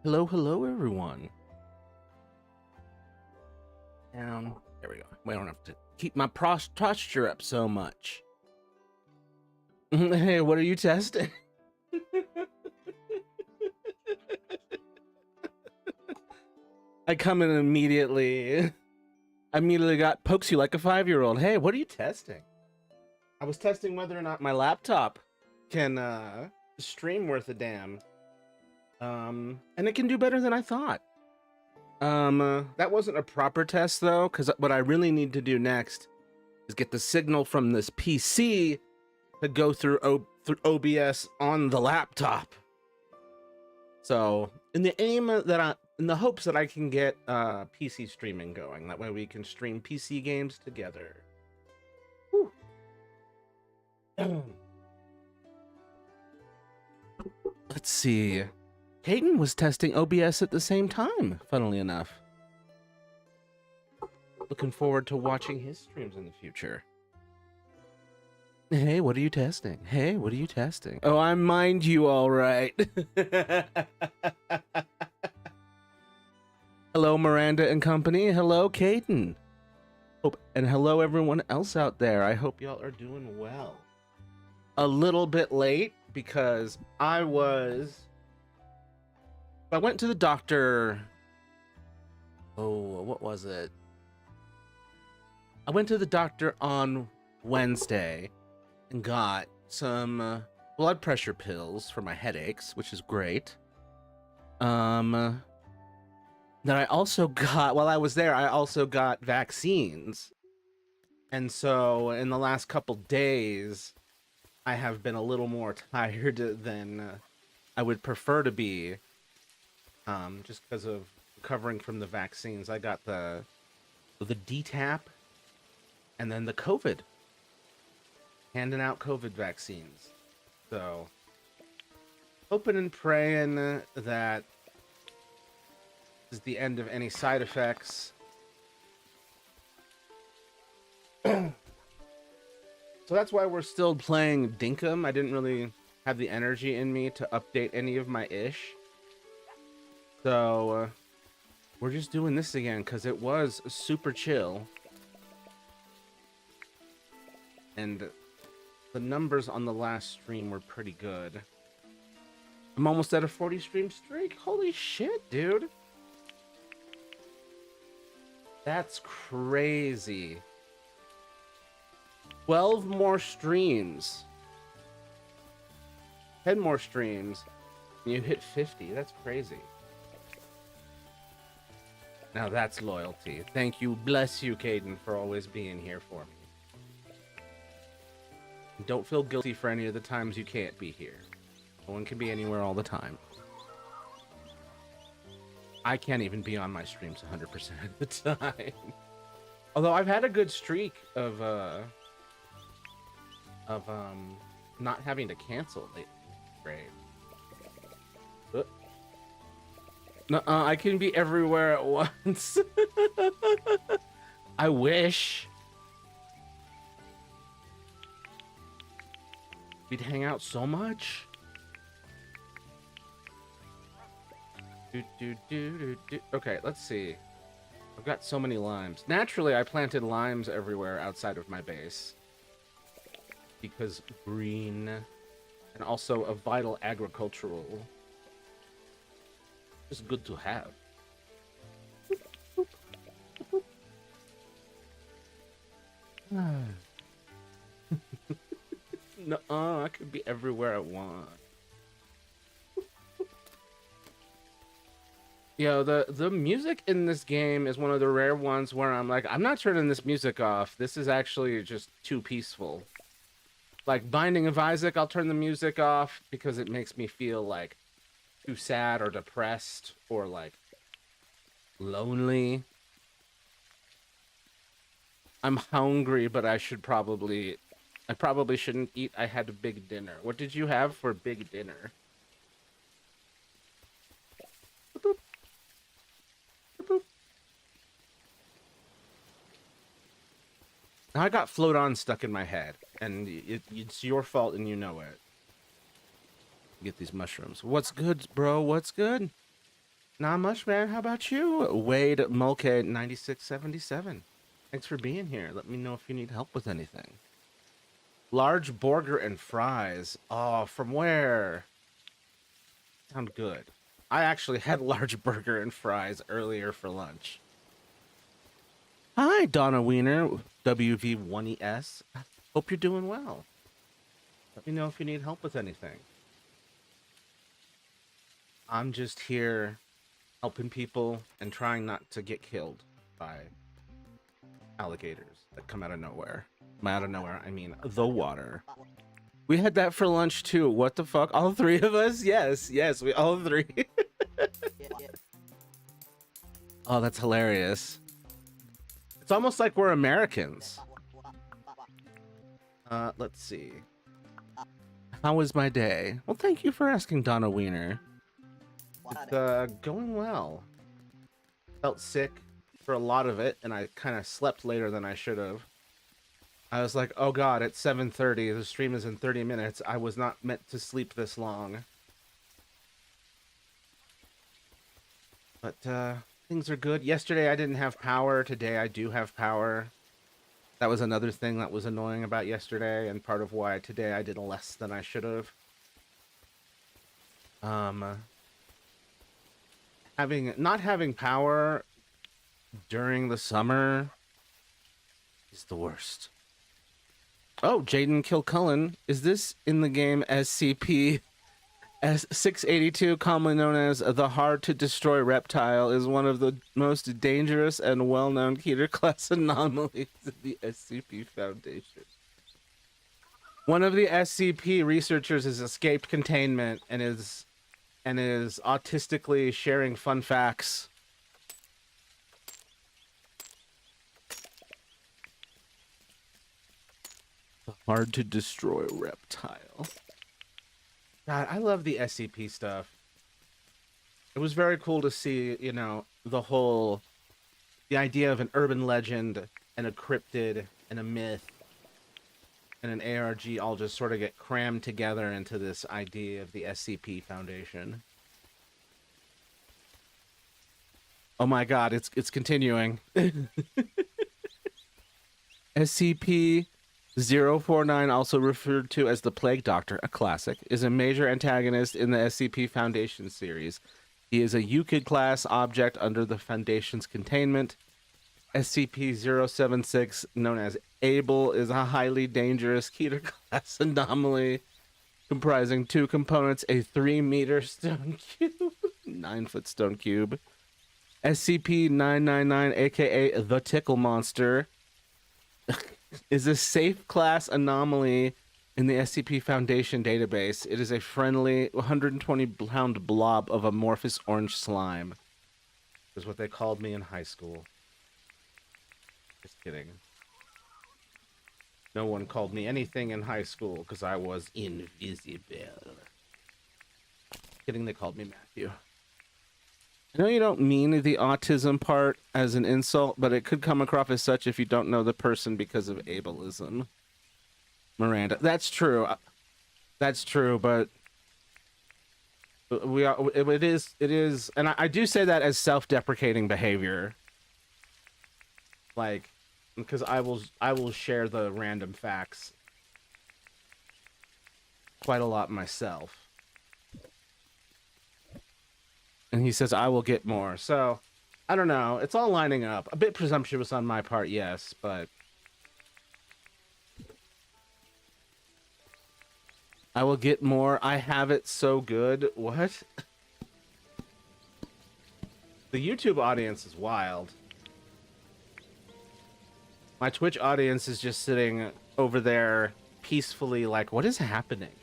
Hello, hello, everyone. Down. There we go. We don't have to keep my posture up so much. Hey, what are you testing? I come in immediately. I immediately got pokes you like a 5-year-old. Hey, what are you testing? I was testing whether or not my laptop can stream worth a damn. And it can do better than I thought. That wasn't a proper test though, because what I really need to do next is get the signal from this PC to go through OBS on the laptop. So, in the hopes that I can get PC streaming going, that way we can stream PC games together. Whew. Let's see. Hayden was testing OBS at the same time, funnily enough. Looking forward to watching his streams in the future. Hey, what are you testing? Hey, what are you testing? Oh, I mind you all right. Hello, Miranda and company. Hello, Caden. And hello, everyone else out there. I hope y'all are doing well. A little bit late because I went to the doctor. Oh, what was it? I went to the doctor on Wednesday and got some blood pressure pills for my headaches, which is great. Then I also got, while I was there, I also got vaccines. And so in the last couple days, I have been a little more tired than I would prefer to be. Just because of recovering from the vaccines. I got the DTaP and then the COVID. Handing out COVID vaccines. So, hoping and praying that this is the end of any side effects. So that's why we're still playing Dinkum. I didn't really have the energy in me to update any of my ish. So, we're just doing this again because it was super chill. And the numbers on the last stream were pretty good. I'm almost at a 40 stream streak. Holy shit, dude. That's crazy. 12 more streams. 10 more streams. And you hit 50. That's crazy. Now that's loyalty. Thank you. Bless you, Caden, for always being here for me. Don't feel guilty for any of the times you can't be here. No one can be anywhere all the time. I can't even be on my streams 100% of the time. Although I've had a good streak of not having to cancel lately. Great. Nuh-uh, I can be everywhere at once. I wish. We'd hang out so much. Okay, let's see. I've got so many limes. Naturally, I planted limes everywhere outside of my base. Because green, and also a vital agricultural. Just good to have. Nuh-uh, I could be everywhere I want. Yo, the music in this game is one of the rare ones where I'm like, I'm not turning this music off. This is actually just too peaceful. Like Binding of Isaac, I'll turn the music off because it makes me feel like too sad or depressed or like lonely. I'm hungry, but I probably shouldn't eat. I had a big dinner. What did you have for big dinner? Boop, boop. Boop. Now I got float on stuck in my head, and it's your fault and you know it. Get these mushrooms. What's good, bro? What's good? Not much, man. How about you? Wade Mulcahy 9677. Thanks for being here. Let me know if you need help with anything. Large burger and fries. Oh, from where? Sound good. I actually had large burger and fries earlier for lunch. Hi, Donna Wiener, WV1ES. Hope you're doing well. Let me know if you need help with anything. I'm just here helping people and trying not to get killed by alligators that come out of nowhere. Out of nowhere, I mean the water. We had that for lunch too. What the fuck? All three of us? Yes, we all three. Oh, that's hilarious. It's almost like we're Americans. Let's see. How was my day? Well, thank you for asking, Donna Wiener. It's going well. Felt sick for a lot of it, and I kind of slept later than I should have. I was like, oh god, it's 7:30. The stream is in 30 minutes. I was not meant to sleep this long. But things are good. Yesterday I didn't have power. Today I do have power. That was another thing that was annoying about yesterday, and part of why today I did less than I should have. Not having power during the summer is the worst. Oh, Jaden Kilcullen. Is this in the game SCP S682, commonly known as the hard-to-destroy reptile, is one of the most dangerous and well-known Keter-class anomalies of the SCP Foundation. One of the SCP researchers has escaped containment and is autistically sharing fun facts. The hard-to-destroy reptile. God, I love the SCP stuff. It was very cool to see, you know, the idea of an urban legend and a cryptid and a myth and an ARG all just sort of get crammed together into this idea of the SCP Foundation. Oh my god, it's continuing. SCP-049, also referred to as the Plague Doctor, a classic, is a major antagonist in the SCP Foundation series. He is a Euclid class object under the Foundation's containment. SCP-076, known as Abel, is a highly dangerous Keter-class anomaly comprising two components, a 3-meter stone cube, 9-foot stone cube. SCP-999, aka the Tickle Monster, is a safe class anomaly in the SCP Foundation database. It is a friendly 120-pound blob of amorphous orange slime. Is what they called me in high school. Just kidding. No one called me anything in high school because I was invisible. Kidding, they called me Matthew. I know you don't mean the autism part as an insult, but it could come across as such if you don't know the person because of ableism. Miranda, that's true. That's true, but it is, and I do say that as self-deprecating behavior. Like, because I will share the random facts quite a lot myself. And he says, I will get more. So, I don't know. It's all lining up. A bit presumptuous on my part, yes, but I will get more. I have it so good. What? The YouTube audience is wild. My Twitch audience is just sitting over there peacefully like, what is happening?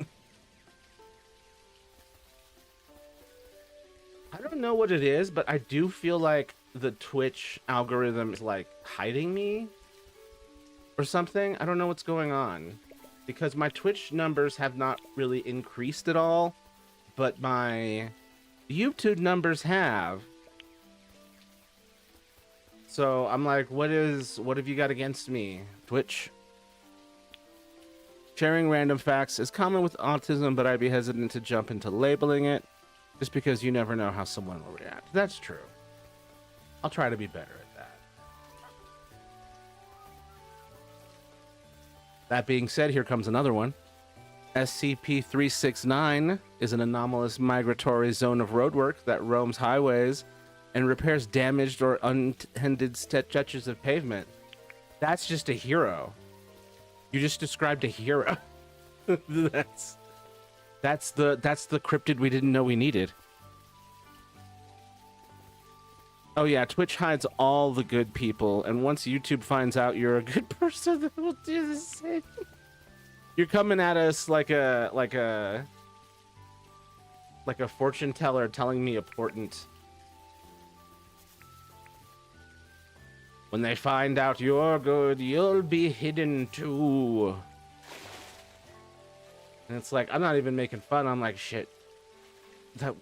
I don't know what it is, but I do feel like the Twitch algorithm is like hiding me or something. I don't know what's going on because my Twitch numbers have not really increased at all, but my YouTube numbers have. So I'm like, what have you got against me, Twitch? Sharing random facts is common with autism, but I'd be hesitant to jump into labeling it. just because you never know how someone will react. That's true. I'll try to be better at that. That being said, here comes another one. SCP-369 is an anomalous migratory zone of roadwork that roams highways and repairs damaged or untended stretches of pavement. That's just a hero. You just described a hero. that's the cryptid we didn't know we needed. Oh yeah, Twitch hides all the good people, and once YouTube finds out you're a good person, they will do the same. You're coming at us like a fortune teller telling me important. When they find out you're good, you'll be hidden too. And it's like, I'm not even making fun. I'm like, shit. That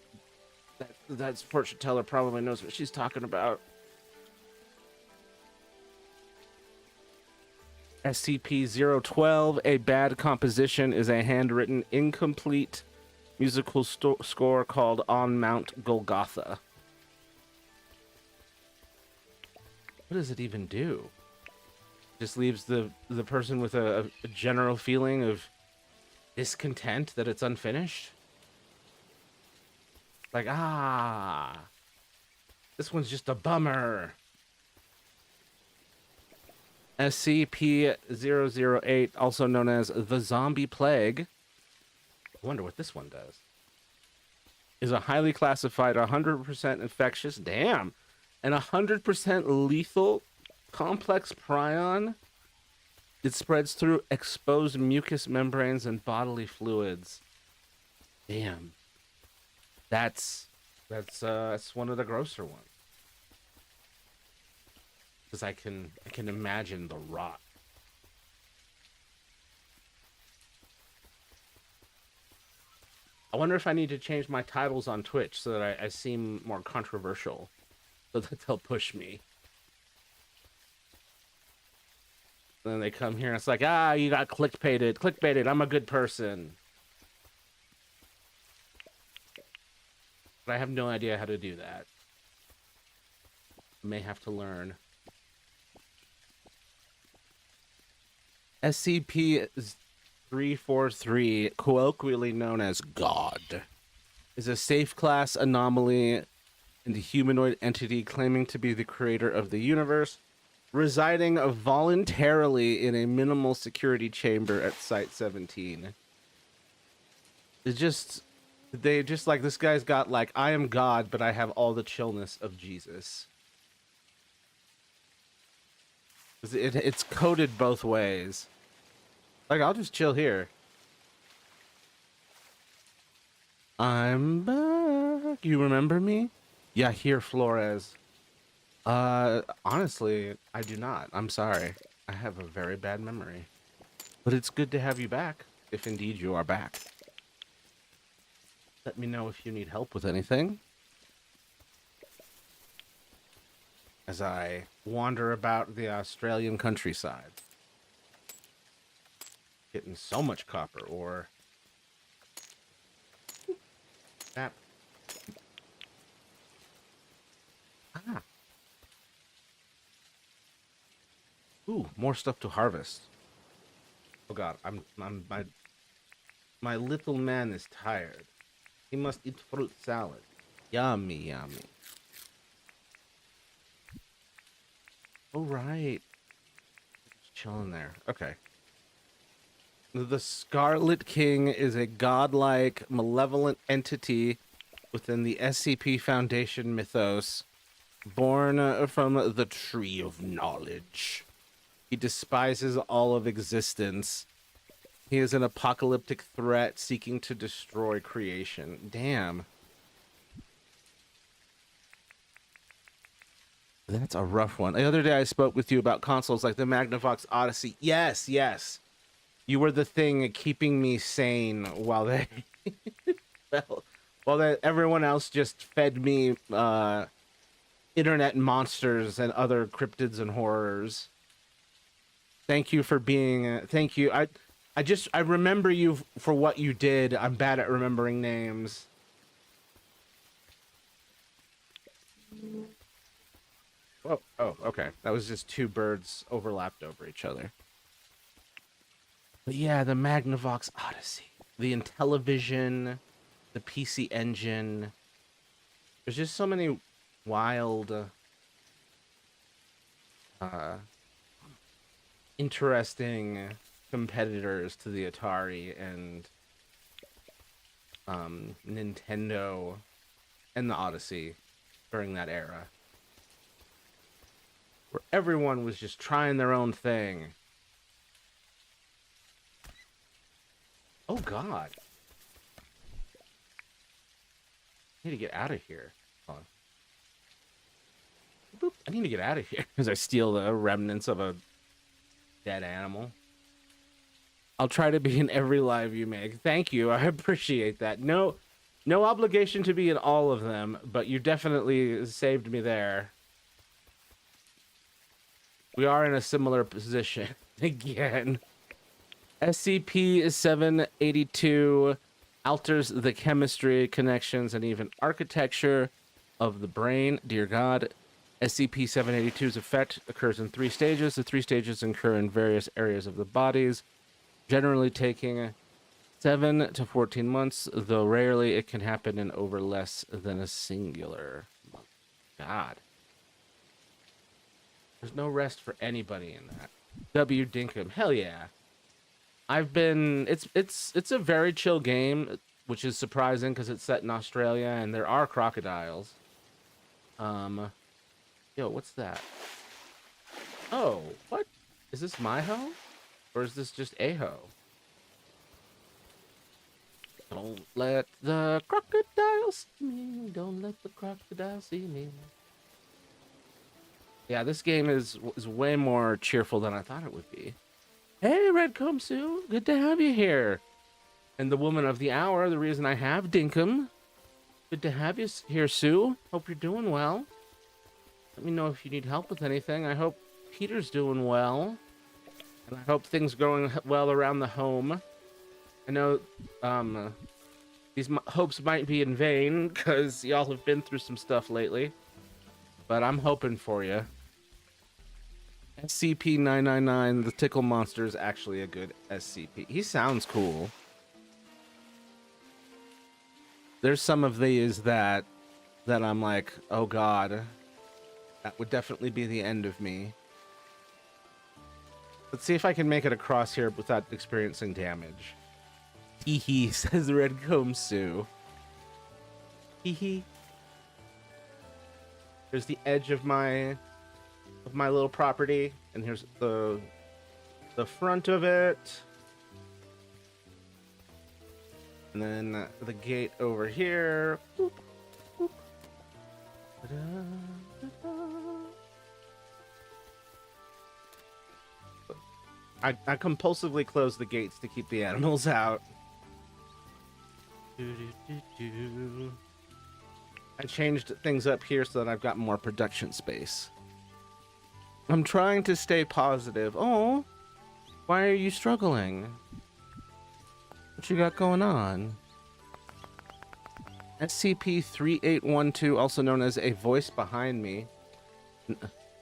fortune teller probably knows what she's talking about. SCP-012, a bad composition, is a handwritten, incomplete musical score called On Mount Golgotha. What does it even do? Just leaves the person with a general feeling of discontent that it's unfinished? Like, this one's just a bummer. SCP-008, also known as the Zombie Plague, I wonder what this one does, is a highly classified 100% infectious, damn, and 100% lethal complex prion. It spreads through exposed mucous membranes and bodily fluids. Damn. That's one of the grosser ones. Because I can imagine the rot. I wonder if I need to change my titles on Twitch so that I seem more controversial, so that they'll push me. Then they come here and it's like, you got clickbaited, I'm a good person. But I have no idea how to do that. May have to learn. SCP-343, colloquially known as God, is a safe class anomaly and a humanoid entity claiming to be the creator of the universe, residing voluntarily in a minimal security chamber at Site-17. They just like, this guy's got like, I am God, but I have all the chillness of Jesus. It's coded both ways. Like, I'll just chill here. I'm back. You remember me? Yahir Flores. Honestly, I do not. I'm sorry. I have a very bad memory. But it's good to have you back, if indeed you are back. Let me know if you need help with anything. As I wander about the Australian countryside. Getting so much copper ore. That. Ooh, more stuff to harvest. Oh god, my little man is tired. He must eat fruit salad. Yummy, yummy. All right. Just chilling there. Okay. The Scarlet King is a godlike, malevolent entity within the SCP Foundation mythos, born from the Tree of Knowledge. He despises all of existence. He is an apocalyptic threat seeking to destroy creation. Damn. That's a rough one. The other day I spoke with you about consoles like the Magnavox Odyssey. Yes, yes. You were the thing keeping me sane while they... everyone else just fed me internet monsters and other cryptids and horrors. Thank you for being... thank you. I remember you for what you did. I'm bad at remembering names. Oh, okay. That was just two birds overlapped over each other. But yeah, the Magnavox Odyssey, the Intellivision, the PC Engine. There's just so many wild, uh, interesting competitors to the Atari and Nintendo and the Odyssey during that era, where everyone was just trying their own thing. Oh God, I need to get out of here. Hold on. Boop. I need to get out of here because I steal the remnants of a dead animal. I'll try to be in every live you make. Thank you. I appreciate that. No obligation to be in all of them, but you definitely saved me there. We are in a similar position again. SCP-782 alters the chemistry, connections, and even architecture of the brain. Dear God, SCP-782's effect occurs in 3 stages. The 3 stages occur in various areas of the bodies, generally taking 7 to 14 months, though rarely it can happen in over less than a singular month. God. There's no rest for anybody in that. W. Dinkum. Hell yeah. It's a very chill game, which is surprising because it's set in Australia and there are crocodiles. Yo, what's that? Oh, what? Is this my hoe? Or is this just a hoe? Don't let the crocodile see me. Don't let the crocodile see me. Yeah, this game is way more cheerful than I thought it would be. Hey, Redcomb Sue. Good to have you here. And the woman of the hour, the reason I have Dinkum. Good to have you here, Sue. Hope you're doing well. Let me know if you need help with anything. I hope Peter's doing well. And I hope things going well around the home. I know these hopes might be in vain because y'all have been through some stuff lately. But I'm hoping for you. SCP-999, the Tickle Monster, is actually a good SCP. He sounds cool. There's some of these that I'm like, oh God, that would definitely be the end of me. Let's see if I can make it across here without experiencing damage. Hee hee, says Red Comb Sue. Hee hee. Here's the edge of my little property, and here's the front of it. And then the gate over here. Boop, boop. I compulsively close the gates to keep the animals out. I changed things up here so that I've got more production space. I'm trying to stay positive. Oh, why are you struggling? What you got going on? SCP-3812, also known as a voice behind me,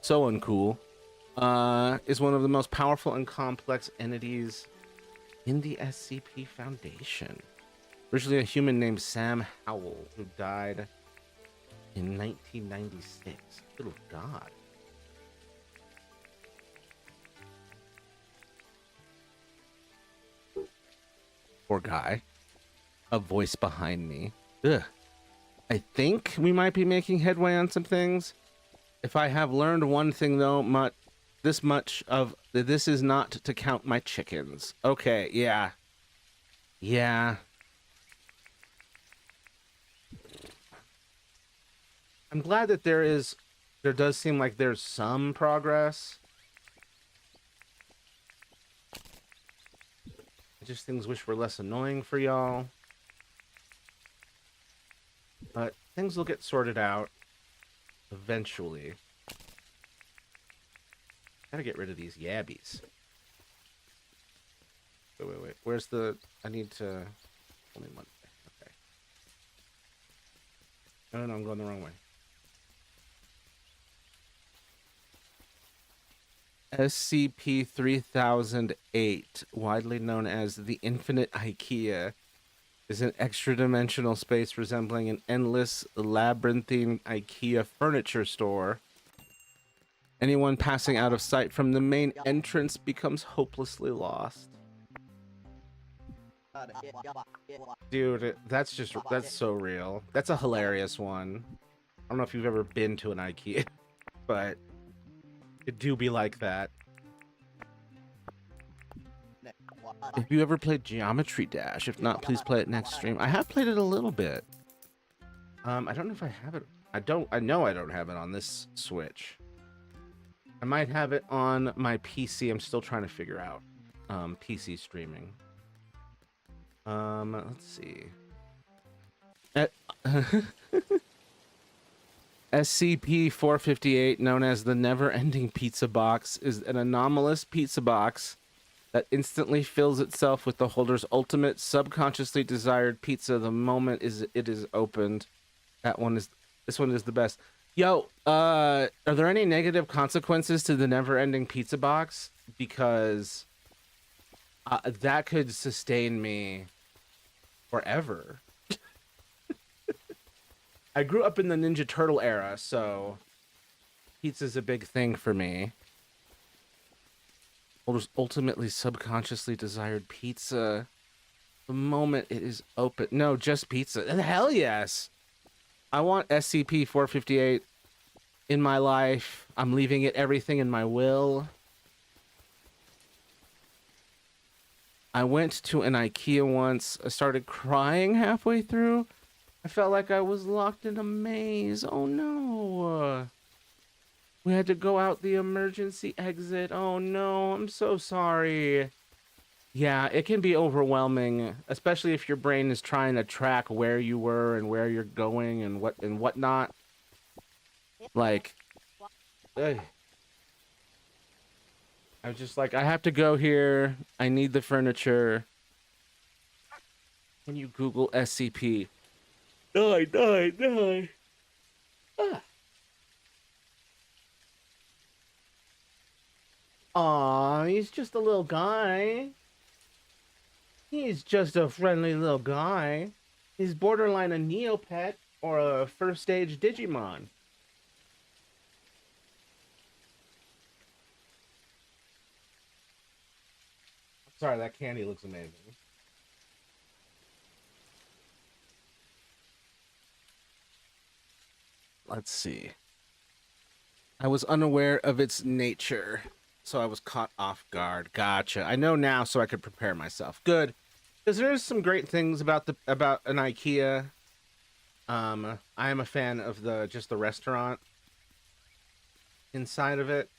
so uncool, is one of the most powerful and complex entities in the SCP Foundation. Originally a human named Sam Howell, who died in 1996. Good God. Poor guy. A voice behind me. Ugh. I think we might be making headway on some things. If I have learned one thing, though, this much of this is not to count my chickens. Okay, yeah. Yeah. I'm glad that there does seem like there's some progress. I just wish were less annoying for y'all. But things will get sorted out eventually. Gotta get rid of these yabbies. Wait. Where's the... I need to... Only one. Okay. No, I'm going the wrong way. SCP-3008, widely known as the Infinite IKEA, is an extra-dimensional space resembling an endless labyrinthine IKEA furniture store. Anyone passing out of sight from the main entrance becomes hopelessly lost. Dude, that's so real. That's a hilarious one. I don't know if you've ever been to an IKEA, but it do be like that. Have you ever played Geometry Dash? If not, please play it next stream. I have played it a little bit. I don't know if I have it. I know I don't have it on this Switch. I might have it on my PC. I'm still trying to figure out PC streaming. Let's see. SCP-458, known as the Never-Ending Pizza Box, is an anomalous pizza box that instantly fills itself with the holder's ultimate subconsciously desired pizza the moment it is opened. This one is the best. Yo, are there any negative consequences to the Never-Ending Pizza Box? Because that could sustain me forever. I grew up in the Ninja Turtle era, so pizza's a big thing for me. Holder's ultimately subconsciously desired pizza the moment it is open. No, just pizza. Hell yes. I want SCP-458 in my life. I'm leaving it everything in my will. I went to an IKEA once. I started crying halfway through. I felt like I was locked in a maze. Oh no. We had to go out the emergency exit. Oh no, I'm so sorry. Yeah, it can be overwhelming, especially if your brain is trying to track where you were and where you're going and whatnot. Like, ugh. I was just like, I have to go here. I need the furniture. Can you Google SCP? Die. Ah. Aw, he's just a little guy. He's just a friendly little guy. He's borderline a Neopet or a first stage Digimon. Sorry, that candy looks amazing. Let's see. I was unaware of its nature, so I was caught off guard. Gotcha. I know now, so I could prepare myself. Good, because there's some great things about an IKEA. I am a fan of just the restaurant inside of it.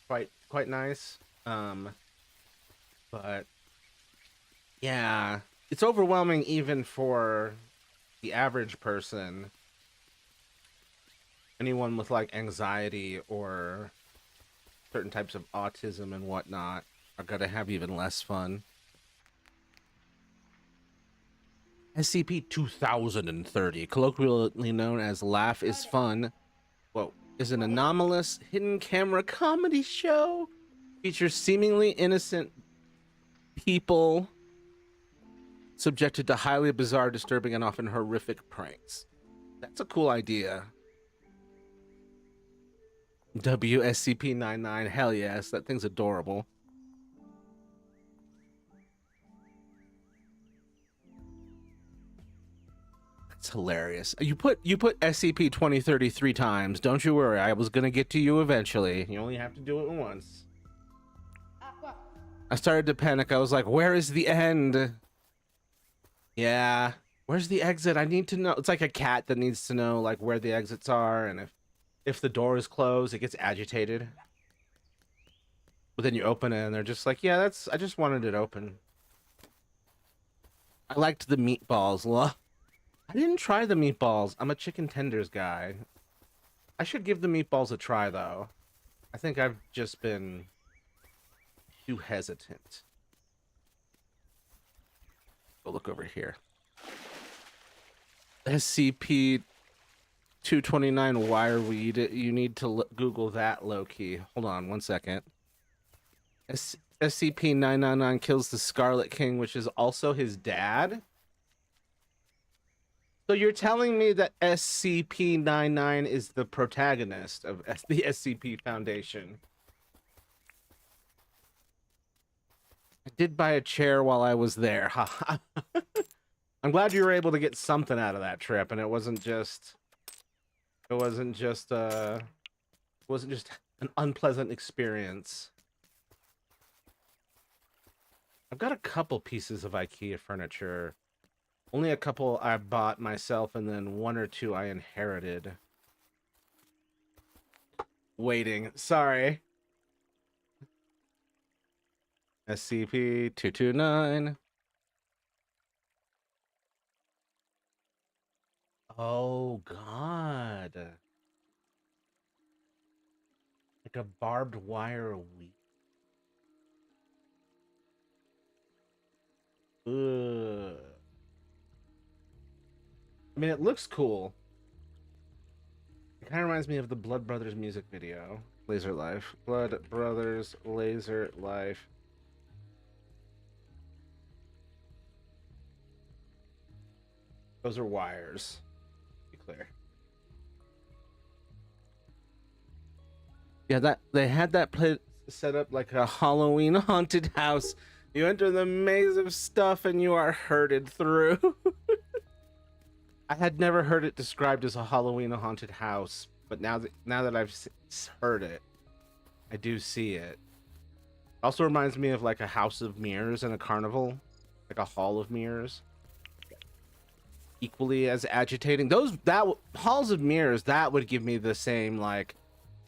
Quite nice. But yeah, it's overwhelming even for the average person. Anyone with like anxiety or certain types of autism and whatnot are gonna have even less fun. SCP-2030, colloquially known as Laugh is Fun, is an anomalous hidden camera comedy show. Features seemingly innocent people subjected to highly bizarre, disturbing, and often horrific pranks. That's a cool idea. WSCP-99, hell yes, that thing's adorable. That's hilarious. You put SCP-2030 3 times. Don't you worry, I was gonna get to you eventually. You only have to do it once. I started to panic. I was like, where is the end? Yeah, where's the exit? I need to know. It's like a cat that needs to know like where the exits are, and if the door is closed, it gets agitated. But then you open it and they're just like, yeah, I just wanted it open. I liked the meatballs. I didn't try the meatballs. I'm a chicken tenders guy. I should give the meatballs a try though. I think I've just been too hesitant. Go look over here. SCP-229 wireweed. You need to Google that low-key. Hold on one second. SCP-999 kills the Scarlet King, which is also his dad. So you're telling me that SCP-99 is the protagonist of the SCP Foundation? I did buy a chair while I was there. I'm glad you were able to get something out of that trip, and it wasn't just an unpleasant experience. I've got a couple pieces of IKEA furniture. Only a couple I bought myself, and then one or two I inherited. Waiting. Sorry. SCP-229. Oh, God. Like a barbed wire weed. Ugh. I mean, it looks cool. It kind of reminds me of the Blood Brothers music video. Laser Life. Blood Brothers Laser Life. Those are wires. Be clear. Yeah, that they had that place set up like a Halloween haunted house. You enter the maze of stuff and you are herded through. I had never heard it described as a Halloween haunted house, but now that I've heard it, I do see it. Also reminds me of like a house of mirrors in a carnival, like a hall of mirrors. Equally as agitating. Halls of mirrors, that would give me the same like,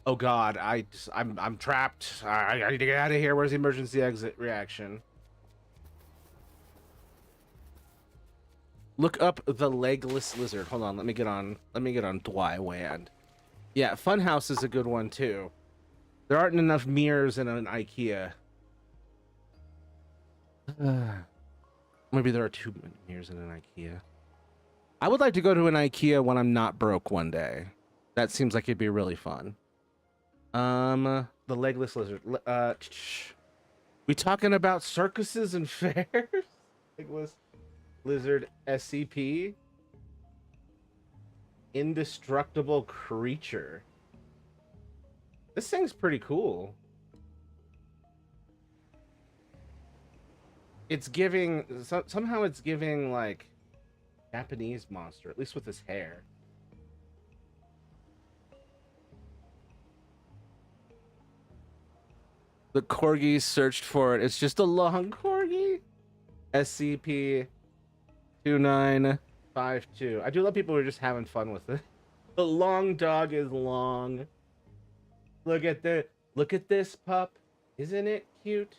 oh God, I'm trapped. I need to get out of here. Where's the emergency exit reaction? Look up the legless lizard. Hold on, let me get on Dwywand. Yeah, Funhouse is a good one too. There aren't enough mirrors in an IKEA. Maybe there are too many mirrors in an IKEA. I would like to go to an IKEA when I'm not broke one day. That seems like it'd be really fun. The legless lizard. We talking about circuses and fairs? Legless lizard SCP. Indestructible creature. This thing's pretty cool. It's giving somehow it's giving like Japanese monster, at least with his hair. The corgis searched for it. It's just a long corgi. SCP-2952. I do love people who are just having fun with it. The long dog is long. Look at this pup. Isn't it cute?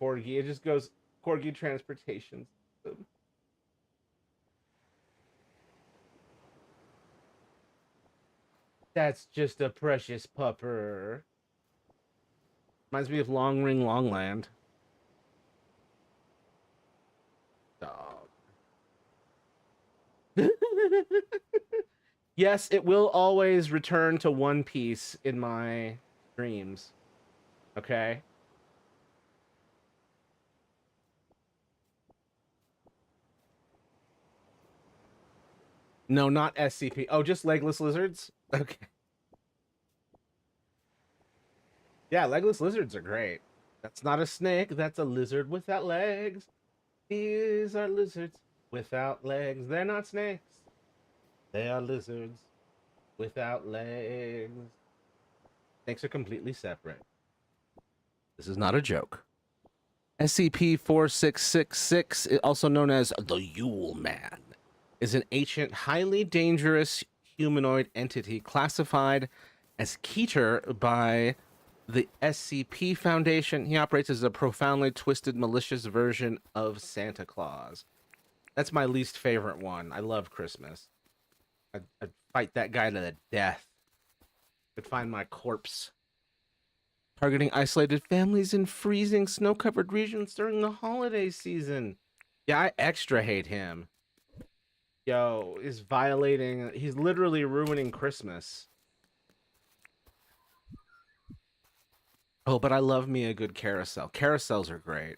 Corgi. It just goes corgi transportation system. That's just a precious pupper. Reminds me of Long Ring Longland. Dog. Yes, it will always return to One Piece in my dreams. Okay? No, not SCP. Oh, just legless lizards? Okay. Yeah, legless lizards are great. That's not a snake, that's a lizard without legs. These are lizards without legs. They're not snakes. They are lizards without legs. Snakes are completely separate. This is not a joke. SCP-4666, also known as the Yule Man, is an ancient, highly dangerous humanoid entity classified as Keter by the SCP Foundation. He operates as a profoundly twisted, malicious version of Santa Claus. That's my least favorite one. I love Christmas. I'd fight that guy to the death. I'd find my corpse. Targeting isolated families in freezing, snow-covered regions during the holiday season. Yeah, I extra hate him. Yo, he's literally ruining Christmas. Oh, but I love me a good carousel. Carousels are great.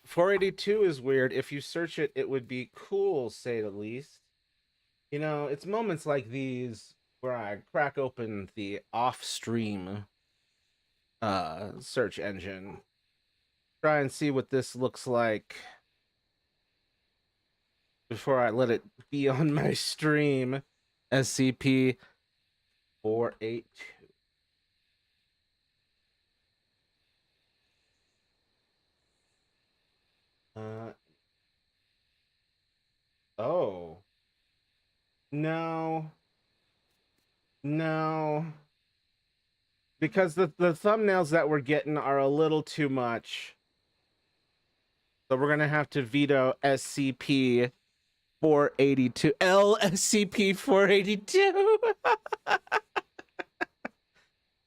482 is weird. If you search it, it would be cool, say the least. You know, it's moments like these where I crack open the off-stream search engine, try and see what this looks like before I let it be on my stream. SCP 482. Oh. No. No. Because the thumbnails that we're getting are a little too much. So we're gonna have to veto SCP 482. LSCP 482.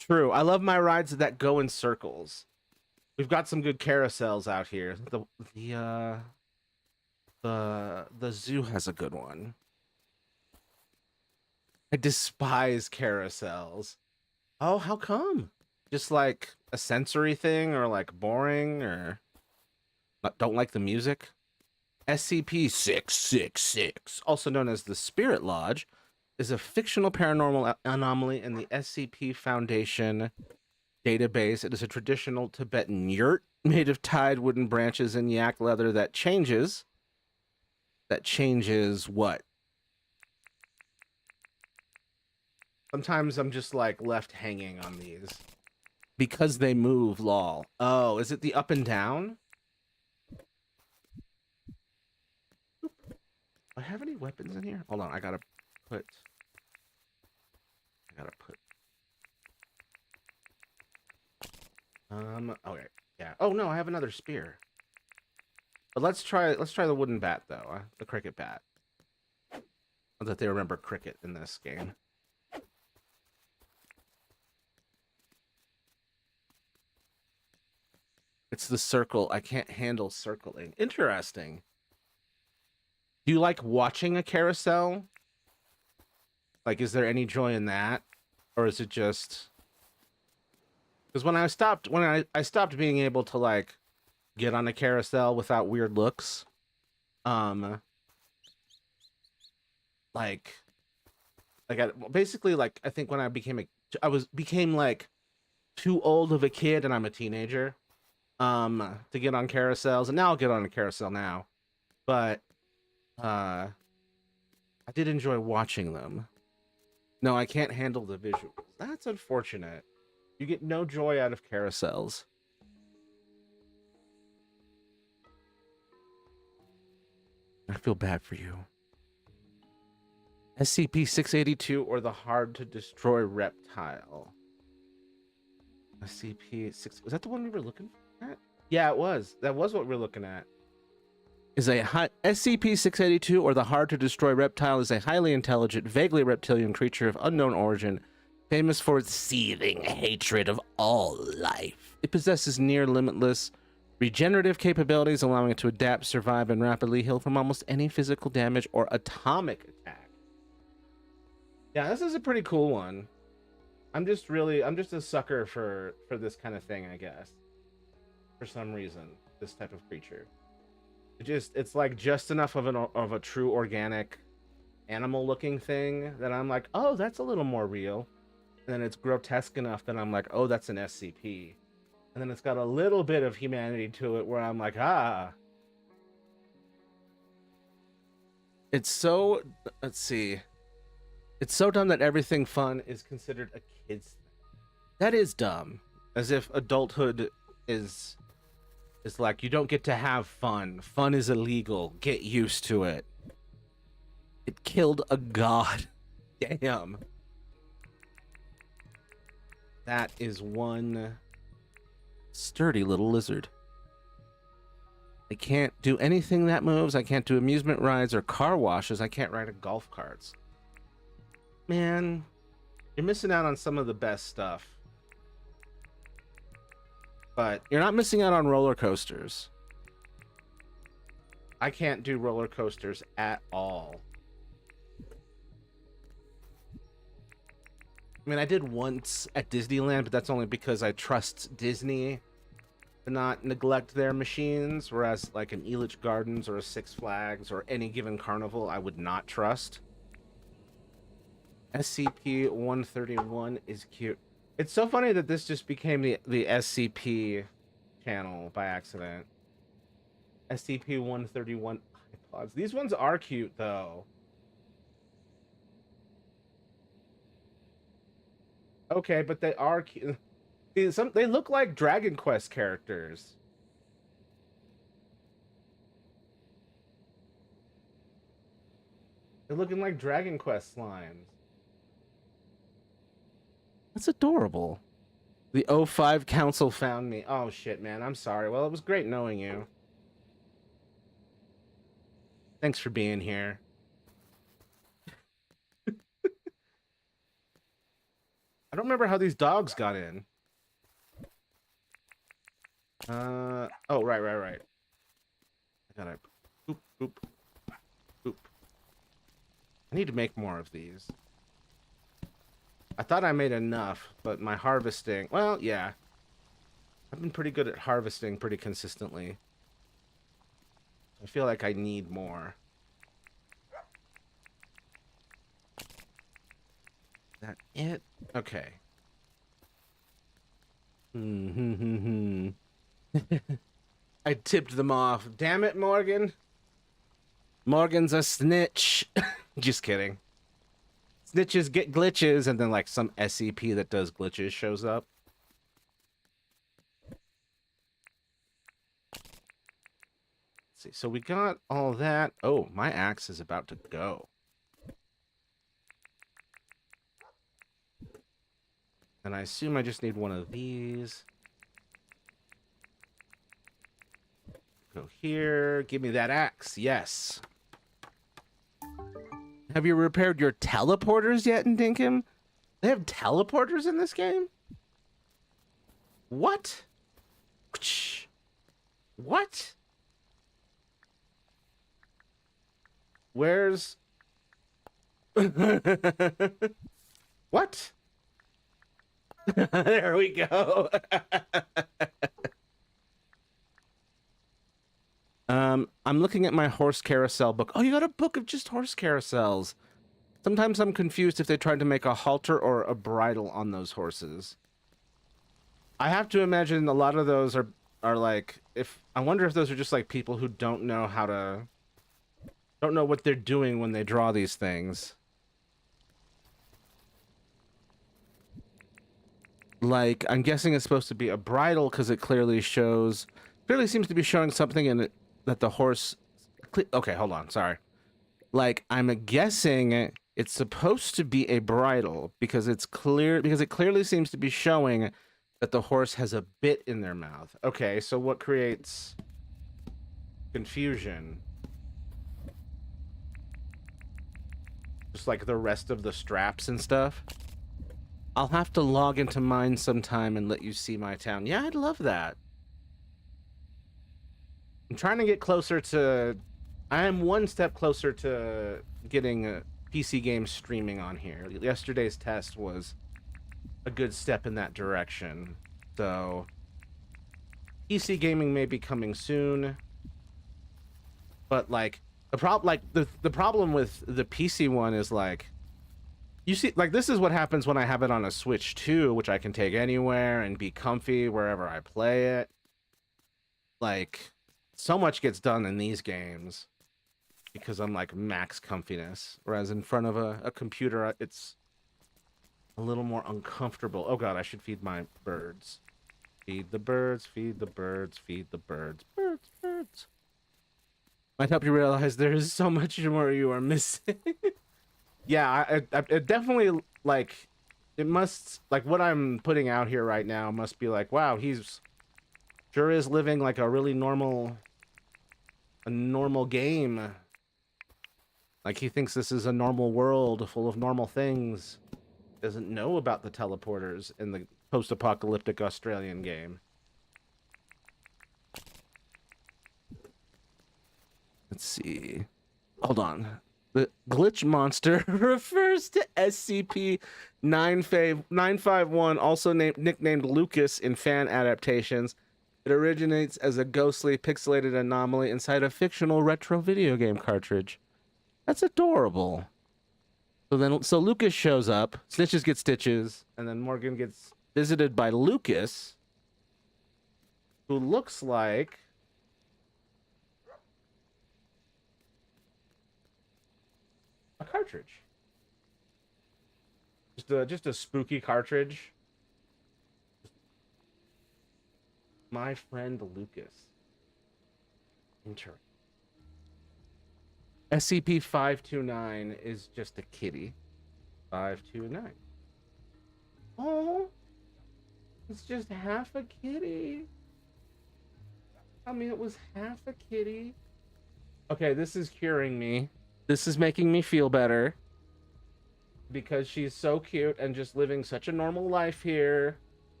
True. I love my rides that go in circles. We've got some good carousels out here. The zoo has a good one. I despise carousels. Oh, how come? Just like a sensory thing, or like boring, or don't like the music? SCP 666, also known as the Spirit Lodge, is a fictional paranormal anomaly in the SCP Foundation database. It is a traditional Tibetan yurt made of tied wooden branches and yak leather that changes. That changes what? Sometimes I'm just like left hanging on these because they move, lol. Oh, is it the up and down? Do I have any weapons in here? Hold on, I gotta put. Okay, yeah. Oh no, I have another spear. But let's try the wooden bat though, the cricket bat. Not that they remember cricket in this game. It's the circle. I can't handle circling. Interesting. Do you like watching a carousel? Like, is there any joy in that? Or is it just... Because when I stopped being able to, like, get on a carousel without weird looks, like basically, like, I think when I became, like, too old of a kid and I'm a teenager, to get on carousels, and now I'll get on a carousel now. But, I did enjoy watching them. No, I can't handle the visuals. That's unfortunate. You get no joy out of carousels. I feel bad for you. SCP-682 or the hard-to-destroy reptile. SCP-6... Was that the one we were looking at? Yeah, it was. That was what we were looking at. SCP-682 or the hard-to-destroy reptile is a highly intelligent, vaguely reptilian creature of unknown origin, famous for its seething hatred of all life. It possesses near-limitless regenerative capabilities, allowing it to adapt, survive, and rapidly heal from almost any physical damage or atomic attack. Yeah, this is a pretty cool one. I'm just a sucker for this kind of thing, I guess. For some reason, this type of creature. It's like just enough of a true organic animal looking thing that I'm like, oh, that's a little more real. And then it's grotesque enough that I'm like, oh, that's an SCP. And then it's got a little bit of humanity to it where I'm like, ah. It's so, let's see. It's so dumb that everything fun is considered a kid's thing. That is dumb. As if adulthood is like, you don't get to have fun. Fun is illegal. Get used to it. It killed a god. Damn. That is one sturdy little lizard. I can't do anything that moves. I can't do amusement rides or car washes. I can't ride a golf carts. Man, you're missing out on some of the best stuff. But you're not missing out on roller coasters. I can't do roller coasters at all. I mean, I did once at Disneyland, but that's only because I trust Disney to not neglect their machines, whereas like an Elitch Gardens or a Six Flags or any given carnival, I would not trust. SCP-131 is cute. It's so funny that this just became the SCP channel by accident. SCP-131 iPods. These ones are cute, though. Okay, but they are cute. They look like Dragon Quest characters. They're looking like Dragon Quest slimes. That's adorable. The O5 Council found me. Oh, shit, man. I'm sorry. Well, it was great knowing you. Thanks for being here. I don't remember how these dogs got in. Oh, right. I gotta boop, boop, boop. I need to make more of these. I thought I made enough, but my harvesting... Well, yeah. I've been pretty good at harvesting pretty consistently. I feel like I need more. Is that it? Okay. I tipped them off. Damn it, Morgan. Morgan's a snitch. Just kidding. Snitches get glitches, and then like some SCP that does glitches shows up. Let's see, so we got all that. Oh, my axe is about to go. And I assume I just need one of these. Go here. Give me that axe. Yes. Have you repaired your teleporters yet in Dinkum? They have teleporters in this game? What? What? Where's... What? There we go. I'm looking at my horse carousel book. Oh, you got a book of just horse carousels. Sometimes I'm confused if they tried to make a halter or a bridle on those horses. I have to imagine a lot of those are like, if I wonder if those are just like people who don't know how to, don't know what they're doing when they draw these things. Like, I'm guessing it's supposed to be a bridle because it clearly seems to be showing something in it that the horse... Okay, hold on, sorry. Like, I'm guessing it's supposed to be a bridle because it clearly seems to be showing that the horse has a bit in their mouth. Okay, so what creates confusion? Just like the rest of the straps and stuff? I'll have to log into mine sometime and let you see my town. Yeah, I'd love that. I'm trying to get closer to... I am one step closer to getting PC games streaming on here. Yesterday's test was a good step in that direction. So, PC gaming may be coming soon. But, like, the problem with the PC one is, like... You see, like, this is what happens when I have it on a Switch 2, which I can take anywhere and be comfy wherever I play it. Like, so much gets done in these games because I'm, like, max comfiness. Whereas in front of a computer, it's a little more uncomfortable. Oh, God, I should feed my birds. Feed the birds, feed the birds, feed the birds. Birds, birds. Might help you realize there is so much more you are missing. Yeah, I definitely, like, it must, like, what I'm putting out here right now must be like, wow, he's sure is living, like, a really normal game. Like, he thinks this is a normal world full of normal things. Doesn't know about the teleporters in the post-apocalyptic Australian game. Let's see. Hold on. The glitch monster refers to SCP-951, also nicknamed Lucas in fan adaptations. It originates as a ghostly, pixelated anomaly inside a fictional retro video game cartridge. That's adorable. So Lucas shows up, Snitches get stitches, and then Morgan gets visited by Lucas, who looks like a cartridge. Just a spooky cartridge. My friend Lucas. Interesting. SCP-529 is just a kitty. 529. Oh, it's just half a kitty. I mean, it was half a kitty. Okay, this is curing me. This is making me feel better. Because she's so cute and just living such a normal life here.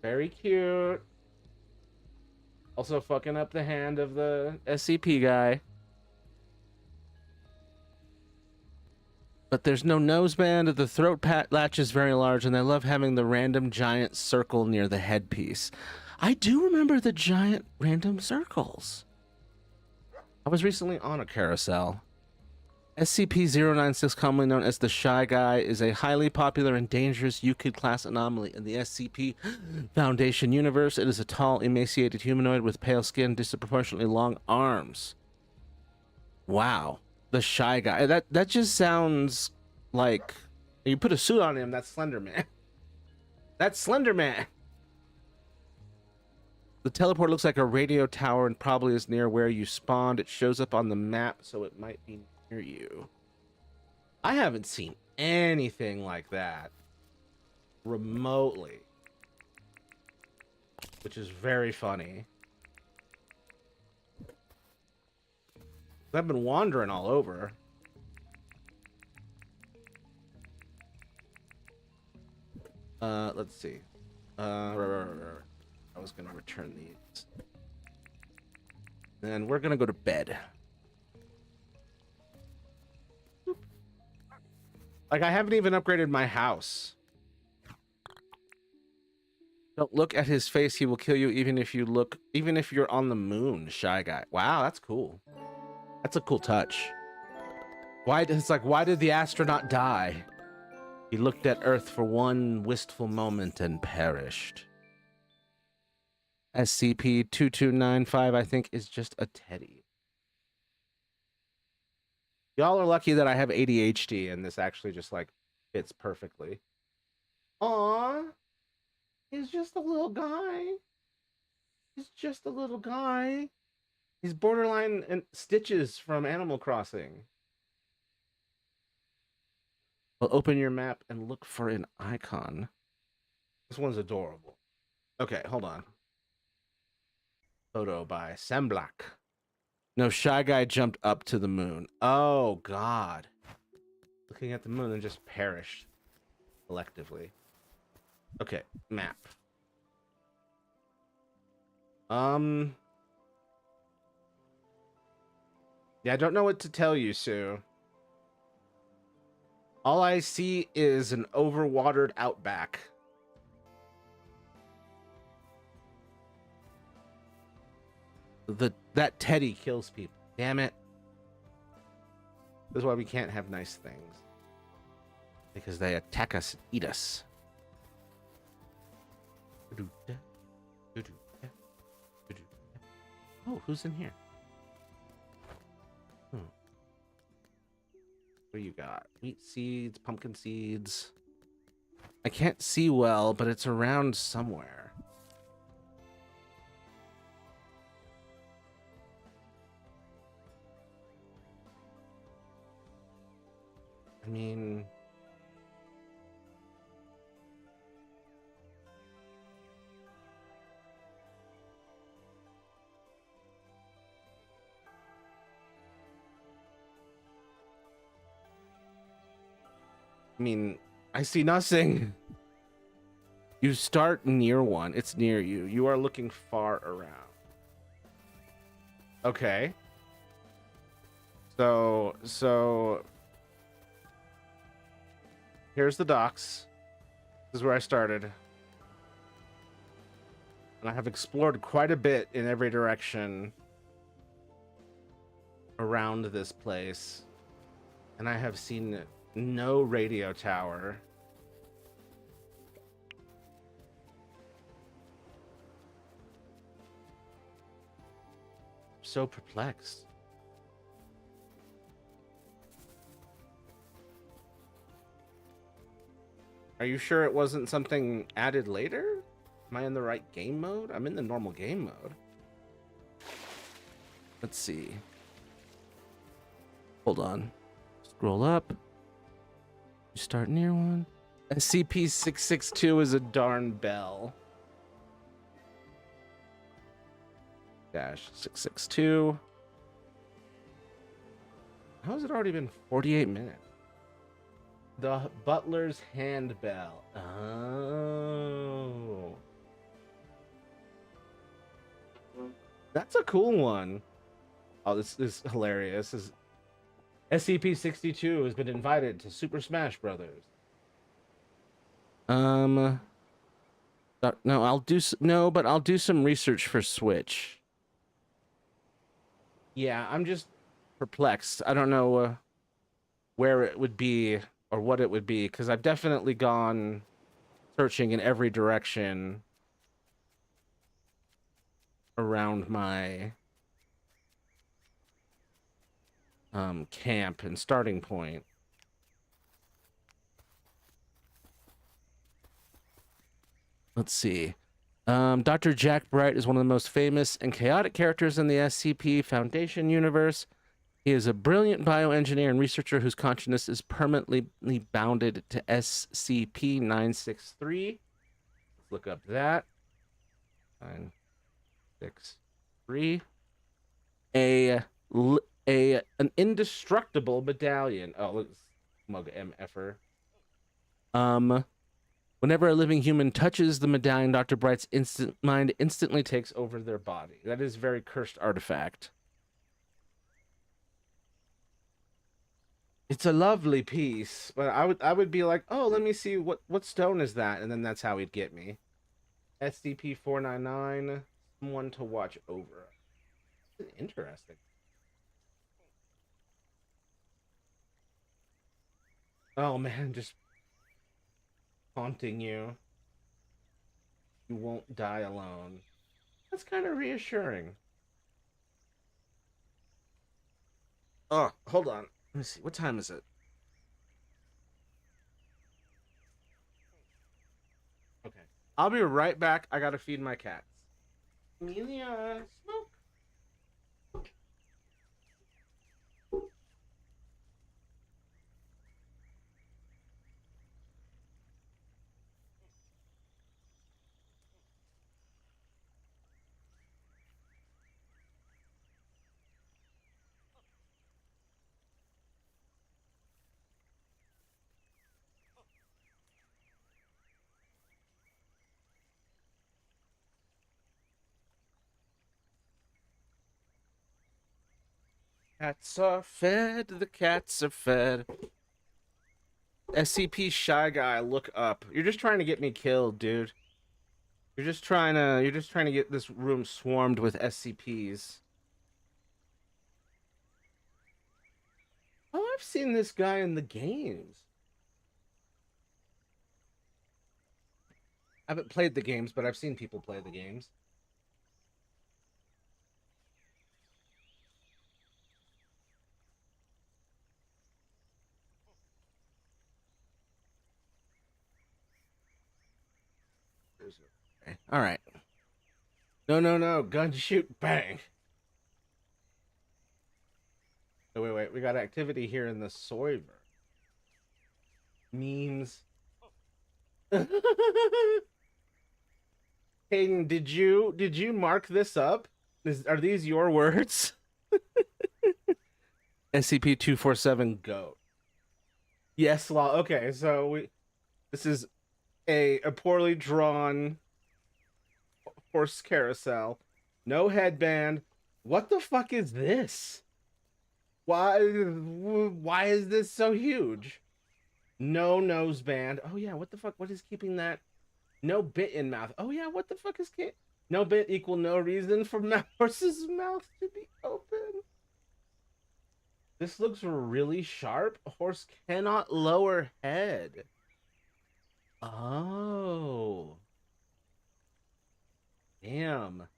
Very cute. Also fucking up the hand of the SCP guy. But there's no noseband. The throat latch is very large, and I love having the random giant circle near the headpiece. I do remember the giant random circles. I was recently on a carousel. SCP-096, commonly known as the Shy Guy, is a highly popular and dangerous Euclid-class anomaly in the SCP Foundation universe. It is a tall, emaciated humanoid with pale skin, disproportionately long arms. Wow. The Shy Guy. That just sounds like... You put a suit on him, that's Slender Man. That's Slender Man! The teleport looks like a radio tower and probably is near where you spawned. It shows up on the map, so it might be near you. I haven't seen anything like that remotely, which is very funny. I've been wandering all over. Let's see. I was gonna return these. And we're gonna go to bed. Like, I haven't even upgraded my house. Don't look at his face, he will kill you even if you're on the moon, Shy Guy. Wow, that's cool. That's a cool touch. Why did the astronaut die? He looked at Earth for one wistful moment and perished. SCP-2295, I think, is just a teddy. Y'all are lucky that I have ADHD and this actually just, like, fits perfectly. Aww. He's just a little guy. He's just a little guy. He's borderline and Stitches from Animal Crossing. Well, open your map and look for an icon. This one's adorable. Okay, hold on. Photo by Semblak. No, Shy Guy jumped up to the moon. Oh, God. Looking at the moon and just perished. Collectively. Okay, map. Yeah, I don't know what to tell you, Sue. All I see is an overwatered outback. That teddy kills people. Damn it. This is why we can't have nice things. Because they attack us and eat us. Oh, who's in here? What do you got? Wheat seeds, pumpkin seeds. I can't see well, but it's around somewhere. I mean... I see nothing. You start near one. It's near you. You are looking far around. Okay. So here's the docks. This is where I started. And I have explored quite a bit in every direction around this place. And I have seen no radio tower. So perplexed. Are you sure it wasn't something added later? Am I in the right game mode? I'm in the normal game mode. Let's see. Hold on. Scroll up. You start near one. SCP-662 is a darn bell. -662. How has it already been 48 minutes? The butler's handbell. Oh. That's a cool one. Oh, this is hilarious. This is SCP-62 has been invited to Super Smash Brothers. No, but I'll do some research for Switch. Yeah, I'm just perplexed. I don't know where it would be or what it would be, because I've definitely gone searching in every direction around my camp and starting point. Let's see. Dr. Jack Bright is one of the most famous and chaotic characters in the SCP Foundation universe. He is a brilliant bioengineer and researcher whose consciousness is permanently bounded to SCP-963. Let's look up that. 963. An indestructible medallion. Oh, look, smug MFer. Whenever a living human touches the medallion, Dr. Bright's mind instantly takes over their body. That is a very cursed artifact. It's a lovely piece, but I would be like, oh, let me see what stone is that, and then that's how he'd get me. SCP-499, someone to watch over. Interesting. Oh man, just haunting you. You won't die alone. That's kind of reassuring. Oh, hold on. Let me see. What time is it? Okay. I'll be right back. I gotta feed my cats. Amelia, smoke. Cats are fed, the cats are fed. SCP Shy Guy, look up. You're just trying to get me killed, dude. You're just trying to get this room swarmed with SCPs. Oh, I've seen this guy in the games. I haven't played the games, but I've seen people play the games. Okay. All right. No. Gun, shoot, bang. Oh, wait. We got activity here in the server. Memes. Hayden, did you mark this up? Are these your words? SCP-247 GOAT. Yes, law. Okay, so this is a poorly drawn horse carousel. No headband. What the fuck is this? Why is this so huge? No nose band. Oh yeah, what the fuck? What is keeping that? No bit in mouth. Oh yeah, what the fuck is no bit equal no reason for horse's mouth to be open. This looks really sharp. A horse cannot lower head. Oh. Damn.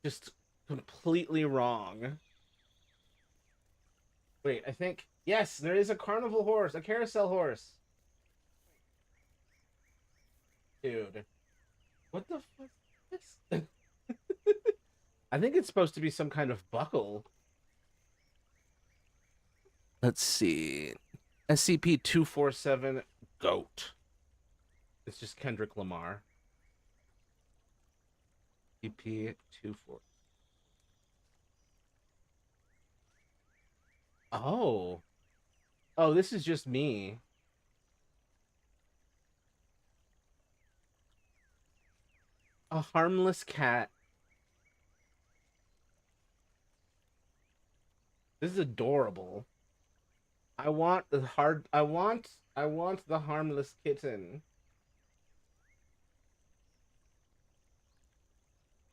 Just completely wrong. Wait, I think yes, there is a carnival horse, a carousel horse. Dude, what the fuck is this? I think it's supposed to be some kind of buckle. Let's see. SCP-247 GOAT. It's just Kendrick Lamar. SCP-24. Oh. Oh, this is just me. A harmless cat. This is adorable. I want the harmless kitten.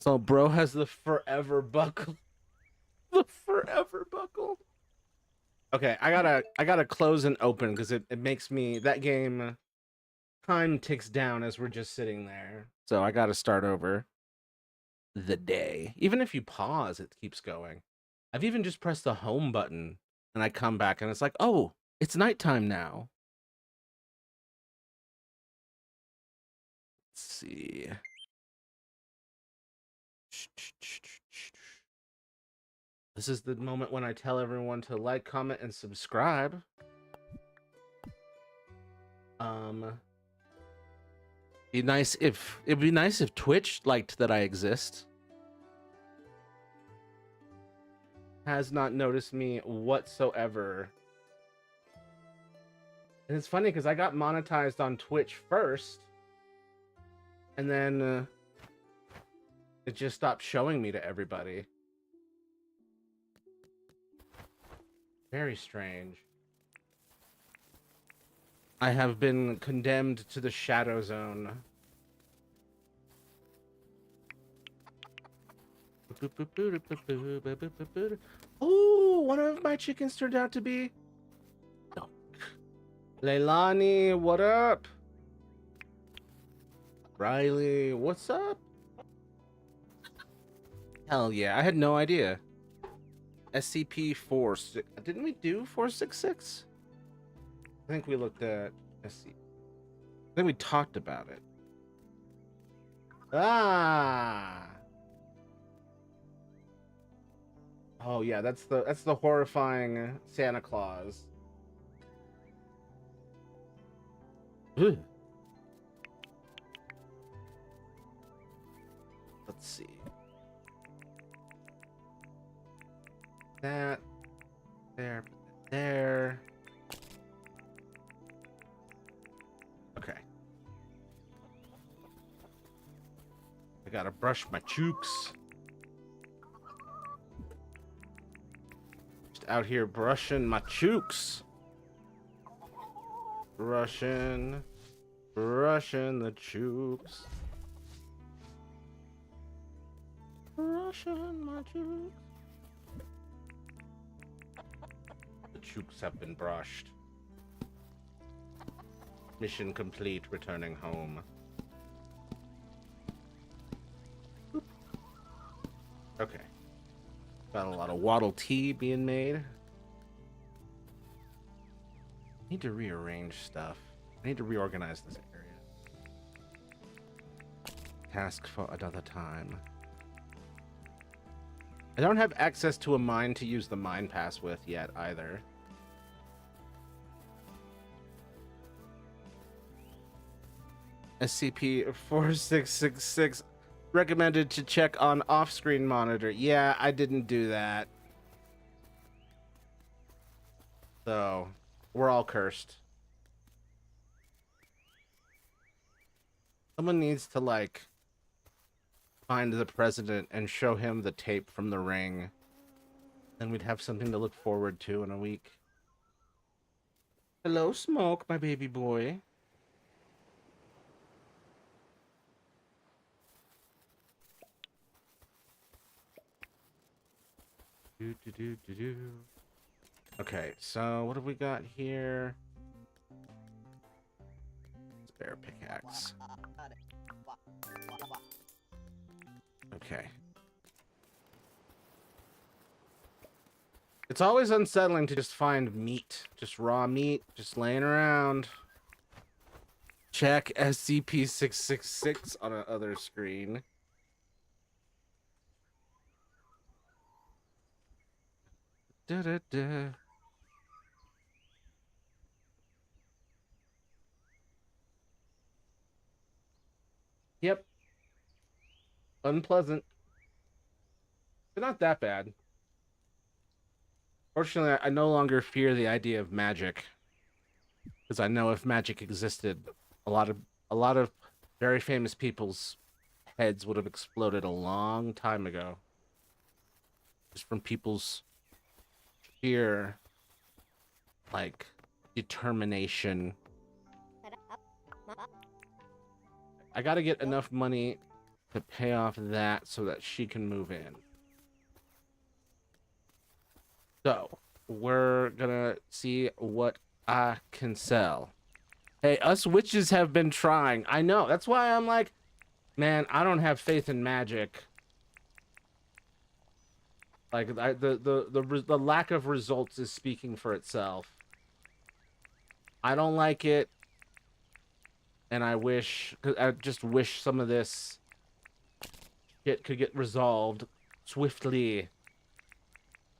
So bro has the forever buckle. The forever buckle. Okay, I gotta close and open because it makes me that game time ticks down as we're just sitting there. So I gotta start over the day. Even if you pause, it keeps going. I've even just pressed the home button and I come back and it's like, oh, it's nighttime now. Let's see. This is the moment when I tell everyone to like, comment, and subscribe. It'd be nice if Twitch liked that I exist. Has not noticed me whatsoever. And it's funny because I got monetized on Twitch first, and then it just stopped showing me to everybody. Very strange. I have been condemned to the shadow zone. Oh, one of my chickens turned out to be no. Leilani, what up? Riley, what's up? Hell yeah, I had no idea. SCP-4... Didn't we do 466? I think we looked at SCP. I think we talked about it. Ah! Oh yeah, that's the horrifying Santa Claus. Ugh. Let's see. That there, there. Okay. I gotta brush my cheeks. Just out here brushing my cheeks. Brushing the cheeks. Brushing my cheeks. The cheeks have been brushed. Mission complete, returning home. Oop. Okay. Got a lot of waddle tea being made. Need to rearrange stuff. I need to reorganize this area. Task for another time. I don't have access to a mine to use the mine pass with yet either. SCP-4666 recommended to check on off-screen monitor. Yeah, I didn't do that. So, we're all cursed. Someone needs to, like, find the president and show him the tape from The Ring Then we'd have something to look forward to in a week. Hello, Smoke, my baby boy. Do, do, do, do, do. Okay, so what have we got here? Spare pickaxe. Okay. It's always unsettling to just find meat. Just raw meat, just laying around. Check SCP-666 on a other screen. Da-da-da. Yep. Unpleasant. But not that bad. Fortunately, I no longer fear the idea of magic. Because I know if magic existed, a lot of very famous people's heads would have exploded a long time ago. Just from people's sheer, like, determination. I gotta get enough money to pay off that so that she can move in. So, we're gonna see what I can sell. Hey, us witches have been trying. I know. That's why I'm like, man, I don't have faith in magic. Like, the lack of results is speaking for itself. I don't like it. And I just wish some of this shit could get resolved swiftly.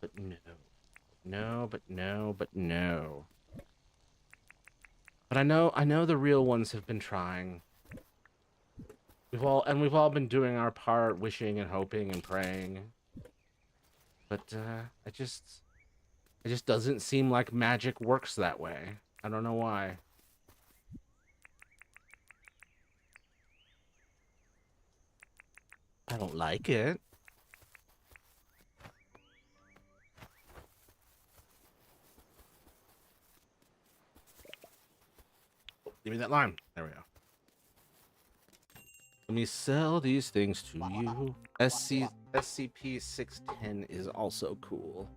But no. No, but no, but no. But I know the real ones have been trying. We've all been doing our part, wishing and hoping and praying. But it just doesn't seem like magic works that way. I don't know why. I don't like it. Give me that lime. There we go. Let me sell these things to you. SCP-610 is also cool.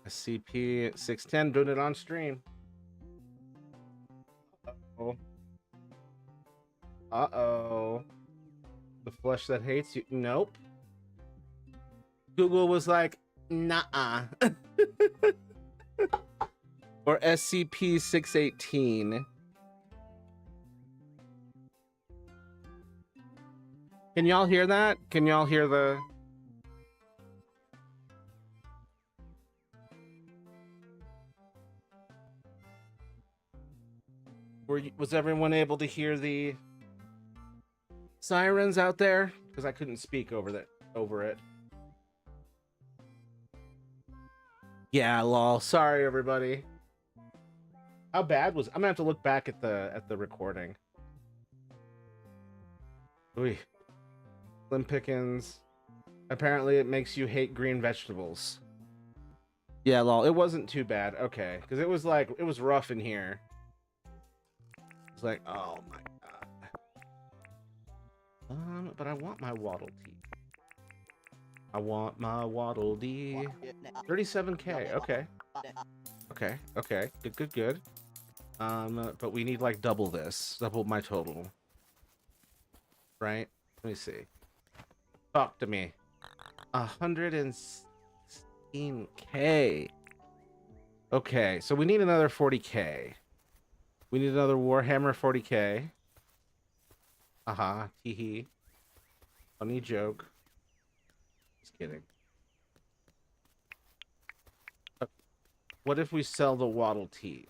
SCP-610, doing it on stream. Uh-oh. Uh-oh. The flesh that hates you. Nope. Google was like, nah. Or SCP-618. Can y'all hear that? Can y'all hear the... Was everyone able to hear the sirens out there? Because I couldn't speak over it. Yeah, lol. Sorry, everybody. How bad was... I'm gonna have to look back at the recording. Ooh. Slim Pickens. Apparently it makes you hate green vegetables. Yeah, lol. It wasn't too bad. Okay. Because it was like... It was rough in here. It's like, oh my god. But I want my Waddle Dee. I want my Waddle Dee. 37k. Okay. Okay. Good. But we need like double this. Double my total. Right? Let me see. Talk to me. 116k. Okay, so we need another 40k. We need another Warhammer 40k. Teehee. Funny joke. Just kidding. What if we sell the Waddle Tee?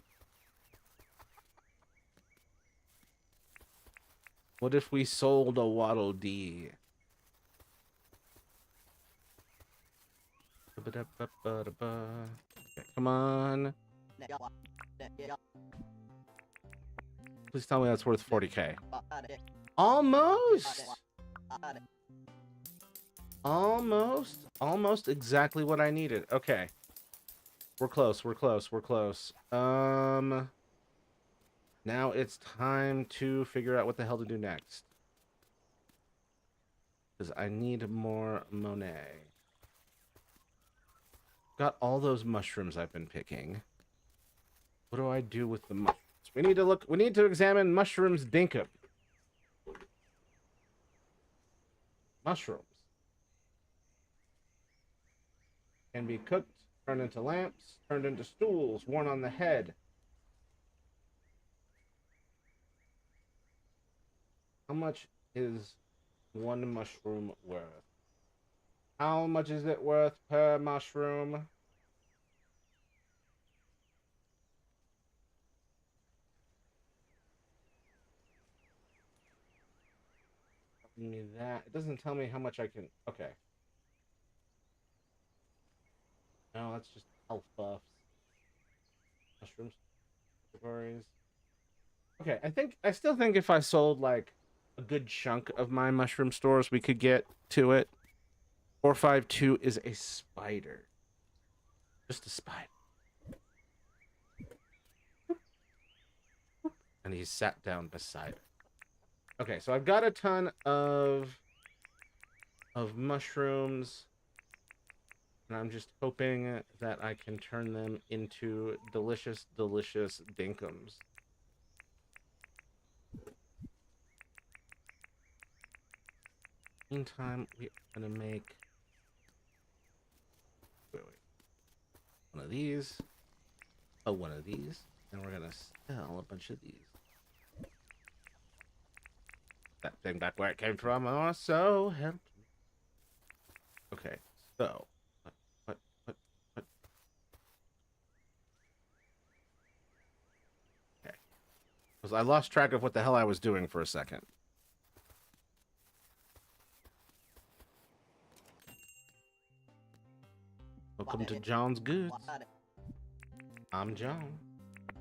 What if we sold a Waddle Dee? Okay, come on. Please tell me that's worth 40k. Almost! Almost exactly what I needed. Okay. We're close, we're close, we're close. Now it's time to figure out what the hell to do next. Because I need more Monet. Got all those mushrooms I've been picking. What do I do with the mushrooms? We need to examine mushrooms Dinkum. Mushrooms can be cooked, turned into lamps, turned into stools, worn on the head. How much is one mushroom worth? How much is it worth per mushroom? Give me that. It doesn't tell me how much I can. Okay. No, that's just health buffs. Mushrooms categories. Okay, I still think if I sold like a good chunk of my mushroom stores, we could get to it. 452 is a spider. Just a spider. And he sat down beside it. Okay, so I've got a ton of mushrooms. And I'm just hoping that I can turn them into delicious, delicious dinkums. Meantime, we're gonna make wait. One of these. Oh, one of these. And we're gonna sell a bunch of these. That thing back where it came from. Oh, so help me. Okay, so what? Okay, because I lost track of what the hell I was doing for a second. Welcome to John's Goods. I'm John.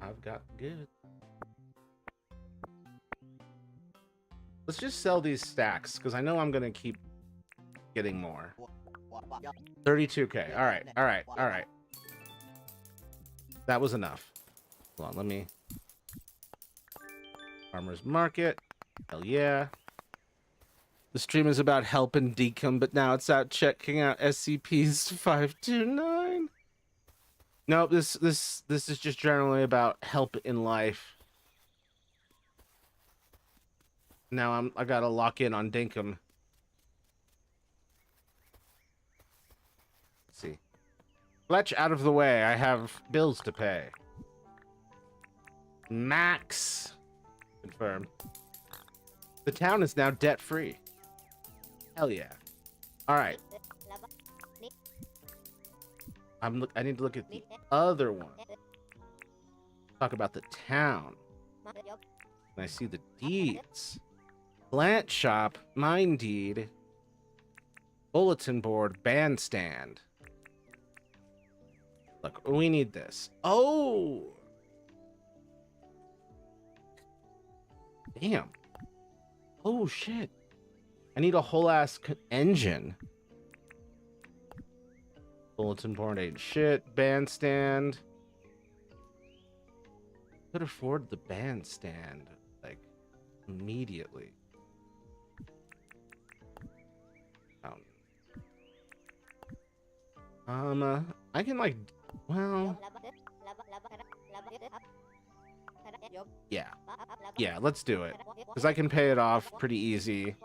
I've got goods. Let's just sell these stacks, because I know I'm going to keep getting more. 32k. All right. That was enough. Hold on, let me... Farmer's Market. Hell yeah. The stream is about help and Dinkum, but now it's out checking out SCP's 529. No, this is just generally about help in life. Now I gotta lock in on Dinkum. Let's see. Fletch out of the way. I have bills to pay. Max. Confirmed. The town is now debt-free. Hell yeah. Alright. I need to look at the other one. Talk about the town. And I see the deeds. Plant shop, mine deed, bulletin board, bandstand. Look, we need this. Oh! Damn. Oh, shit. I need a whole ass engine. Bulletin board ain't shit. Bandstand. Could afford the bandstand, like, immediately. I can, like, well... Yeah, let's do it. Because I can pay it off pretty easy.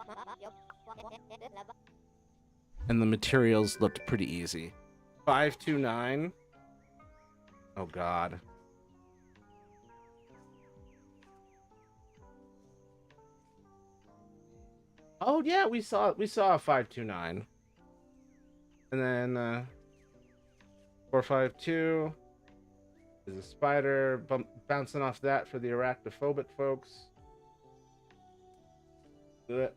And the materials looked pretty easy. 529. Oh, God. Oh, yeah, we saw a 529. And then, 452 is a spider bouncing off that for the arachnophobic folks. Good.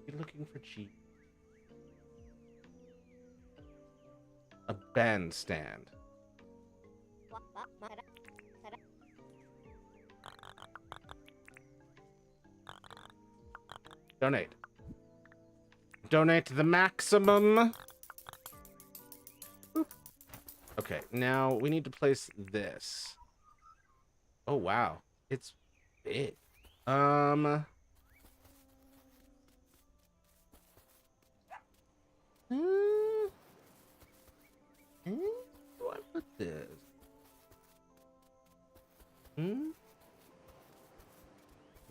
You're looking for cheap. A bandstand. Donate. donate the maximum. Oop. Okay, now we need to place this. Oh, wow. It's big. Where do I put this?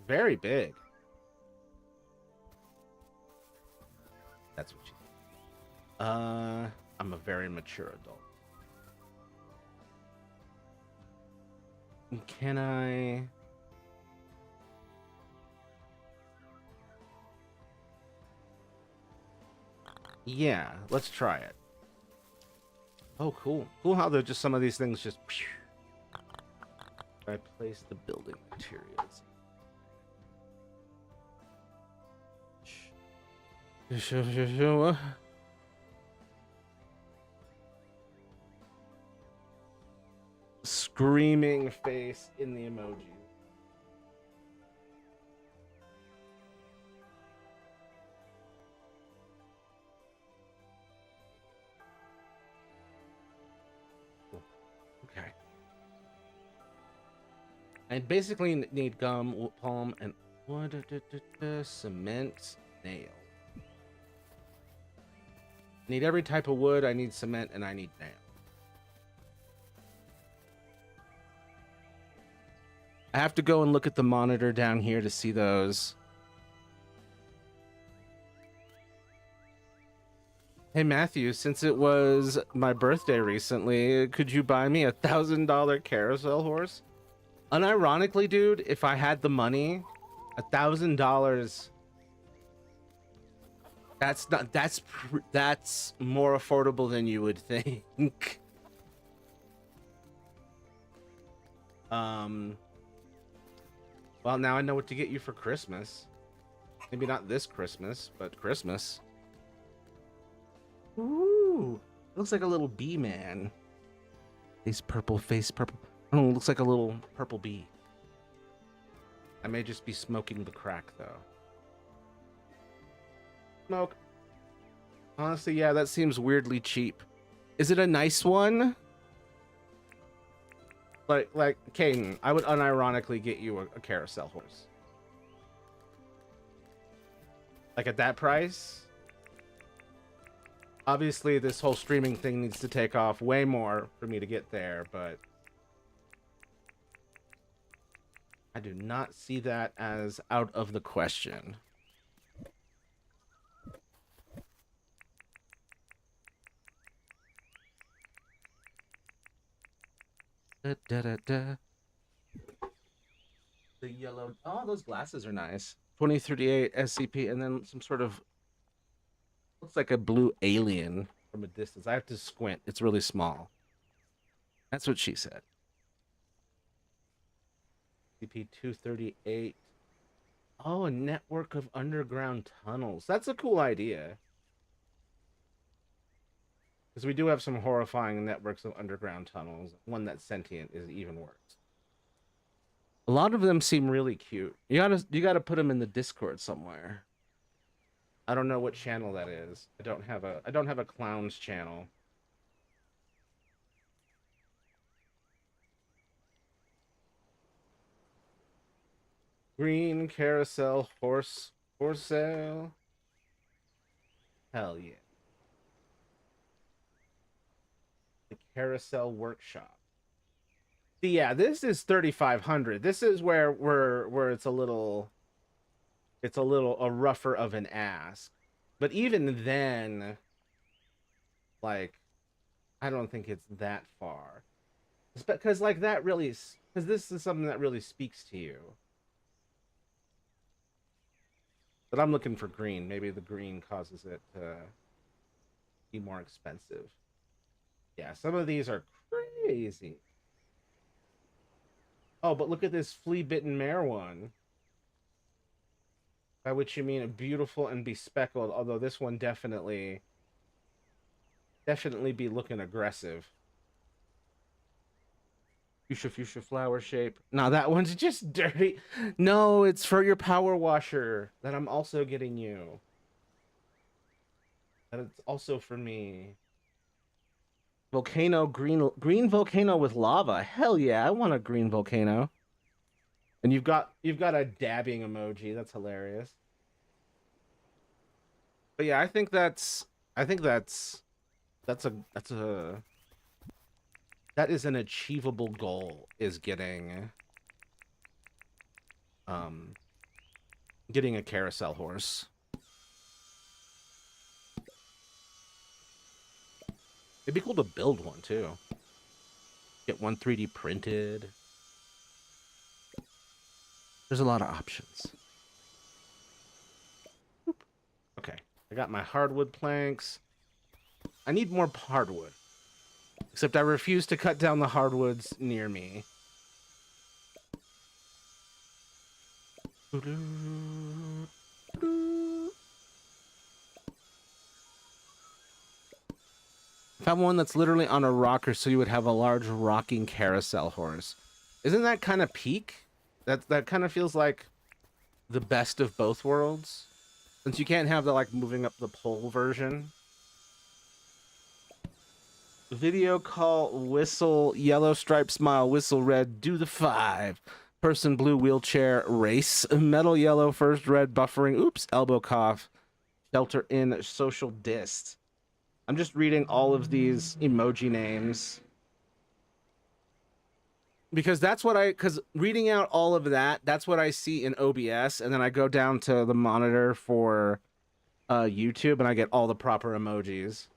Very big. That's what you think. I'm a very mature adult. Can I? Yeah, let's try it. Oh, cool. Cool how they're just some of these things just... I place the building materials. Screaming face in the emoji. Okay. I basically need gum, palm, and wood, cement, nail. Need every type of wood. I need cement, and I need nail. I have to go and look at the monitor down here to see those. Hey Matthew, since it was my birthday recently, could you buy me $1,000 carousel horse? Unironically, dude, if I had the money, $1,000. That's more affordable than you would think. Well, now I know what to get you for Christmas. Maybe not this Christmas, but Christmas. Ooh, looks like a little bee man. Face purple, face purple. Oh, looks like a little purple bee. I may just be smoking the crack, though. Smoke. Honestly, yeah, that seems weirdly cheap. Is it a nice one? Like, Caden, I would unironically get you a carousel horse. Like, at that price? Obviously, this whole streaming thing needs to take off way more for me to get there, but... I do not see that as out of the question. Da, da, da, da. The yellow... Oh, those glasses are nice. 2038 SCP, and then some sort of... Looks like a blue alien from a distance. I have to squint. It's really small. That's what she said. SCP-238. Oh, a network of underground tunnels. That's a cool idea. Because we do have some horrifying networks of underground tunnels. One that's sentient is even worse. A lot of them seem really cute. You gotta put them in the Discord somewhere. I don't know what channel that is. I don't have a clowns channel. Green carousel horse sale. Hell yeah. The carousel workshop. Yeah, this is 3,500. This is where it's a little rougher of an ask. But even then, like, I don't think it's that far. Because like that really, because this is something that really speaks to you. But I'm looking for green. Maybe the green causes it to be more expensive. Yeah, some of these are crazy. Oh, but look at this flea-bitten mare one. By which you mean a beautiful and bespeckled, although this one definitely be looking aggressive. Fuchsia flower shape. No, that one's just dirty. No, it's for your power washer that I'm also getting you. And it's also for me. Volcano, green volcano with lava. Hell yeah, I want a green volcano. And you've got a dabbing emoji. That's hilarious. But yeah, I think that's that is an achievable goal, is um getting a carousel horse. It'd be cool to build one too. Get one 3D printed. There's a lot of options. Okay, I got my hardwood planks. I need more hardwood. Except I refuse to cut down the hardwoods near me. Found one that's literally on a rocker, so you would have a large rocking carousel horse. Isn't that kind of peak? That kind of feels like the best of both worlds, since you can't have the like moving up the pole version. Video call, whistle, yellow stripe, smile, whistle, red, do the 5. Person, blue, wheelchair, race, metal, yellow, first, red, buffering, oops, elbow cough, shelter in, social dist. I'm just reading all of these emoji names. Because reading out all of that, that's what I see in OBS, and then I go down to the monitor for YouTube, and I get all the proper emojis.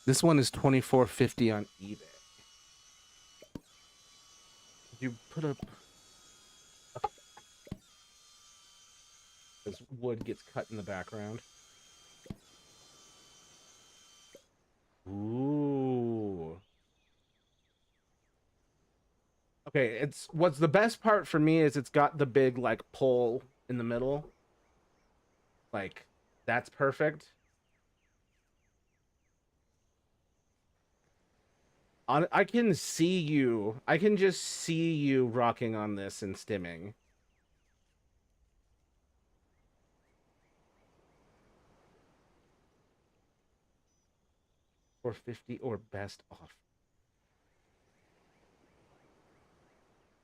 This one is $24.50 on eBay. You put up as wood gets cut in the background. Ooh. Okay, it's what's the best part for me is it's got the big like pole in the middle. Like that's perfect. I can see you. I can just see you rocking on this and stimming. Or 50 or best off.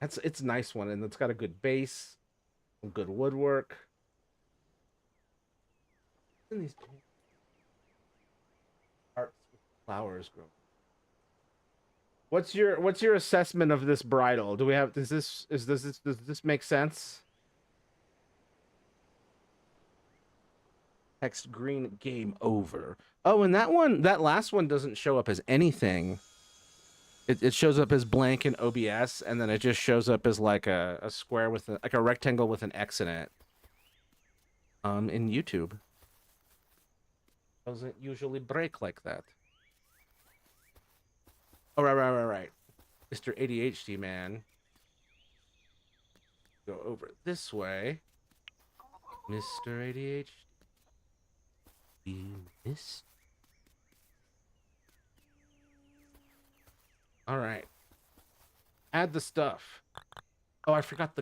It's a nice one, and it's got a good base, some good woodwork. And these parts with flowers grow. What's your assessment of this bridal? Do we have does this make sense? Text green, game over. Oh, and that last one doesn't show up as anything. It shows up as blank in OBS, and then it just shows up as like a square with like a rectangle with an X in it. In YouTube. Doesn't usually break like that. Oh, right. Mr. ADHD man. Go over this way. Mr. ADHD. You missed. All right. Add the stuff. Oh, I forgot.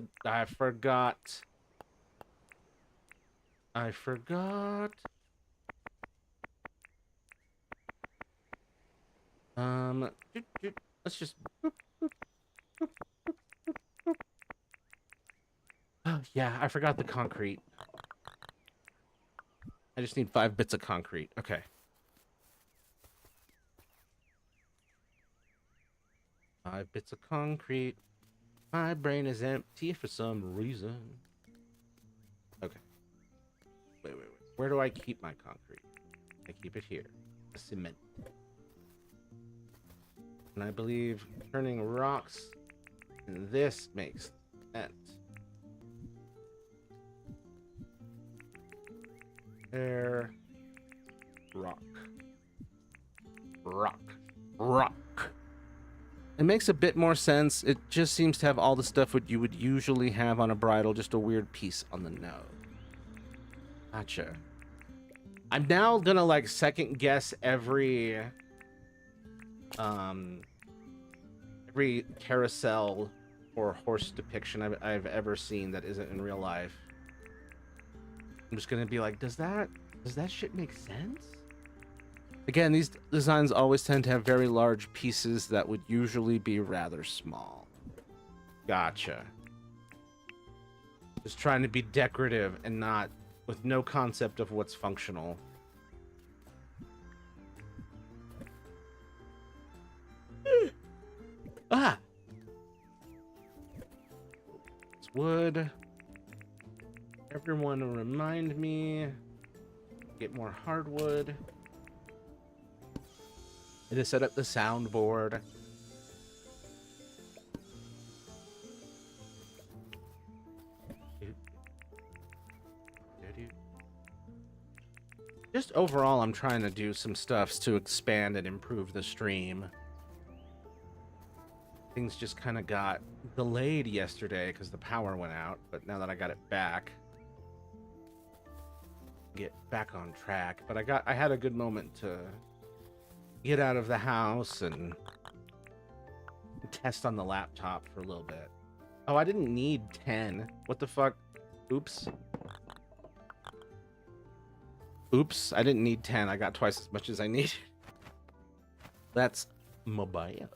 Let's just. Oh, yeah, I forgot the concrete. I just need 5 bits of concrete. Okay. 5 bits of concrete. My brain is empty for some reason. Okay. Wait. Where do I keep my concrete? I keep it here. The cement. And I believe turning rocks in this makes sense. There. Rock. It makes a bit more sense. It just seems to have all the stuff what you would usually have on a bridal, just a weird piece on the nose. Gotcha. I'm now gonna like second guess every carousel or horse depiction I've ever seen that isn't in real life. I'm just gonna be like, does that Does that shit make sense? Again, these designs always tend to have very large pieces that would usually be rather small. Gotcha. Just trying to be decorative and not with no concept of what's functional. Ah! It's wood. Everyone remind me. Get more hardwood. And to set up the soundboard. Just overall, I'm trying to do some stuffs to expand and improve the stream. Things just kind of got delayed yesterday because the power went out, but now that I got it back, get back on track. But I had a good moment to get out of the house and test on the laptop for a little bit. Oh, I didn't need 10. What the fuck? Oops. Oops, I didn't need 10. I got twice as much as I needed. That's mobile.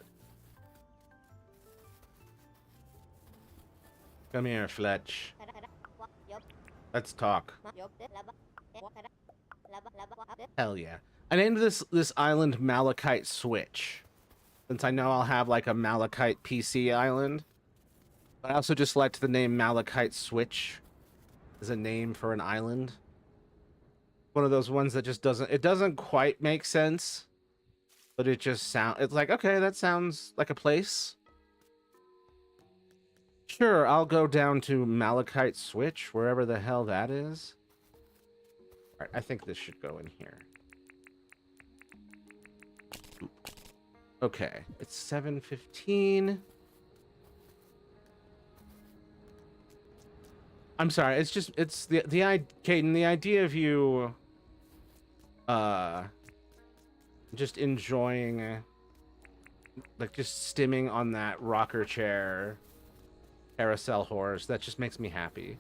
Come here, Fletch. Let's talk. Hell yeah. I named this island Malachite Switch, since I know I'll have like a Malachite PC island. But I also just liked the name Malachite Switch as a name for an island. One of those ones that just doesn't quite make sense, but it's like, okay, that sounds like a place. Sure, I'll go down to Malachite Switch, wherever the hell that is. All right, I think this should go in here. Okay, it's 7:15. I'm sorry, it's Caden, the idea of you just enjoying like just stimming on that rocker chair carousel horse, that just makes me happy.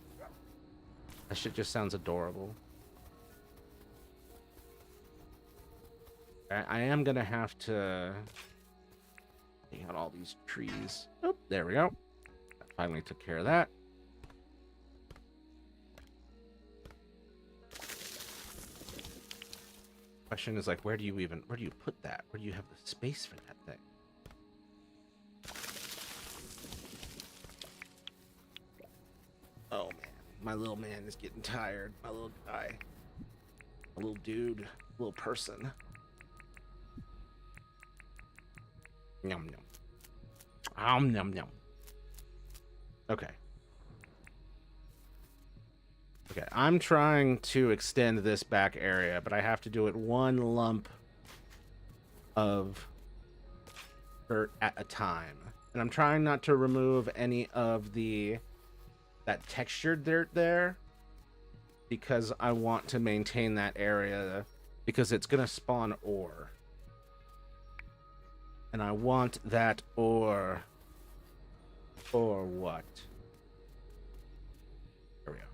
That shit just sounds adorable. I am gonna have to take out all these trees. Oh, there we go. That finally took care of that. Question is like, where do you put that? Where do you have the space for that thing? Oh man, my little man is getting tired. My little guy, a little dude, little person. Yum yum. Yum yum. Okay. Okay, I'm trying to extend this back area, but I have to do it one lump of dirt at a time. And I'm trying not to remove any of that textured dirt there, because I want to maintain that area, because it's going to spawn ore. And I want that ore for what? There we go.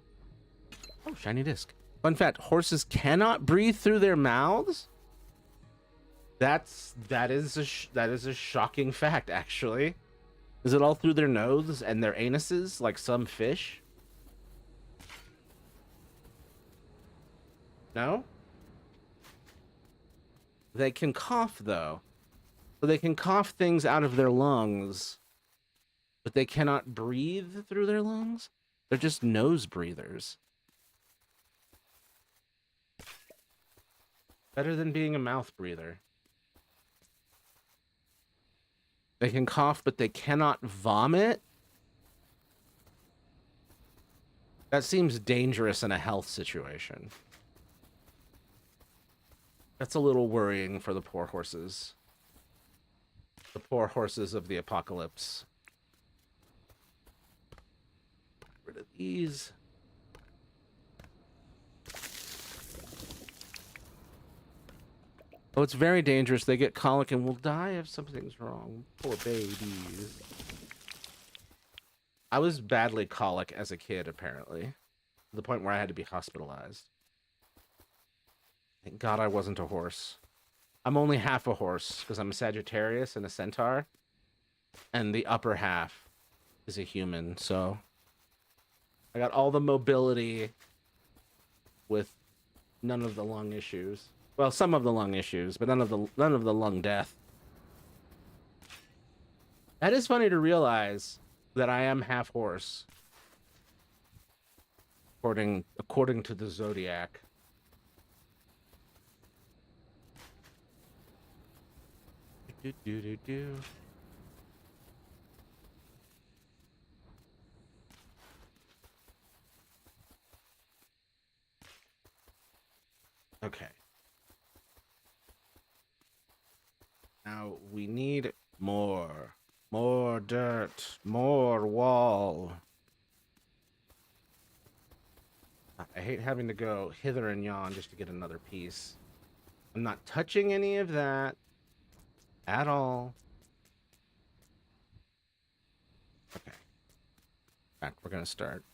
Oh, shiny disc. Fun fact, horses cannot breathe through their mouths? That is a shocking fact, actually. Is it all through their nose and their anuses, like some fish? No? They can cough, though. So they can cough things out of their lungs, but they cannot breathe through their lungs? They're just nose breathers. Better than being a mouth breather. They can cough, but they cannot vomit? That seems dangerous in a health situation. That's a little worrying for the poor horses. The poor horses of the apocalypse. Get rid of these. Oh, it's very dangerous. They get colic and will die if something's wrong. Poor babies. I was badly colic as a kid, apparently. To the point where I had to be hospitalized. Thank God I wasn't a horse. I'm only half a horse because I'm a Sagittarius and a centaur, and the upper half is a human. So I got all the mobility with none of the lung issues. Well, some of the lung issues, but none of the lung death. That is funny to realize that I am half horse, according to the zodiac. Do, do, do, do. Okay. Now we need more. More dirt. More wall. I hate having to go hither and yon just to get another piece. I'm not touching any of that at all. Okay. Back, we're gonna start.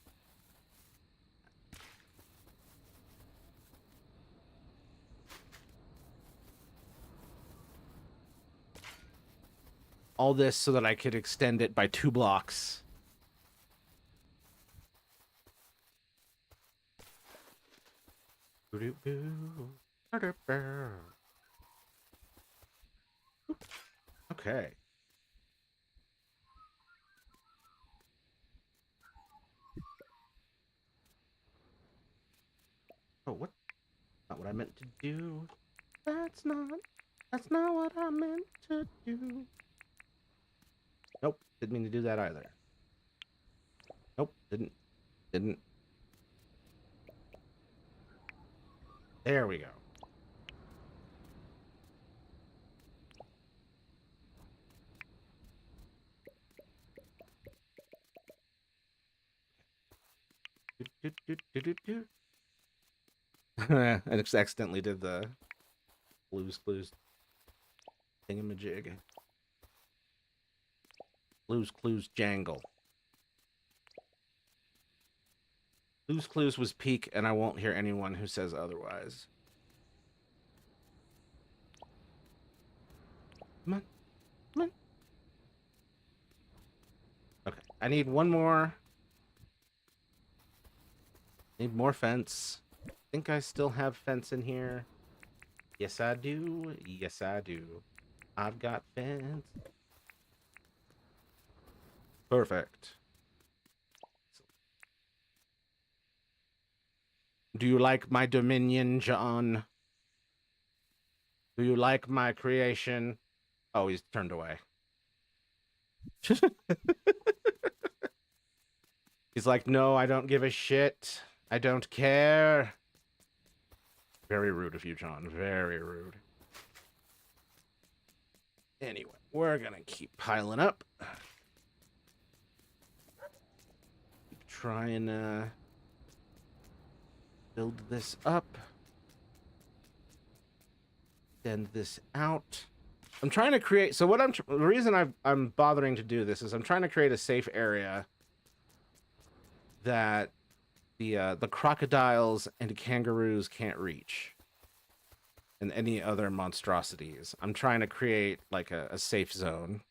All this so that I could extend it by 2 blocks. Okay. Oh, what? Not what I meant to do. That's not what I meant to do. Nope, didn't mean to do that either. Nope, didn't. There we go. I just accidentally did the Blues Clues thingamajig. Blues Clues jangle. Blues Clues was peak, and I won't hear anyone who says otherwise. Come on. Come on. Okay, I need one more. Need more fence. I think I still have fence in here. Yes, I do. Yes, I do. I've got fence. Perfect. Do you like my dominion, John? Do you like my creation? Oh, he's turned away. He's like, no, I don't give a shit. I don't care. Very rude of you, John. Very rude. Anyway, we're gonna keep piling up. Keep trying to build this up. Extend this out. I'm trying to create. So what the reason I'm bothering to do this is I'm trying to create a safe area that the crocodiles and kangaroos can't reach, and any other monstrosities. I'm trying to create like a safe zone.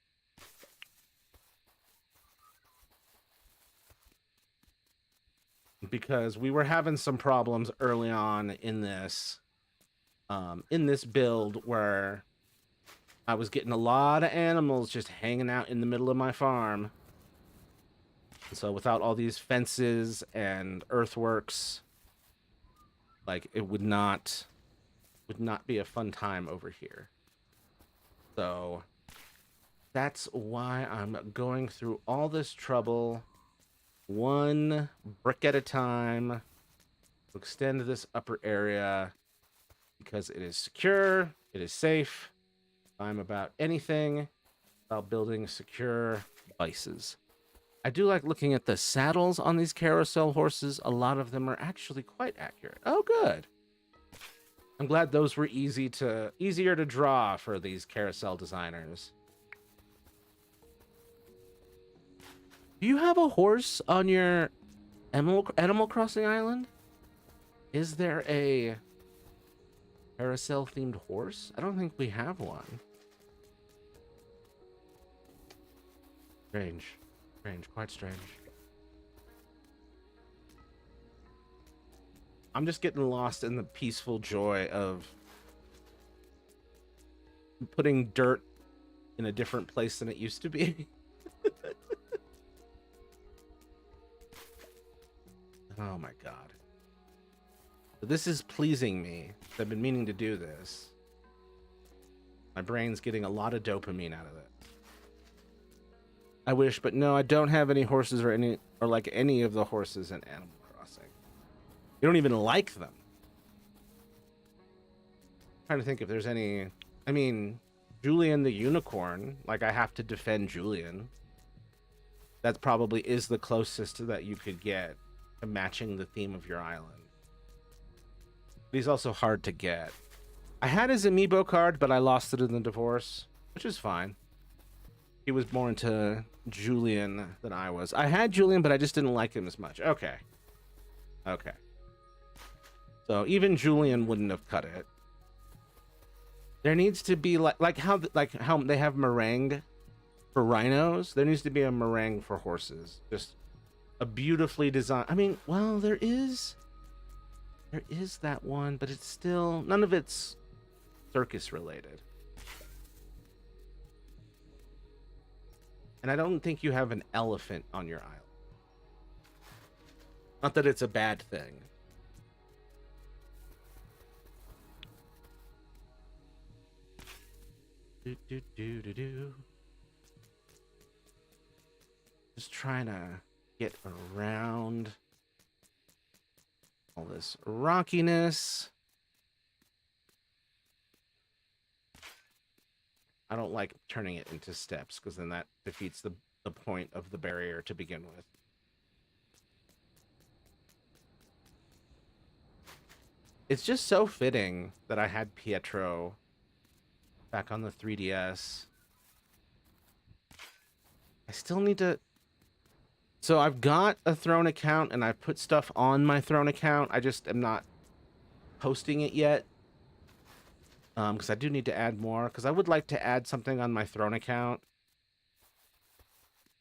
Because we were having some problems early on in this build where I was getting a lot of animals just hanging out in the middle of my farm. And so without all these fences and earthworks, like it would not be a fun time over here. So that's why I'm going through all this trouble, one brick at a time, to extend this upper area because it is secure, it is safe. I'm about anything about building secure bases. I do like looking at the saddles on these carousel horses. A lot of them are actually quite accurate. Oh, good. I'm glad those were easier to draw for these carousel designers. Do you have a horse on your Animal Crossing island? Is there a Carousel themed horse? I don't think we have one. Strange. Strange, quite strange. I'm just getting lost in the peaceful joy of putting dirt in a different place than it used to be. Oh my god. This is pleasing me. I've been meaning to do this. My brain's getting a lot of dopamine out of it. I wish, but no, I don't have any horses or like any of the horses in Animal Crossing. You don't even like them. I'm trying to think if there's any. I mean, Julian the unicorn. Like, I have to defend Julian. That probably is the closest that you could get to matching the theme of your island. But he's also hard to get. I had his amiibo card, but I lost it in the divorce, which is fine. He was more into Julian than I was. I had Julian, but I just didn't like him as much. Okay. Okay. So even Julian wouldn't have cut it. There needs to be like how they have meringue for rhinos. There needs to be a meringue for horses. Just a beautifully designed. I mean, well, there is that one, but it's still none of it's circus related. And I don't think you have an elephant on your island. Not that it's a bad thing. Just trying to get around all this rockiness. I don't like turning it into steps because then that defeats the point of the barrier to begin with. It's just so fitting that I had Pietro back on the 3DS. I still need to... So I've got a Throne account and I've put stuff on my Throne account. I just am not posting it yet. Because I do need to add more. Because I would like to add something on my Throne account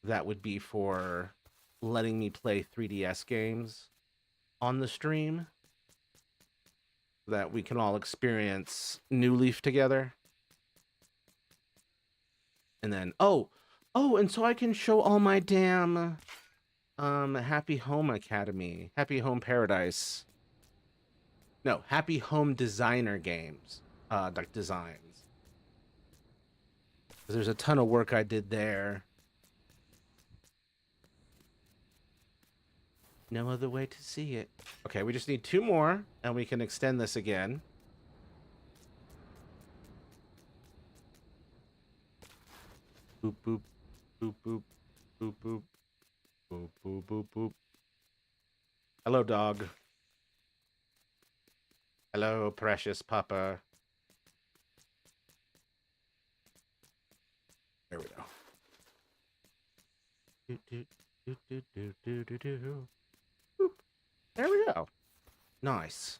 that would be for letting me play 3DS games on the stream. That we can all experience New Leaf together. And then, and so I can show all my damn Happy Home Academy, Happy Home Paradise. No, Happy Home Designer games, like designs. There's a ton of work I did there. No other way to see it. Okay, we just need 2 more, and we can extend this again. Boop, boop, boop, boop, boop, boop, boop, boop, boop, boop. Hello, dog. Hello, precious papa. There we go. Do, do, do, do, do, do, do, do. Boop. There we go. Nice.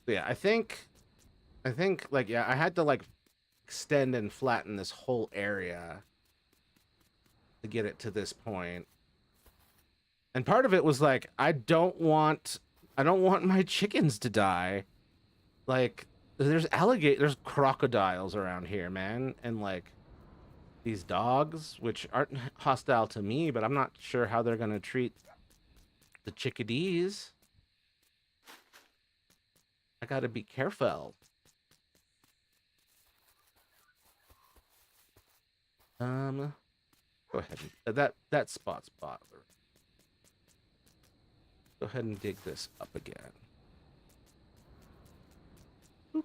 Yeah, I think like, yeah, I had to like extend and flatten this whole area to get it to this point. And part of it was like, I don't want my chickens to die. Like, there's crocodiles around here, man, and like these dogs, which aren't hostile to me, but I'm not sure how they're gonna treat the chickadees. I gotta be careful. Go ahead. That spot's bother. Go ahead and dig this up again. Boop.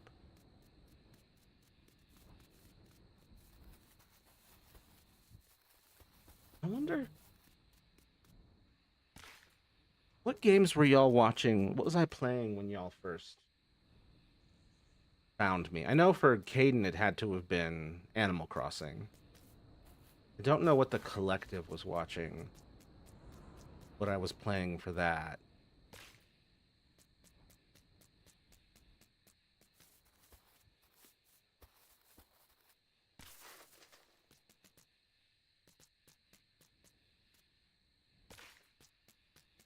I wonder... What games were y'all watching? What was I playing when y'all first found me? I know for Caden it had to have been Animal Crossing. I don't know what the collective was watching. what I was playing for that.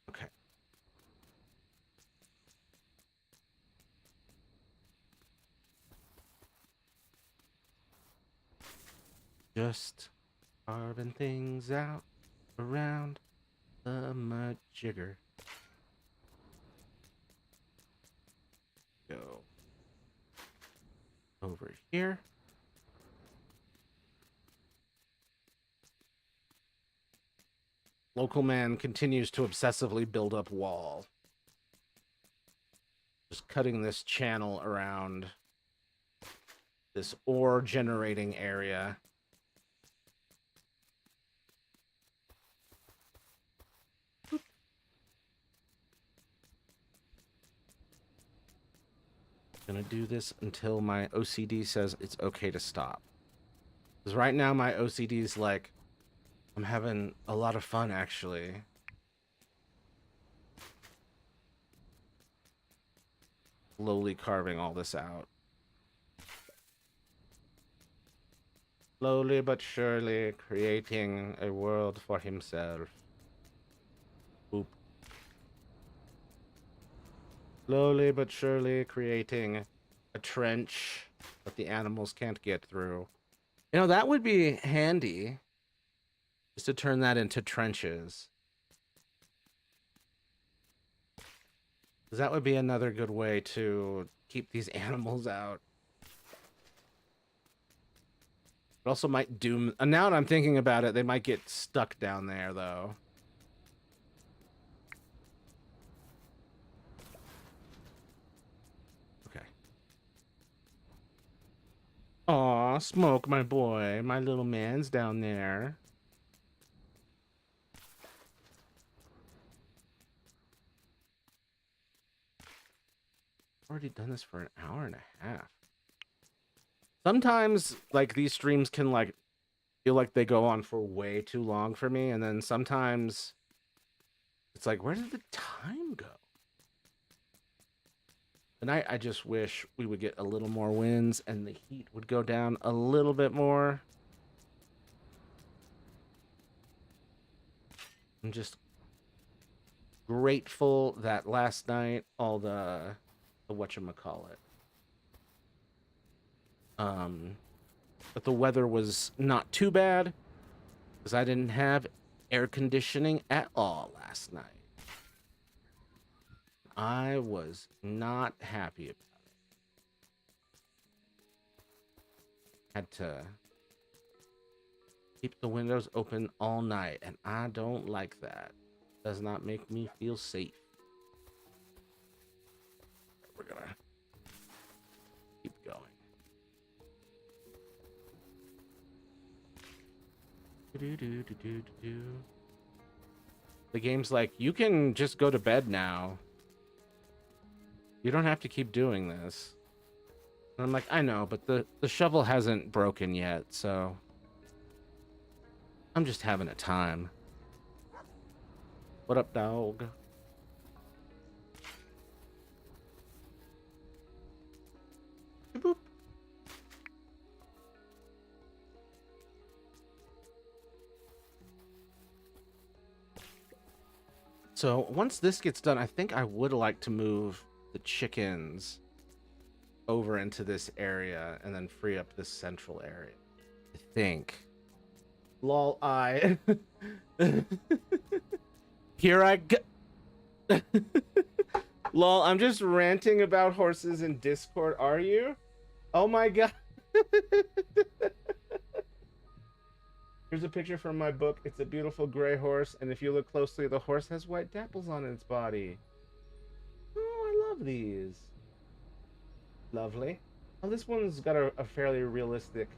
Okay. Just carving things out around the majigger. Go over here. Local man continues to obsessively build up wall. Just cutting this channel around this ore generating area. Gonna do this until my OCD says it's okay to stop. Because right now my OCD is like, I'm having a lot of fun actually. Slowly carving all this out. Slowly but surely creating a world for himself. Boop. Slowly but surely creating a trench that the animals can't get through. You know, that would be handy. Just to turn that into trenches. Because that would be another good way to keep these animals out. It also might doom... now that I'm thinking about it, they might get stuck down there, though. Okay. Aw, Smoke, my boy. My little man's down there. Already done this for an hour and a half. Sometimes, like, these streams can, like, feel like they go on for way too long for me, and then sometimes it's like, where did the time go? Tonight, I just wish we would get a little more winds and the heat would go down a little bit more. I'm just grateful that last night all the whatchamacallit. But the weather was not too bad because I didn't have air conditioning at all last night. I was not happy about it. Had to keep the windows open all night, and I don't like that. Does not make me feel safe. We're gonna keep going. The game's like, you can just go to bed now. You don't have to keep doing this. And I'm like, I know, but the shovel hasn't broken yet, so I'm just having a time. What up, dog? Boop. So once this gets done, I think I would like to move the chickens over into this area and then free up this central area. I think. Lol, I. Here I go. Lol, I'm just ranting about horses in Discord. Are you? Oh my god. Here's a picture from my book. It's a beautiful gray horse, and if you look closely, the horse has white dapples on its body. Oh, I love these. Lovely. Well, this one's got a fairly realistic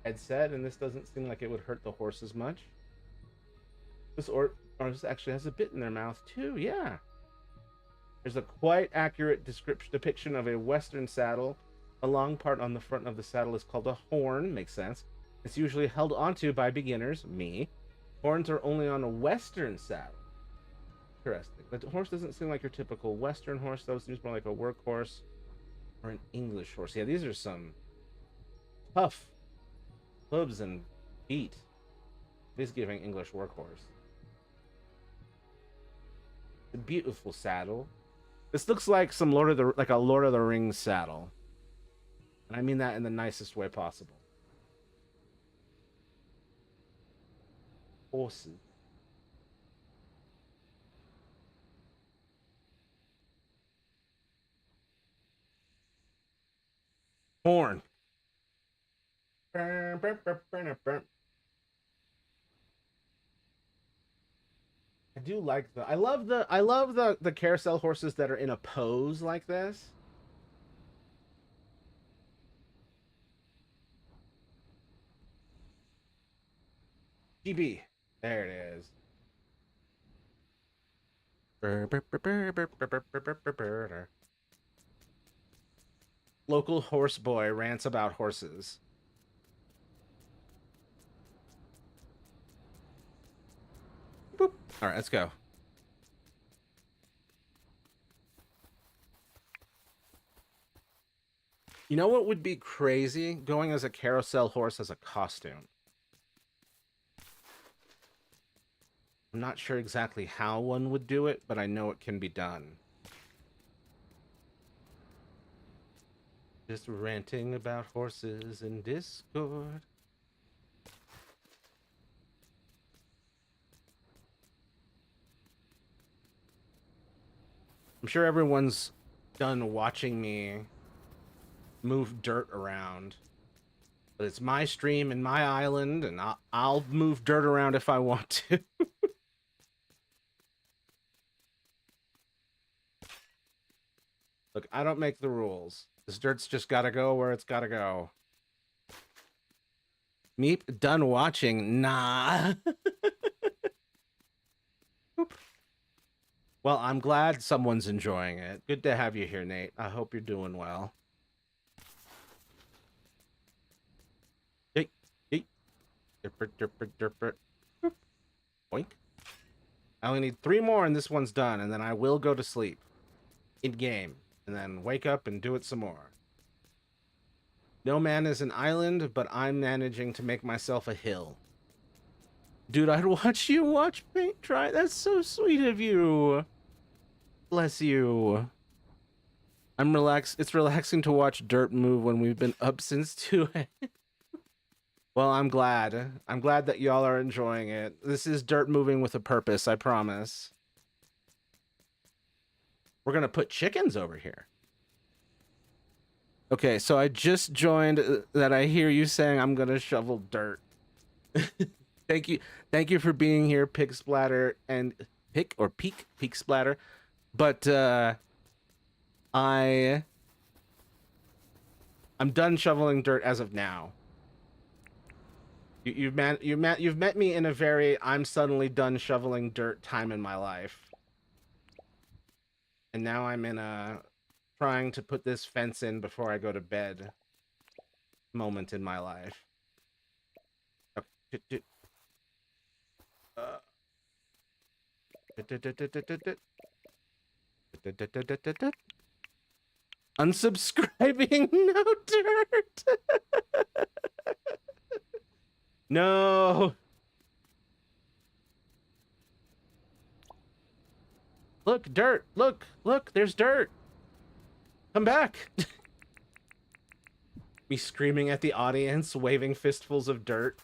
headset, and this doesn't seem like it would hurt the horse as much. This horse actually has a bit in their mouth, too. Yeah. There's a quite accurate depiction of a Western saddle. A long part on the front of the saddle is called a horn. Makes sense. It's usually held onto by beginners, me. Horns are only on a Western saddle. Interesting. The horse doesn't seem like your typical Western horse, though. It seems more like a workhorse or an English horse. Yeah, these are some tough hooves and feet. It is giving English workhorse. A beautiful saddle. This looks like some like a Lord of the Rings saddle. And I mean that in the nicest way possible. Horses. Horn. I do like I love the carousel horses that are in a pose like this. GB. There it is. Local horse boy rants about horses. Boop. All right, let's go. You know what would be crazy? Going as a carousel horse as a costume. I'm not sure exactly how one would do it, but I know it can be done. Just ranting about horses in Discord. I'm sure everyone's done watching me move dirt around. But it's my stream and my island, and I'll move dirt around if I want to. Look, I don't make the rules. This dirt's just gotta go where it's gotta go. Meep, done watching? Nah. Well, I'm glad someone's enjoying it. Good to have you here, Nate. I hope you're doing well. Yeet, yeet. Derper, derper, derper. Boop. Boink. I only need 3 more and this one's done, and then I will go to sleep. In-game. And then wake up and do it some more. No man is an island, but I'm managing to make myself a hill. Dude, I'd watch you watch paint dry. That's so sweet of you. Bless you. I'm relaxed. It's relaxing to watch dirt move when we've been up since 2 a.m. Well, I'm glad. I'm glad that y'all are enjoying it. This is dirt moving with a purpose, I promise. We're gonna put chickens over here. Okay, so I just joined that I hear you saying I'm gonna shovel dirt. Thank you for being here, Pig Splatter and Peak Splatter. But I'm done shoveling dirt as of now. You've met me in a very I'm suddenly done shoveling dirt time in my life. And now I'm in a trying to put this fence in before I go to bed moment in my life. Okay. Unsubscribing, no dirt. No. Look, dirt. Look, there's dirt. Come back. Me screaming at the audience, waving fistfuls of dirt.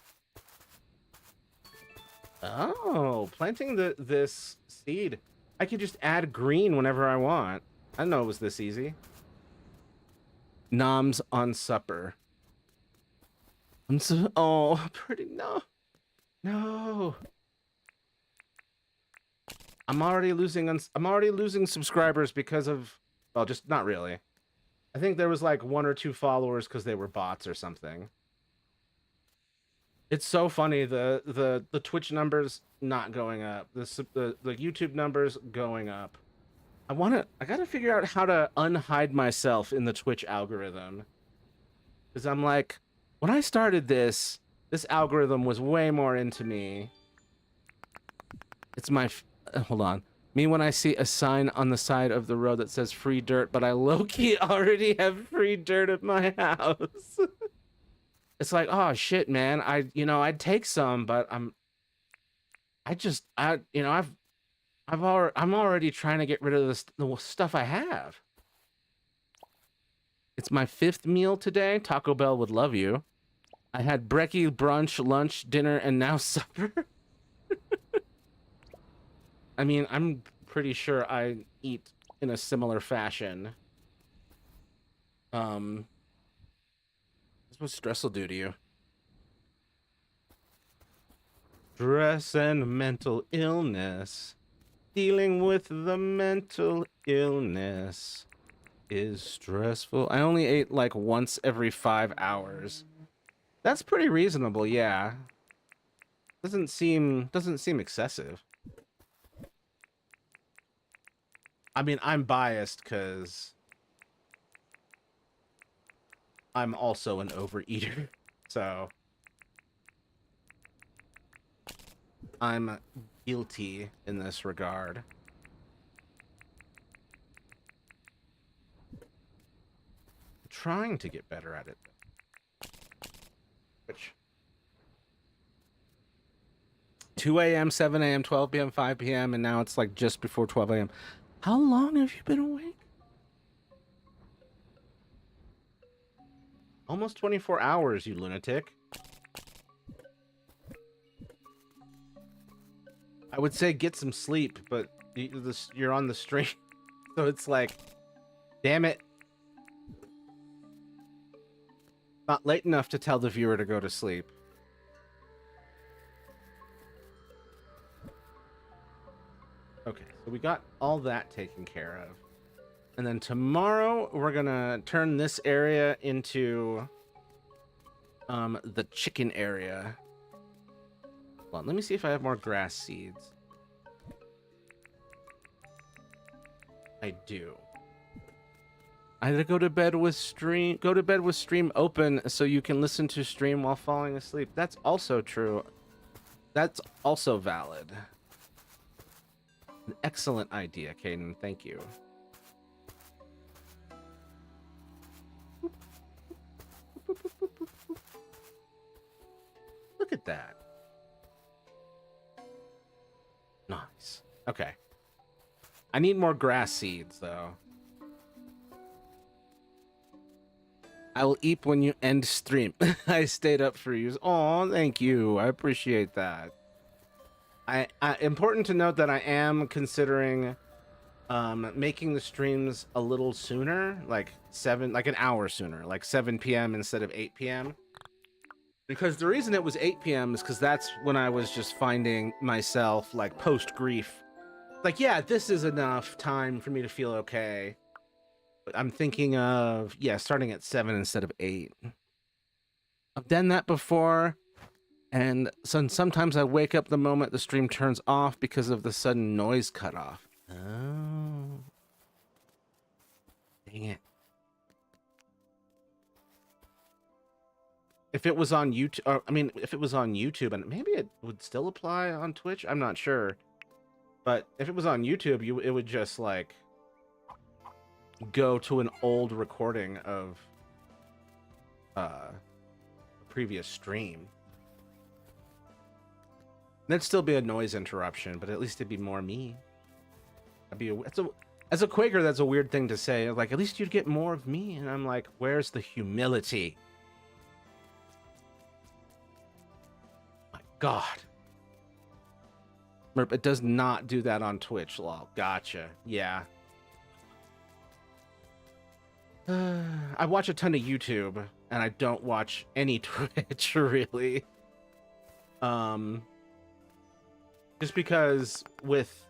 Oh, planting this seed. I could just add green whenever I want. I didn't know it was this easy. Noms on supper. Oh, pretty no. I'm already losing subscribers because of, well, just not really. I think there was like 1 or 2 followers because they were bots or something. It's so funny, the Twitch numbers not going up, the YouTube numbers going up. I gotta figure out how to unhide myself in the Twitch algorithm, because I'm like, when I started this algorithm was way more into me. It's my hold on. Me when I see a sign on the side of the road that says free dirt, but I low-key already have free dirt at my house. It's like, oh shit, man. I'd take some, but I'm already trying to get rid of the stuff I have. It's my 5th meal today. Taco Bell would love you. I had brekkie, brunch, lunch, dinner, and now supper. I mean, I'm pretty sure I eat in a similar fashion. That's what stress will do to you. Stress and mental illness. Dealing with the mental illness is stressful. I only ate like once every 5 hours. That's pretty reasonable, yeah. Doesn't seem excessive. I mean, I'm biased because I'm also an overeater, so I'm guilty in this regard. I'm trying to get better at it. Which 2 a.m., 7 a.m., 12 p.m., 5 p.m., and now it's like just before 12 a.m. How long have you been awake? Almost 24 hours, you lunatic. I would say get some sleep, but you're on the stream, so it's like, damn it. Not late enough to tell the viewer to go to sleep. Okay, so we got all that taken care of. And then tomorrow, we're gonna turn this area into the chicken area. Well, let me see if I have more grass seeds. I do. I had to go to bed with stream open so you can listen to stream while falling asleep. That's also true. That's also valid. An excellent idea, Caden. Thank you. Look at that. Nice. Okay. I need more grass seeds, though. I will eat when you end stream. I stayed up for you. Oh, thank you. I appreciate that. Important to note that I am considering making the streams a little sooner, like an hour sooner, like 7 p.m. instead of 8 p.m. Because the reason it was 8 p.m. is because that's when I was just finding myself like post grief. Like, yeah, this is enough time for me to feel okay. But I'm thinking of, yeah, starting at 7 instead of 8. I've done that before. And sometimes I wake up the moment the stream turns off because of the sudden noise cutoff. Oh. Dang it. If it was on YouTube, if it was on YouTube, and maybe it would still apply on Twitch, I'm not sure. But if it was on YouTube, it would just like go to an old recording of a previous stream. There'd still be a noise interruption, but at least it'd be more me. As a Quaker, that's a weird thing to say. Like, at least you'd get more of me. And I'm like, where's the humility? My God. Merp, it does not do that on Twitch, lol. Gotcha. Yeah. I watch a ton of YouTube, and I don't watch any Twitch, really. Just because with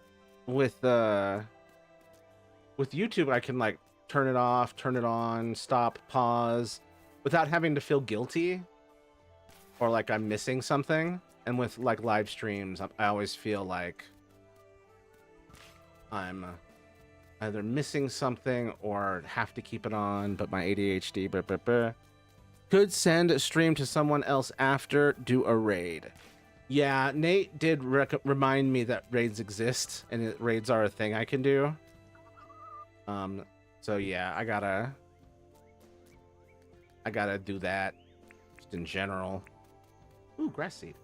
YouTube, I can like turn it off, turn it on, stop, pause, without having to feel guilty or like I'm missing something. And with like live streams, I always feel like I'm either missing something or have to keep it on, but my ADHD could send a stream to someone else after, do a raid. Yeah, Nate did remind me that raids exist and raids are a thing I can do. So yeah, I gotta do that just in general. Ooh, grass seed.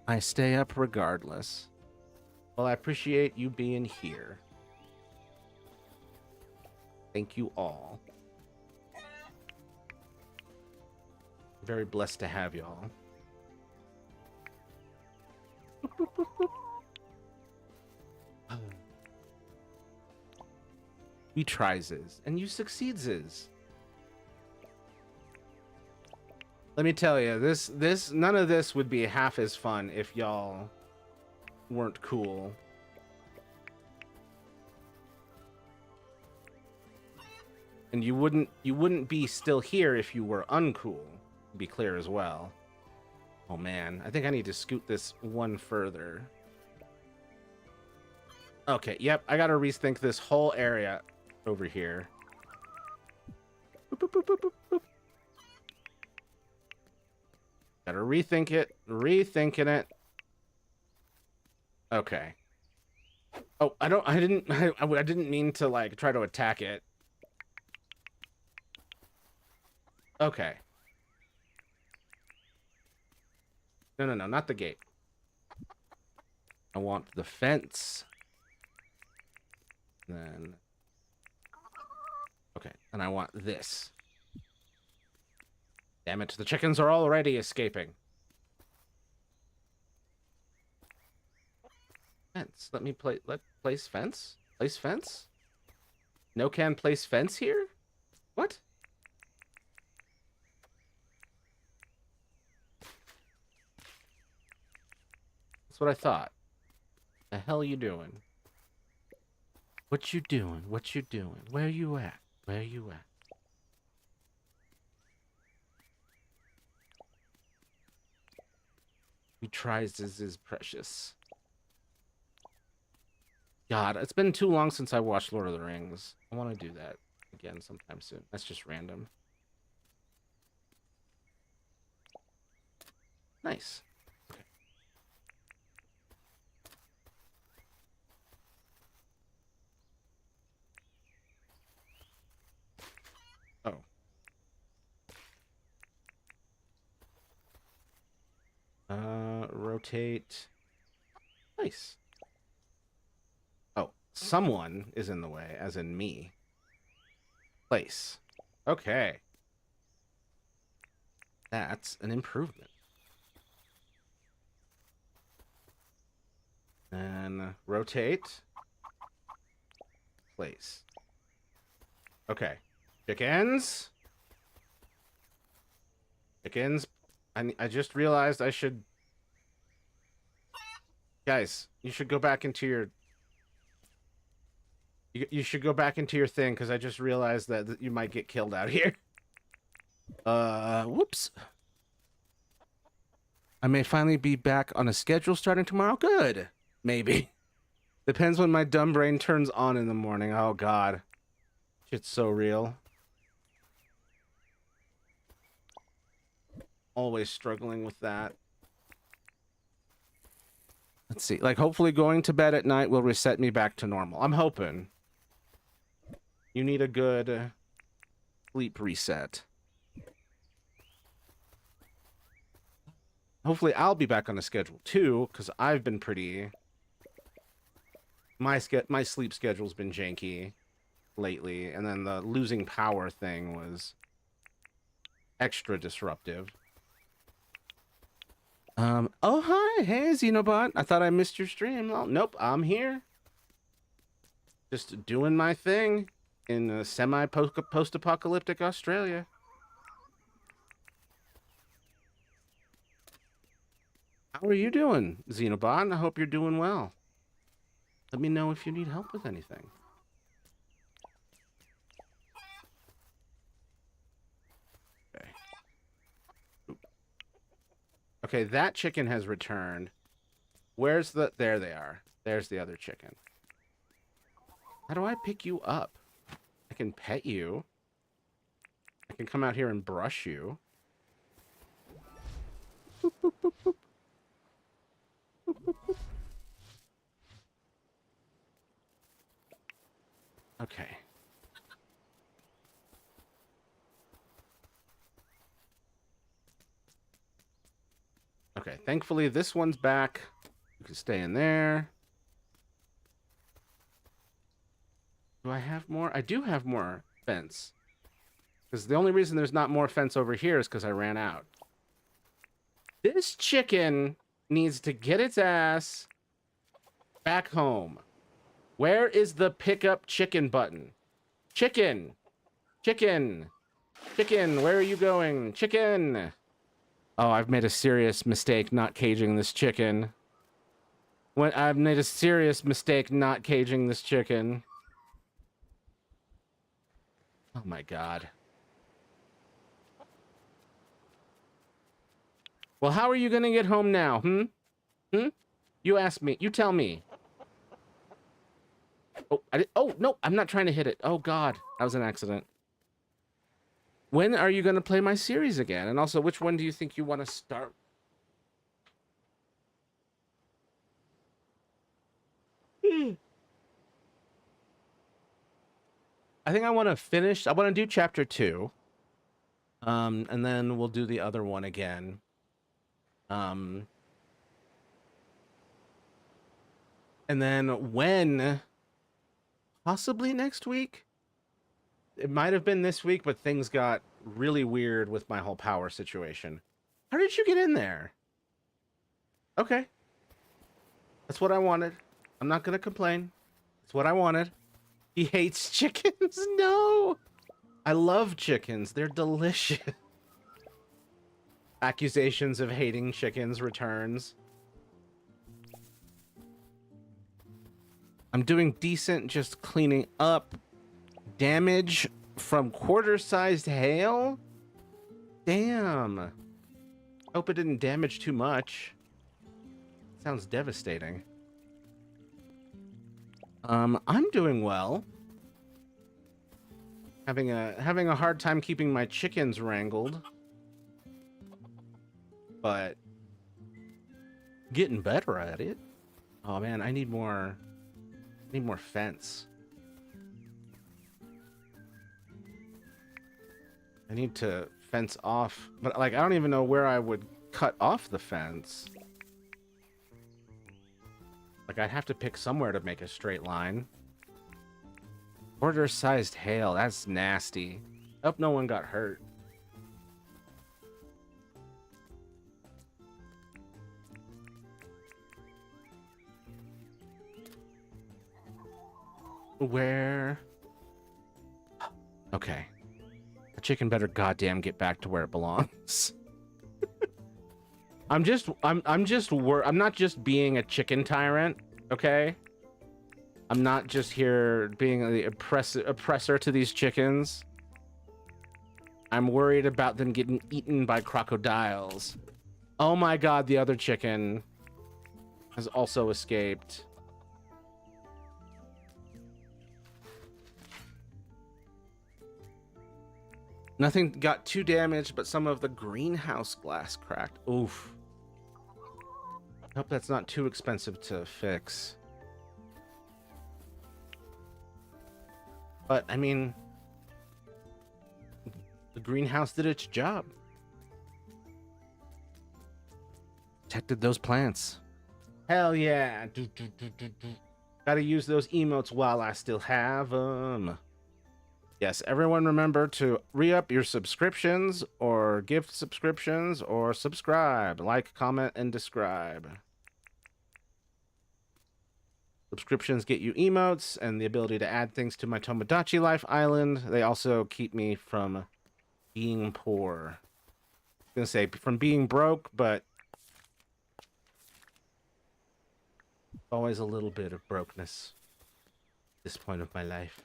I stay up regardless. Well, I appreciate you being here. Thank you all. Very blessed to have y'all. We tries is, and you succeeds is. Let me tell you, this none of this would be half as fun if y'all weren't cool. And you wouldn't be still here if you were uncool, to be clear as well. Oh man, I think I need to scoot this one further. Okay, yep, I gotta rethink this whole area over here. Boop, boop, boop, boop, boop, boop. Gotta rethink it, rethinking it. Okay. Oh, I didn't mean to like try to attack it. Okay. No, not the gate. I want the fence. Then. Okay, and I want this. Damn it, the chickens are already escaping. Fence. Place fence? Place fence? No can place fence here? What? That's what I thought. The hell you doing? What you doing? What you doing? Where you at? Where you at? He tries as is precious. God, it's been too long since I watched Lord of the Rings. I want to do that again sometime soon. That's just random. Nice. Okay. Oh. Rotate. Nice. Oh, someone is in the way, as in me. Place. Okay. That's an improvement. And rotate. Place. Okay. Chickens. Chickens. I just realized I should... Guys, you should go back into your... You should go back into your thing, because I just realized that you might get killed out here. Whoops. I may finally be back on a schedule starting tomorrow. Good. Maybe. Depends when my dumb brain turns on in the morning. Oh, God. Shit's so real. Always struggling with that. Let's see. Like, hopefully going to bed at night will reset me back to normal. I'm hoping. You need a good sleep reset. Hopefully I'll be back on the schedule too, because I've been pretty... My sleep schedule's been janky lately, and then the losing power thing was extra disruptive. Oh, hi. Hey, Xenobot. I thought I missed your stream. Oh, nope, I'm here. Just doing my thing in a semi-post-apocalyptic Australia. How are you doing, Xenobot? I hope you're doing well. Let me know if you need help with anything. Okay. Okay, that chicken has returned. Where's the... There they are. There's the other chicken. How do I pick you up? I can pet you. I can come out here and brush you. Okay. Okay, thankfully this one's back. You can stay in there. Do I have more? I do have more fence. Because the only reason there's not more fence over here is because I ran out. This chicken needs to get its ass back home. Where is the pickup chicken button? Chicken! Chicken! Chicken, where are you going? Chicken! Oh, I've made a serious mistake not caging this chicken. I've made a serious mistake not caging this chicken. Oh my god. Well, how are you gonna get home now, You ask me. You tell me. Oh, oh, no, I'm not trying to hit it. Oh god, that was an accident. When are you gonna play my series again? And also, which one do you think you want to start? I think I want to finish. I want to do chapter 2. And then we'll do the other one again. And then when, possibly next week. It might have been this week, but things got really weird with my whole power situation. How did you get in there? Okay. That's what I wanted. I'm not gonna complain. That's what I wanted. He hates chickens? No! I love chickens. They're delicious. Accusations of hating chickens returns. I'm doing decent, just cleaning up. Damage from quarter-sized hail? Damn. Hope it didn't damage too much. Sounds devastating. I'm doing well. Having a hard time keeping my chickens wrangled. But getting better at it. Oh man, I need more fence. I need to fence off, but like I don't even know where I would cut off the fence. Like I'd have to pick somewhere to make a straight line. Quarter-sized hail, that's nasty. Hope no one got hurt. Where? Okay. The chicken better goddamn get back to where it belongs. I'm not just being a chicken tyrant, okay? I'm not just here being the oppressor to these chickens. I'm worried about them getting eaten by crocodiles. Oh my god, the other chicken has also escaped. Nothing got too damaged, but some of the greenhouse glass cracked. Oof. Hope that's not too expensive to fix. But, I mean, the greenhouse did its job. Protected those plants. Hell yeah. Gotta use those emotes while I still have them. Yes, everyone remember to re-up your subscriptions or gift subscriptions or subscribe. Like, comment, and describe. Subscriptions get you emotes and the ability to add things to my Tomodachi Life Island. They also keep me from being poor. I was gonna say from being broke, but always a little bit of brokenness at this point of my life.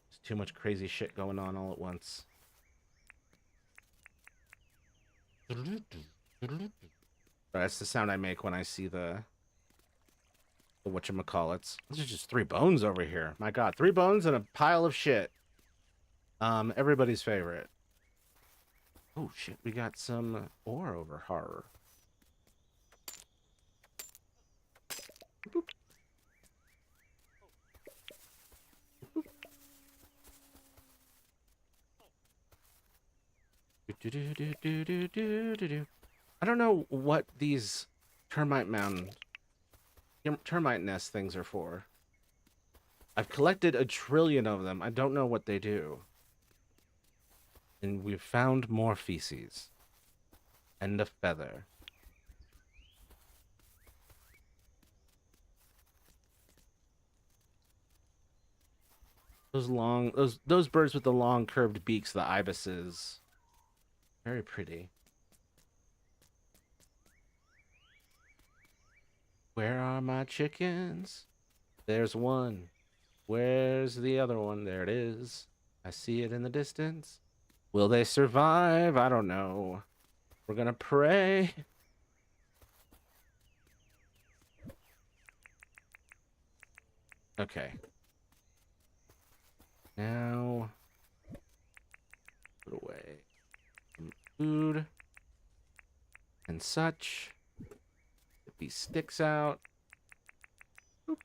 There's too much crazy shit going on all at once. That's the sound I make when I see the whatchamacallits. These are just 3 bones over here. My god, 3 bones and a pile of shit. Everybody's favorite. Oh shit, we got some ore over horror. Boop. I don't know what these termite mound termite nest things are for. I've collected 1,000,000,000,000 of them. I don't know what they do. And we've found more feces. And a feather. Those birds with the long curved beaks, the ibises. Very pretty. Where are my chickens? There's one. Where's the other one? There it is. I see it in the distance. Will they survive? I don't know. We're gonna pray. Okay. Now, put away some food and such. Get these sticks out. Boop.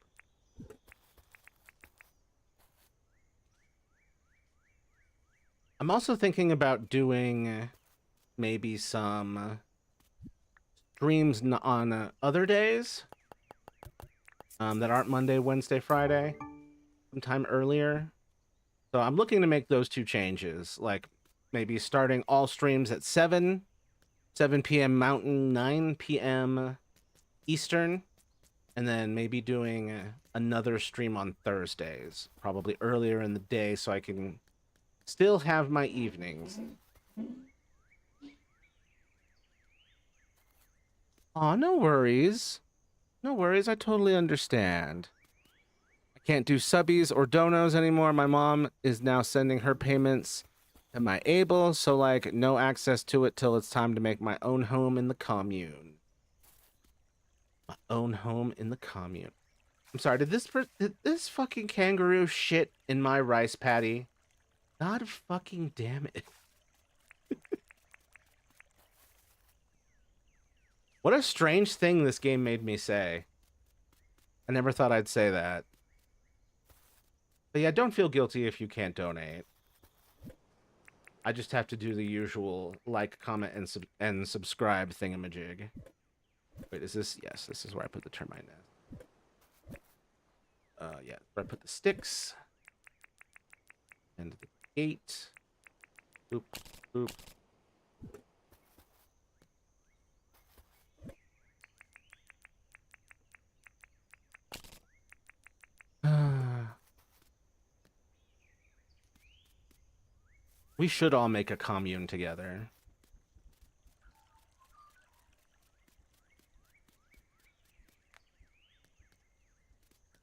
I'm also thinking about doing maybe some streams on other days that aren't Monday, Wednesday, Friday, sometime earlier. So I'm looking to make those two changes, like maybe starting all streams at 7 p.m. Mountain, 9 p.m. Eastern, and then maybe doing another stream on Thursdays, probably earlier in the day, so I can still have my evenings. Aw, no worries. No worries, I totally understand. I can't do subbies or donos anymore. My mom is now sending her payments to my Able, so like no access to it till it's time to make my own home in the commune. My own home in the commune. I'm sorry, did this fucking kangaroo shit in my rice patty? God fucking damn it. What a strange thing this game made me say. I never thought I'd say that. But yeah, don't feel guilty if you can't donate. I just have to do the usual like, comment, and subscribe thingamajig. Wait, is this? Yes, this is where I put the termite nest. Yeah, where I put the sticks. And the gate. Boop, boop. We should all make a commune together.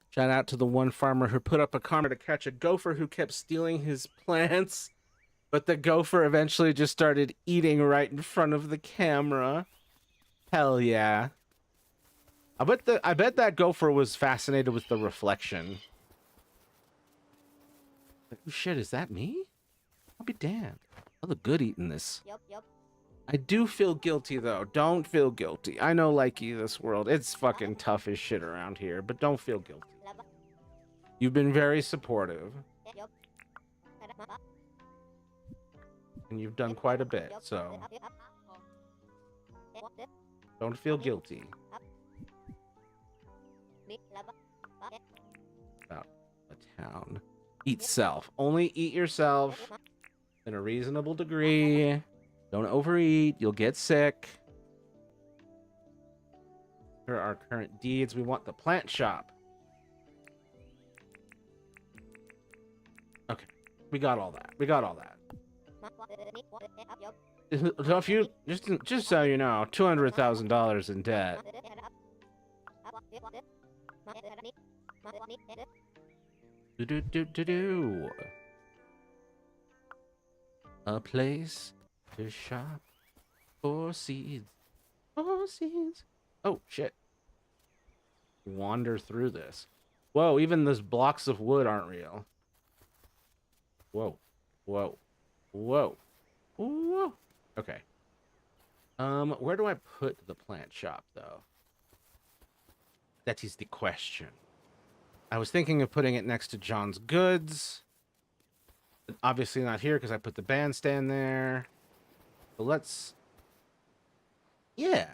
Shout out to the one farmer who put up a camera to catch a gopher who kept stealing his plants, but the gopher eventually just started eating right in front of the camera. Hell yeah. I bet that gopher was fascinated with the reflection. Like, oh shit, is that me? I'll be damned. I look good eating this. Yep. I do feel guilty though. Don't feel guilty. I know, likey, this world, it's fucking tough as shit around here, but don't feel guilty. You've been very supportive. And you've done quite a bit, so don't feel guilty about a town. Eat self. Only eat yourself in a reasonable degree. Don't overeat. You'll get sick. Here are our current deeds. We want the plant shop. Okay. We got all that. If you just so you know, $200,000 in debt. Do. A place to shop for seeds. For seeds. Oh shit. Wander through this. Whoa, even those blocks of wood aren't real. Whoa. Okay. Where do I put the plant shop, though? That is the question. I was thinking of putting it next to John's Goods. But obviously not here because I put the bandstand there. But let's... Yeah.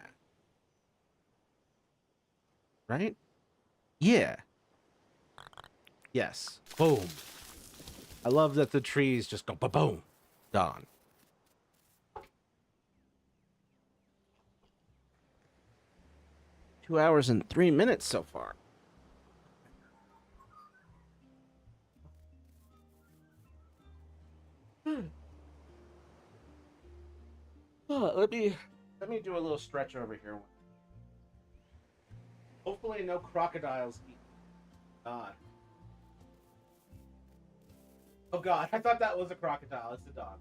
Right? Yeah. Yes. Boom. I love that the trees just go ba-boom. Gone. Two hours and 3 minutes so far. Oh, let me do a little stretch over here. Hopefully no crocodiles eat. God. Oh God, I thought that was a crocodile. It's a dog.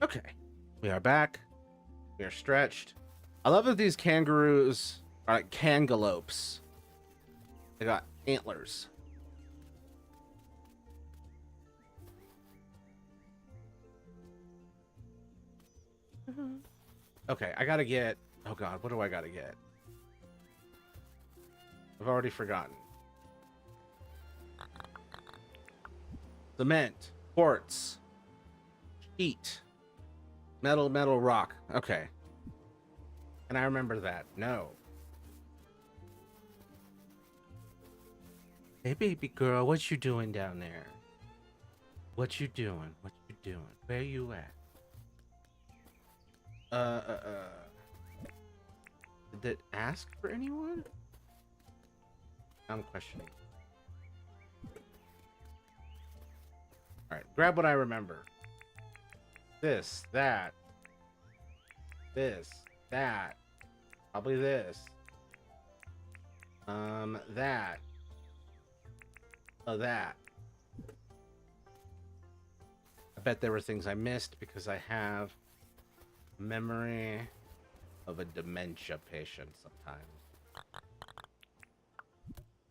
Okay, we are back. We are stretched. I love that these kangaroos are like kangalopes. They got antlers. Okay, I gotta get... Oh God, what do I gotta get? I've already forgotten. Cement, quartz, sheet, metal, rock. Okay. And I remember that. No. Hey, baby girl, what you doing down there? What you doing? What you doing? Where you at? Did it ask for anyone? I'm questioning. Alright, grab what I remember. This, that. This, that. Probably this. That. Oh, that. I bet there were things I missed because I have memory of a dementia patient sometimes.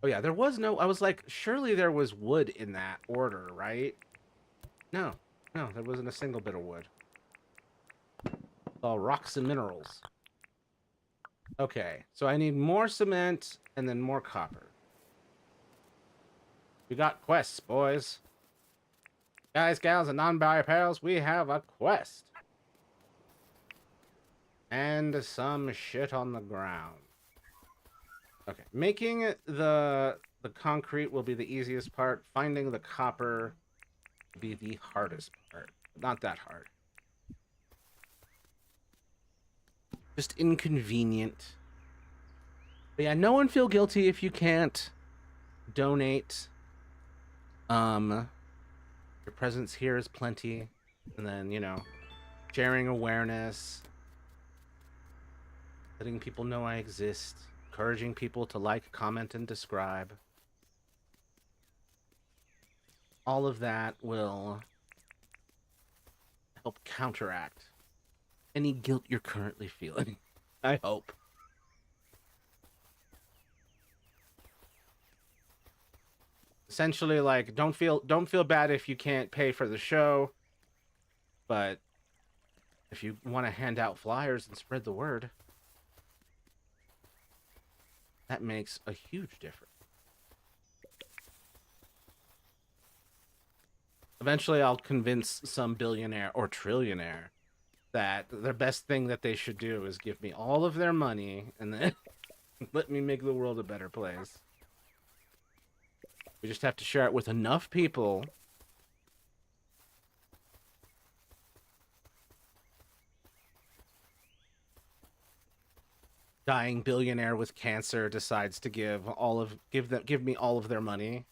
Oh yeah, there was no... I was like, surely there was wood in that order, right? No. No, there wasn't a single bit of wood. All rocks and minerals. Okay, so I need more cement and then more copper. We got quests, boys. Guys, gals, and non-binary pals, we have a quest. And some shit on the ground. Okay, making the concrete will be the easiest part. Finding the copper will be the hardest part. Not that hard. Just inconvenient. But yeah, no one feel guilty if you can't donate. Your presence here is plenty. And then, you know, sharing awareness. Letting people know I exist. Encouraging people to like, comment, and describe. All of that will help counteract any guilt you're currently feeling. I hope. Essentially, like, don't feel bad if you can't pay for the show, but if you want to hand out flyers and spread the word, that makes a huge difference. Eventually, I'll convince some billionaire or trillionaire that the best thing that they should do is give me all of their money and then let me make the world a better place. We just have to share it with enough people. Dying billionaire with cancer decides to give me all of their money.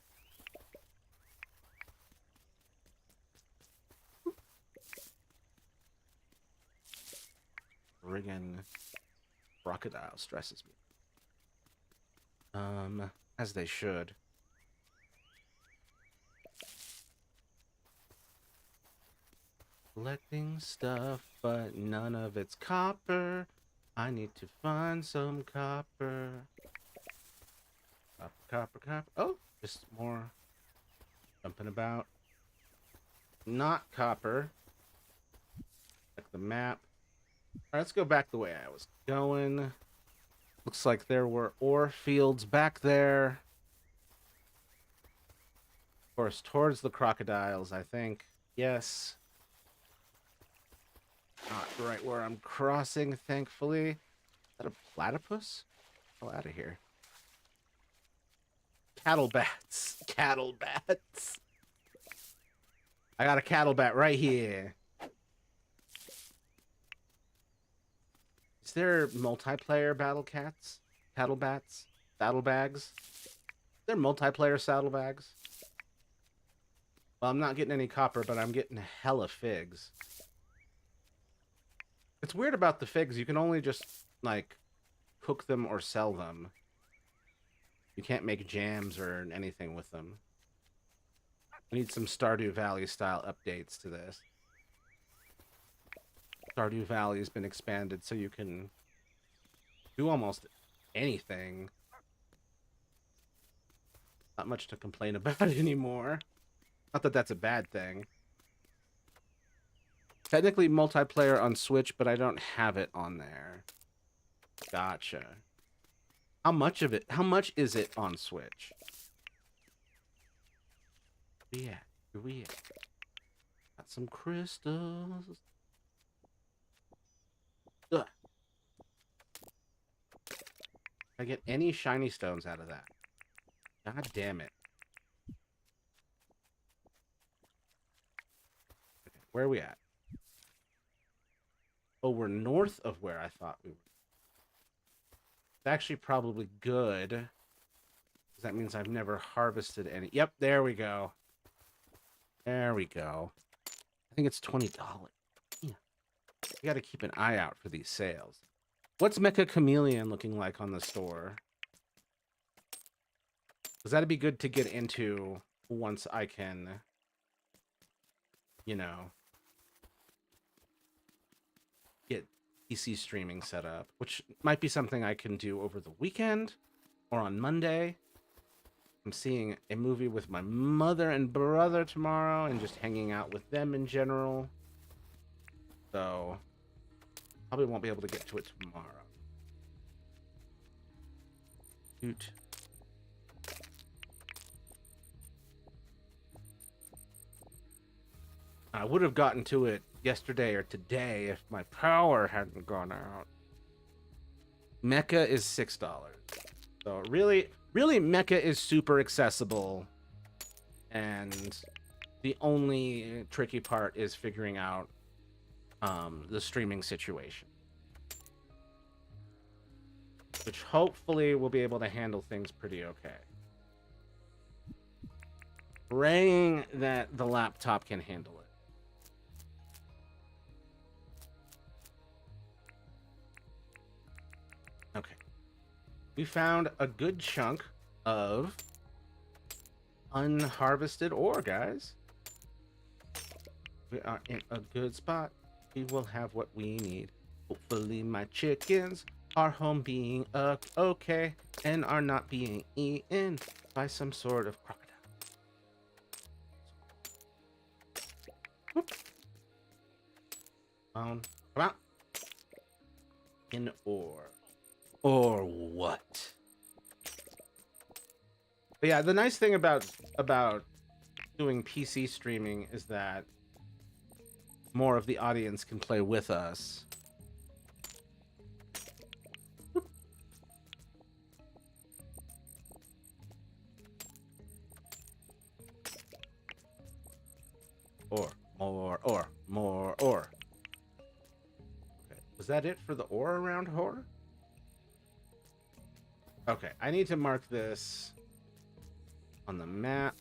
Friggin' crocodile stresses me. As they should. Collecting stuff, but none of it's copper. I need to find some copper. Copper, copper, copper. Oh, just more jumping about. Not copper. Like the map. All right, let's go back the way I was going. Looks like there were ore fields back there. Of course, towards the crocodiles, I think. Yes. Not right where I'm crossing, thankfully. Is that a platypus? Oh, out of here. Cattle bats. Cattle bats. I got a cattle bat right here. Is there multiplayer battle cats? Cattle bats? Saddle bags? Is there multiplayer saddle bags? Well, I'm not getting any copper, but I'm getting hella figs. It's weird about the figs. You can only just, like, cook them or sell them. You can't make jams or anything with them. We need some Stardew Valley style updates to this. Stardew Valley has been expanded so you can do almost anything. Not much to complain about anymore. Not that that's a bad thing. Technically multiplayer on Switch, but I don't have it on there. Gotcha. How much is it on Switch? Yeah, here we at? Got some crystals. Ugh. I get any shiny stones out of that? God damn it. Okay, where are we at? Oh, we're north of where I thought we were. It's actually probably good. Because that means I've never harvested any. Yep, there we go. There we go. I think it's $20. Yeah. You gotta keep an eye out for these sales. What's Mecha Chameleon looking like on the store? Because that'd be good to get into once I can, you know, get PC streaming set up, which might be something I can do over the weekend or on Monday. I'm seeing a movie with my mother and brother tomorrow and just hanging out with them in general. So, probably won't be able to get to it tomorrow. Shoot. I would have gotten to it yesterday or today if my power hadn't gone out. Mecha is $6. So really Mecha is super accessible. And the only tricky part is figuring out the streaming situation. Which hopefully we'll be able to handle things pretty okay. Praying that the laptop can handle it. Okay. We found a good chunk of unharvested ore, guys. We are in a good spot. We will have what we need. Hopefully my chickens are home being okay and are not being eaten by some sort of crocodile. Whoop. Come on. In ore. Or what? But yeah, the nice thing about doing PC streaming is that more of the audience can play with us. More ore. Okay. Was that it for the ore around Hor? Okay, I need to mark this on the map.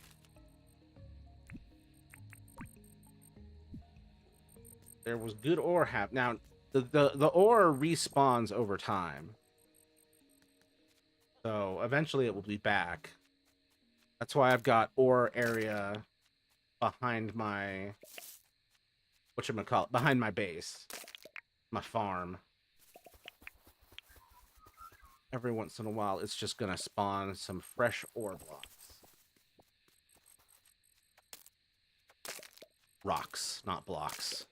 There was good ore now the ore respawns over time. So eventually it will be back. That's why I've got ore area behind my whatchamacallit, behind my base, my farm. Every once in a while, it's just gonna spawn some fresh ore blocks. Rocks, not blocks.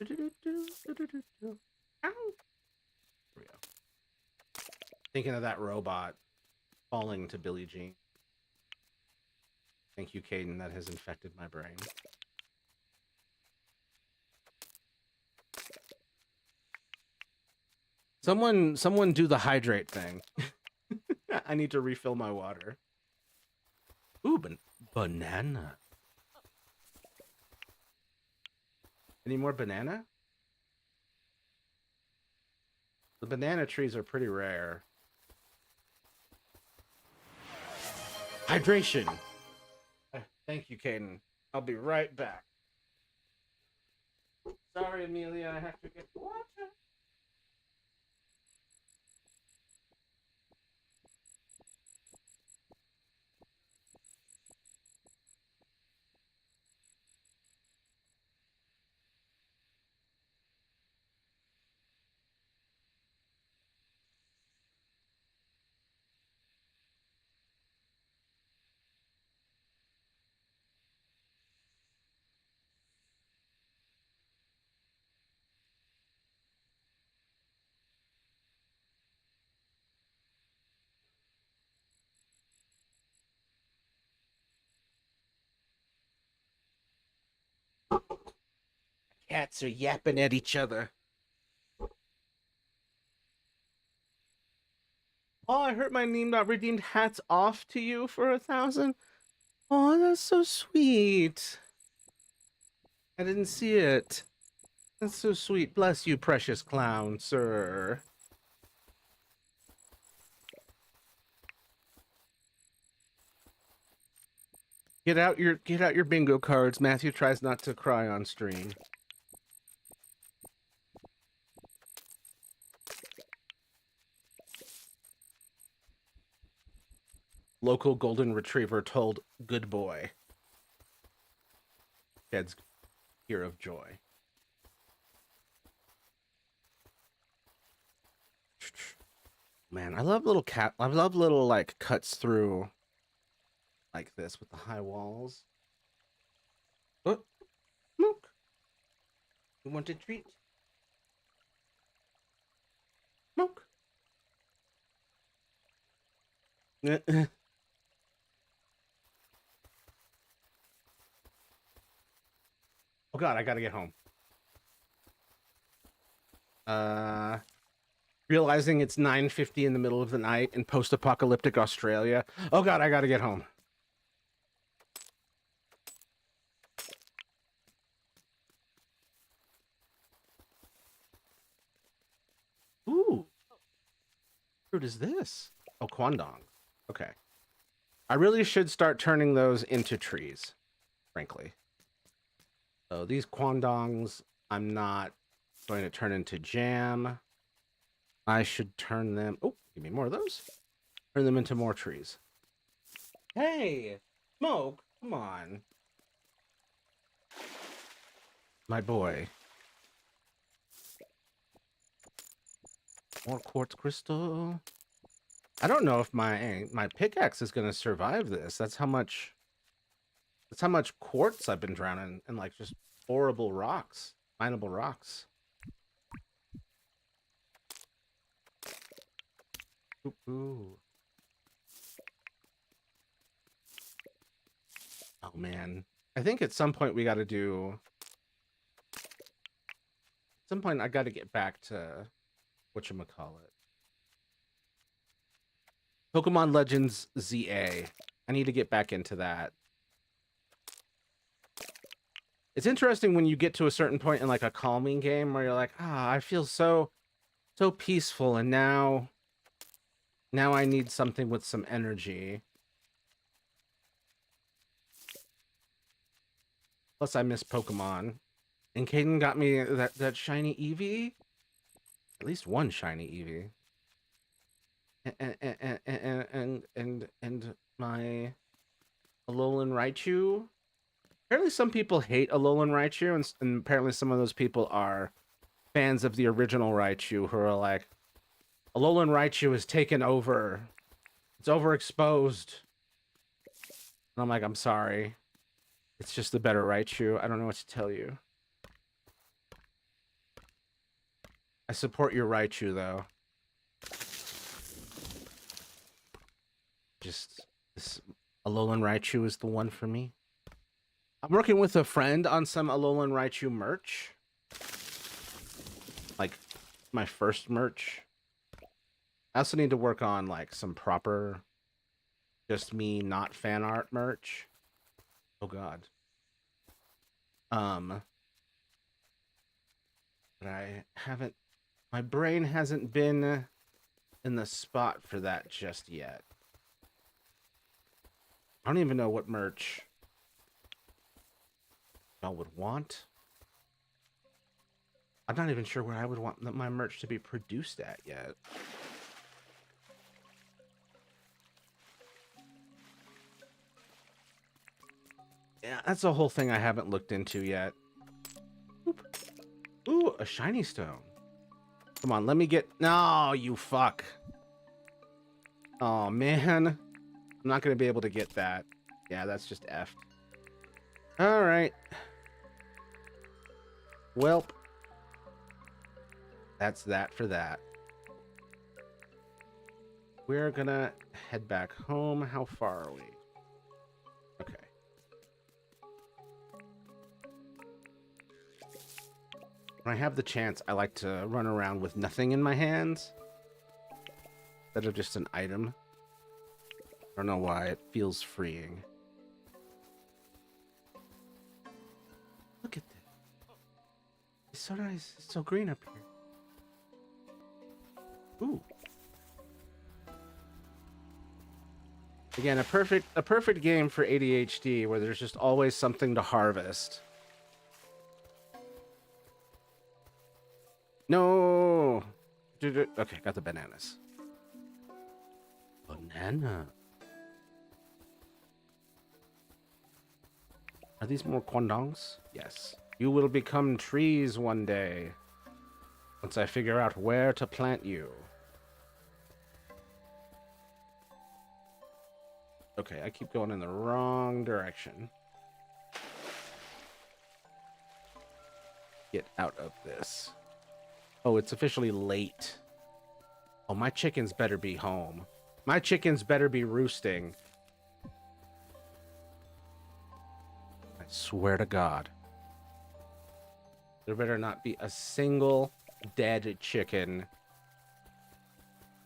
Ow. There we go. Thinking of that robot falling to Billie Jean. Thank you, Caden. That has infected my brain. Someone do the hydrate thing. I need to refill my water. Ooh, banana. Any more banana? The banana trees are pretty rare. Hydration. Thank you, Caden. I'll be right back. Sorry, Amelia. I have to get water. Cats are yapping at each other. Oh, I heard my name not redeemed. Hats off to you for 1,000. Oh, that's so sweet. I didn't see it. That's so sweet. Bless you, precious clown, sir. Get out your bingo cards. Matthew tries not to cry on stream. Local golden retriever told good boy. Sheds tear of joy. Man, I love little like cuts through like this with the high walls. Oh, look. You want a treat? Smoke. Oh god, I gotta get home. Realizing it's 9:50 in the middle of the night in post-apocalyptic Australia. Oh god, I gotta get home. Ooh. What fruit is this? Oh, quandong. Okay. I really should start turning those into trees, frankly. So these quandongs, I'm not going to turn into jam. I should turn them... Oh, give me more of those. Turn them into more trees. Hey, Smoke, come on. My boy. More quartz crystal. I don't know if my pickaxe is gonna survive this. That's how much quartz I've been drowning in, like just horrible rocks, mineable rocks. Ooh. Oh man, I think at some point we got to do. At some point I got to get back to whatchamacallit. Pokemon Legends ZA. I need to get back into that. It's interesting when you get to a certain point in like a calming game where you're like, ah, I feel so peaceful, and now I need something with some energy. Plus I miss Pokemon. And Caden got me that shiny Eevee. At least one shiny Eevee. And my Alolan Raichu. Apparently, some people hate Alolan Raichu, and apparently some of those people are fans of the original Raichu who are like, Alolan Raichu is taken over. It's overexposed. And I'm like, I'm sorry. It's just the better Raichu. I don't know what to tell you. I support your Raichu, though. Just this Alolan Raichu is the one for me. I'm working with a friend on some Alolan Raichu merch. Like, my first merch. I also need to work on, like, some proper, just me, not fan art merch. Oh, God. But I haven't... My brain hasn't been in the spot for that just yet. I don't even know what merch y'all would want. I'm not even sure where I would want my merch to be produced at yet. Yeah, that's a whole thing I haven't looked into yet. Oop. Ooh, a shiny stone. Come on, let me get... No, you fuck. Oh, man. I'm not going to be able to get that. Yeah, that's just F. All right. Welp. That's that for that. We're going to head back home. How far are we? Okay. When I have the chance, I like to run around with nothing in my hands instead of just an item. I don't know why, it feels freeing. Look at this. It's so nice. It's so green up here. Ooh. Again, a perfect game for ADHD where there's just always something to harvest. No. Okay, got the bananas. Banana. Are these more quandongs? Yes. You will become trees one day. Once I figure out where to plant you. Okay, I keep going in the wrong direction. Get out of this. Oh, it's officially late. Oh, my chickens better be home. My chickens better be roosting. I swear to God. There better not be a single dead chicken.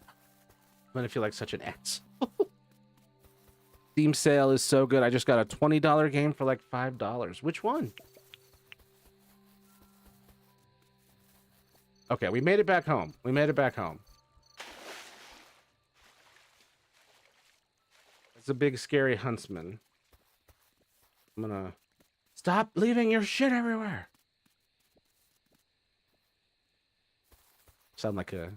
I'm gonna feel like such an ass. Steam sale is so good. I just got a $20 game for like $5. Which one? Okay, we made it back home. We made it back home. It's a big, scary huntsman. I'm gonna... Stop leaving your shit everywhere! Sound like a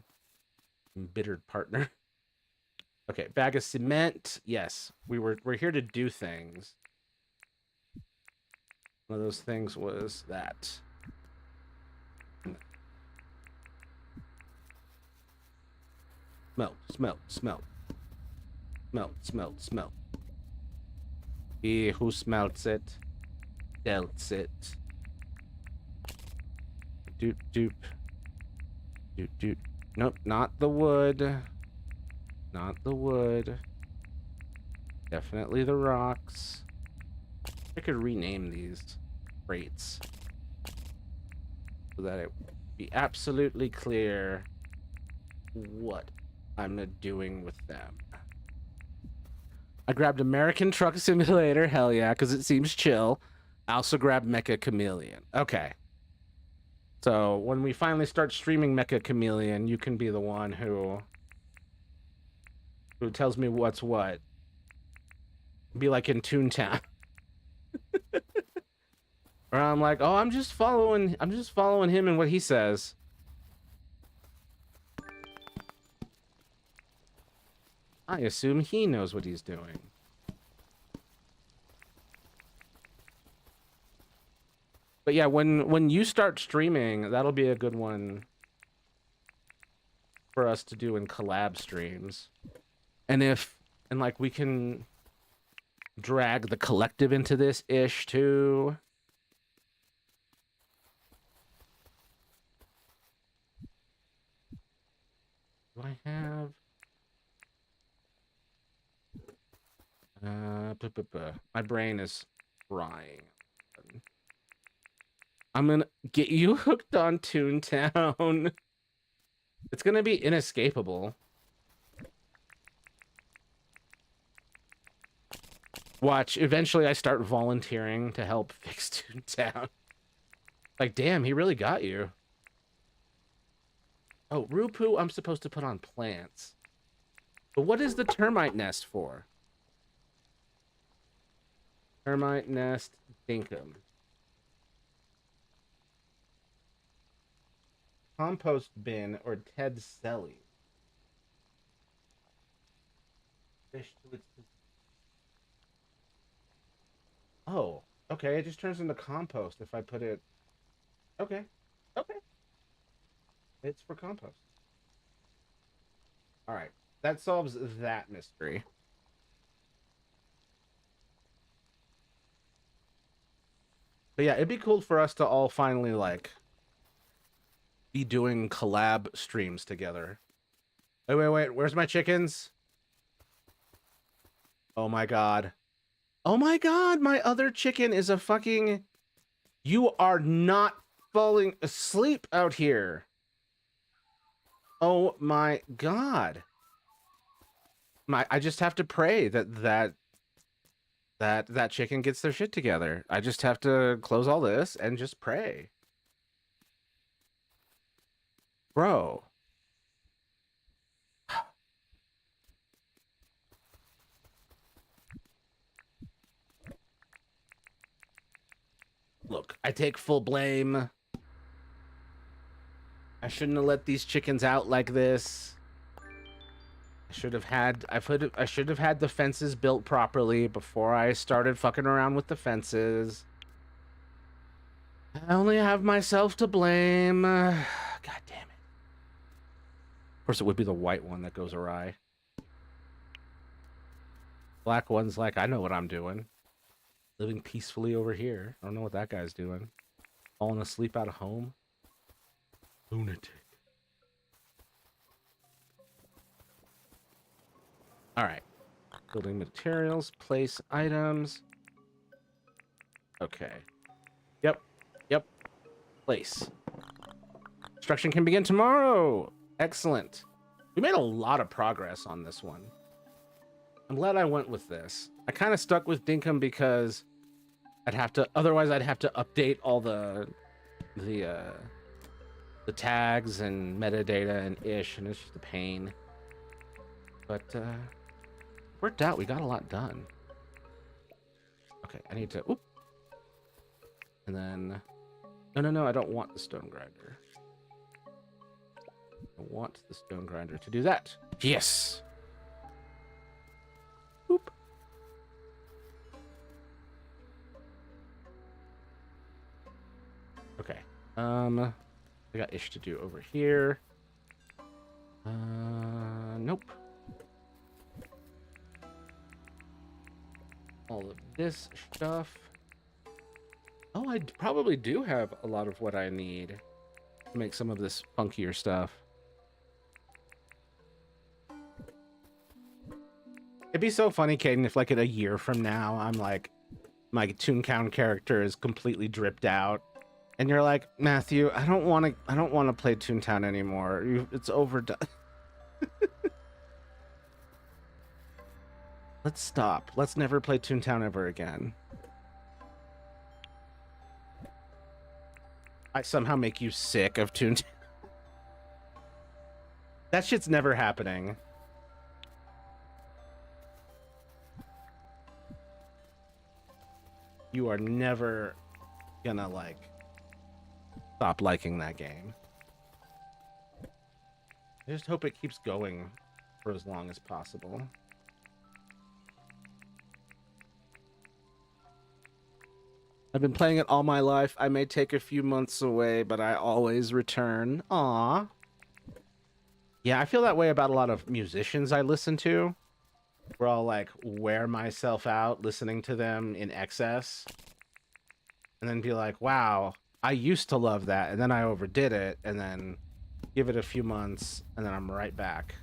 embittered partner. Okay, bag of cement. Yes, we're here to do things. One of those things was that. Smelt, smelt, smelt. Smelt, smelt, smelt. He who smelts it, delts it. Doop, doop. Doop, doop. Nope, not the wood. Not the wood. Definitely the rocks. I could rename these crates so that it would be absolutely clear what I'm doing with them. I grabbed American Truck Simulator, hell yeah, because it seems chill. I also grabbed Mecha Chameleon. Okay. So when we finally start streaming Mecha Chameleon, you can be the one who tells me what's what. Be like in Toontown. Or I'm like, oh, I'm just following him and what he says. I assume he knows what he's doing. But yeah, when you start streaming, that'll be a good one for us to do in collab streams. And like we can drag the collective into this ish too. Do I have my brain is frying. I'm gonna get you hooked on Toontown. It's gonna be inescapable. Watch, eventually I start volunteering to help fix Toontown. Like, damn, he really got you. Oh, Rupu, I'm supposed to put on plants. But what is the termite nest for? Termite nest, Dinkum. Compost bin or Ted Selly. Fish to its... Oh, okay. It just turns into compost if I put it... Okay. Okay. It's for compost. All right. That solves that mystery. But yeah, it'd be cool for us to all finally, like, be doing collab streams together. Wait. Where's my chickens? Oh my god. Oh my god, my other chicken is a fucking... You are not falling asleep out here. Oh my god. I just have to pray that chicken gets their shit together. I just have to close all this and just pray. Bro. Look, I take full blame. I shouldn't have let these chickens out like this. I should have had the fences built properly before I started fucking around with the fences. I only have myself to blame. God damn it. Of course, it would be the white one that goes awry. Black one's like, I know what I'm doing. Living peacefully over here. I don't know what that guy's doing. Falling asleep out of home. Lunatic. All right. Building materials, place items. Okay. Yep. Place. Construction can begin tomorrow. Excellent. We made a lot of progress on this one. I'm glad I went with this. I kind of stuck with Dinkum because otherwise I'd have to update all the tags and metadata and ish, and it's just a pain. But worked out. We got a lot done. Okay, I need to... Oop. And then... No, I don't want the stone grinder. I want the stone grinder to do that. Yes! Oop. Okay. I got ish to do over here. Nope. All of this stuff. Oh, I probably do have a lot of what I need to make some of this funkier stuff. It'd be so funny, Caden, if like in a year from now, I'm like, my Toontown character is completely dripped out. And you're like, Matthew, I don't want to play Toontown anymore. It's overdone. Let's stop. Let's never play Toontown ever again. I somehow make you sick of Toontown. That shit's never happening. You are never gonna, like, stop liking that game. I just hope it keeps going for as long as possible. I've been playing it all my life. I may take a few months away, but I always return. Aw. Yeah, I feel that way about a lot of musicians I listen to. Where I'll like wear myself out listening to them in excess. And then be like, wow, I used to love that. And then I overdid it. And then give it a few months. And then I'm right back.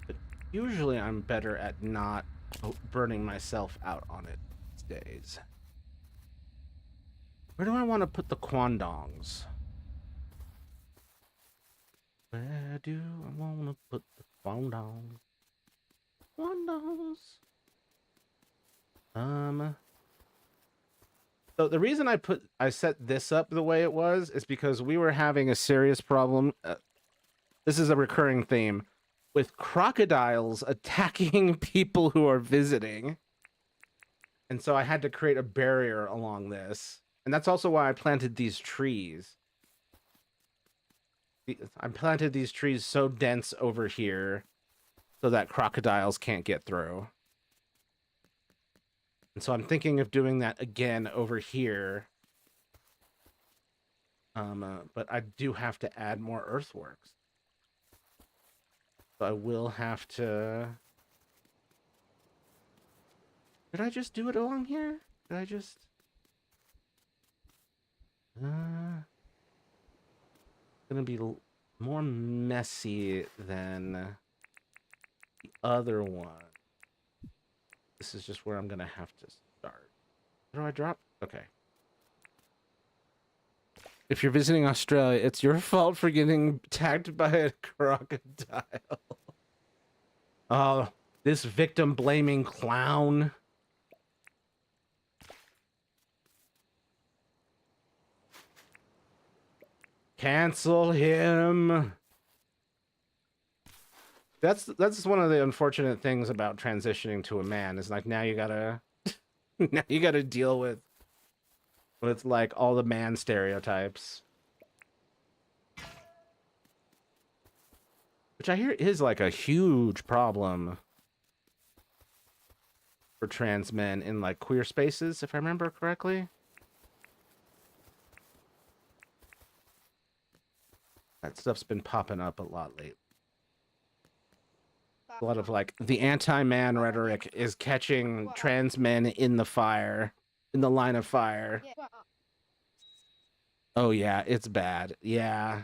But usually I'm better at not burning myself out on it these days. Where do I want to put the quandongs? Where do I want to put the quandongs? Quandongs. So the reason I set this up the way it was is because we were having a serious problem. This is a recurring theme with crocodiles attacking people who are visiting. And so I had to create a barrier along this. And that's also why I planted these trees. I planted these trees so dense over here so that crocodiles can't get through. And so I'm thinking of doing that again over here. But I do have to add more earthworks. So I will have to... Did I just do it along here? Did I just... Gonna be more messy than the other one. This is just where I'm gonna have to start. Where do I drop? Okay. If you're visiting Australia, it's your fault for getting attacked by a crocodile. Oh, this victim-blaming clown. Cancel him. That's one of the unfortunate things about transitioning to a man is like now you gotta now you gotta deal with like all the man stereotypes. Which I hear is like a huge problem for trans men in like queer spaces, if I remember correctly. That stuff's been popping up a lot lately. A lot of like the anti-man rhetoric is catching trans men in the fire, in the line of fire. Oh yeah, it's bad. Yeah.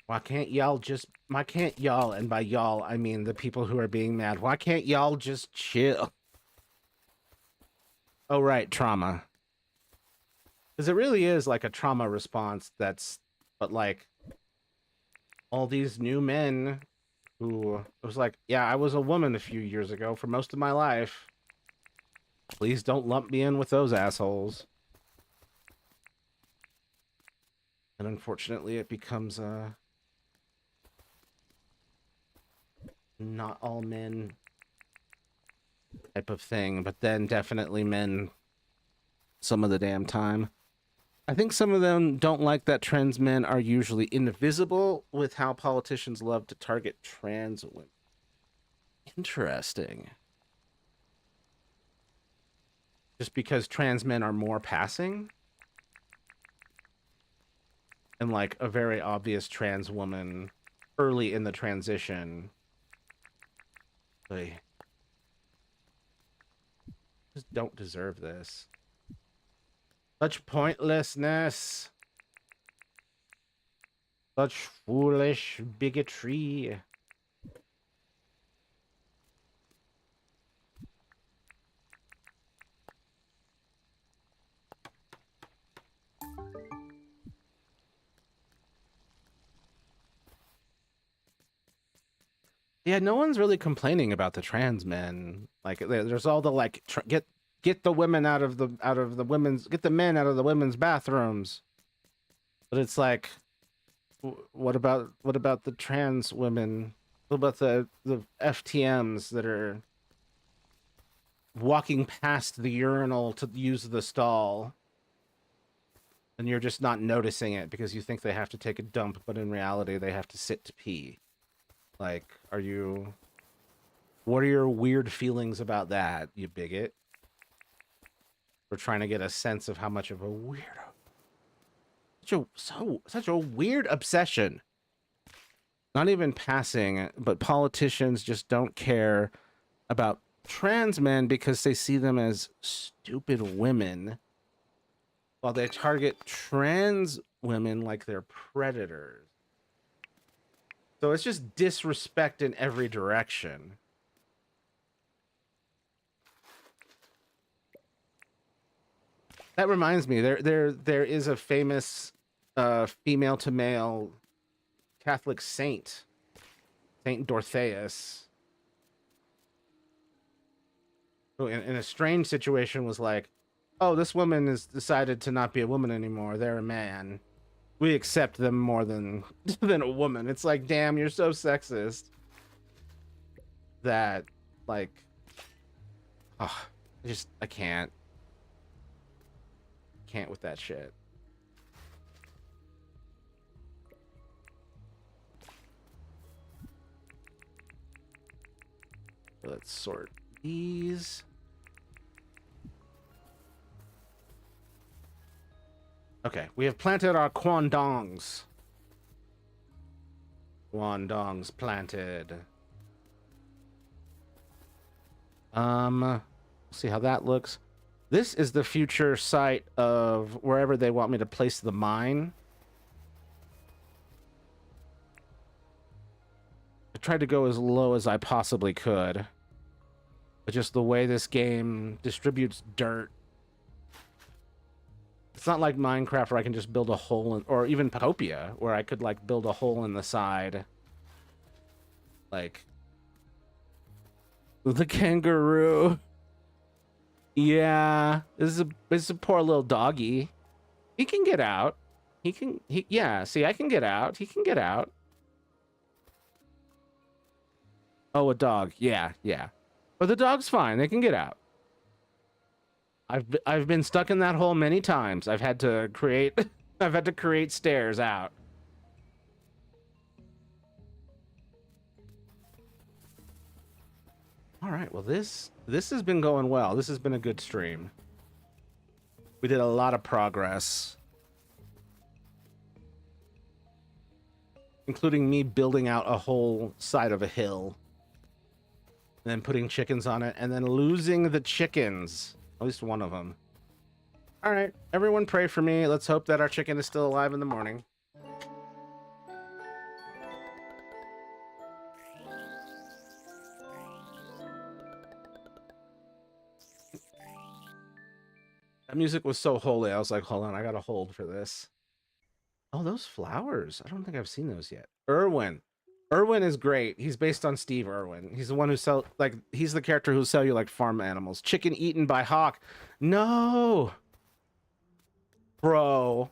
Why can't y'all, and by y'all, I mean the people who are being mad, why can't y'all just chill? Oh, right, trauma. Because it really is like a trauma response but like, all these new men who, it was like, yeah, I was a woman a few years ago for most of my life. Please don't lump me in with those assholes. And unfortunately, it becomes a... not all men type of thing, but then definitely men some of the damn time. I think some of them don't like that trans men are usually invisible with how politicians love to target trans women. Interesting. Just because trans men are more passing? And like a very obvious trans woman early in the transition. They just don't deserve this. Such pointlessness. Such foolish bigotry. Yeah, no one's really complaining about the trans men. Like, there's all the like, get the women out of the women's, get the men out of the women's bathrooms. But it's like, what about the trans women? What about the FTMs that are walking past the urinal to use the stall? and you're just not noticing it because you think they have to take a dump, but in reality they have to sit to pee. Like, what are your weird feelings about that, you bigot? We're trying to get a sense of how much of a weirdo. Such a weird obsession. Not even passing, but politicians just don't care about trans men because they see them as stupid women, while they target trans women like they're predators. So it's just disrespect in every direction. That reminds me, there is a famous female to male Catholic saint, Saint Dorotheus, who in a strange situation was like, oh, this woman has decided to not be a woman anymore. They're a man. We accept them more than a woman. It's like, damn, you're so sexist that, like, oh, I can't with that shit. Let's sort these. Okay, we have planted our quandongs. Quandongs planted. See how that looks. This is the future site of wherever they want me to place the mine. I tried to go as low as I possibly could. But just the way this game distributes dirt. It's not like Minecraft where I can just build a hole in, or even Potopia where I could like build a hole in the side. Like the kangaroo. Yeah, this is a poor little doggy. He can get out. Yeah, see, I can get out. He can get out. Oh, a dog. Yeah. But the dog's fine. They can get out. I've been stuck in that hole many times. I've had to create stairs out. All right, well this has been going well. This has been a good stream. We did a lot of progress, including me building out a whole side of a hill, and then putting chickens on it, and then losing the chickens, at least one of them. All right, everyone pray for me. Let's hope that our chicken is still alive in the morning. That music was so holy. I was like, hold on, I gotta hold for this. Oh, those flowers. I don't think I've seen those yet. Irwin. Irwin is great. He's based on Steve Irwin. He's the one who he's the character who sell you like farm animals. Chicken eaten by hawk. No. Bro.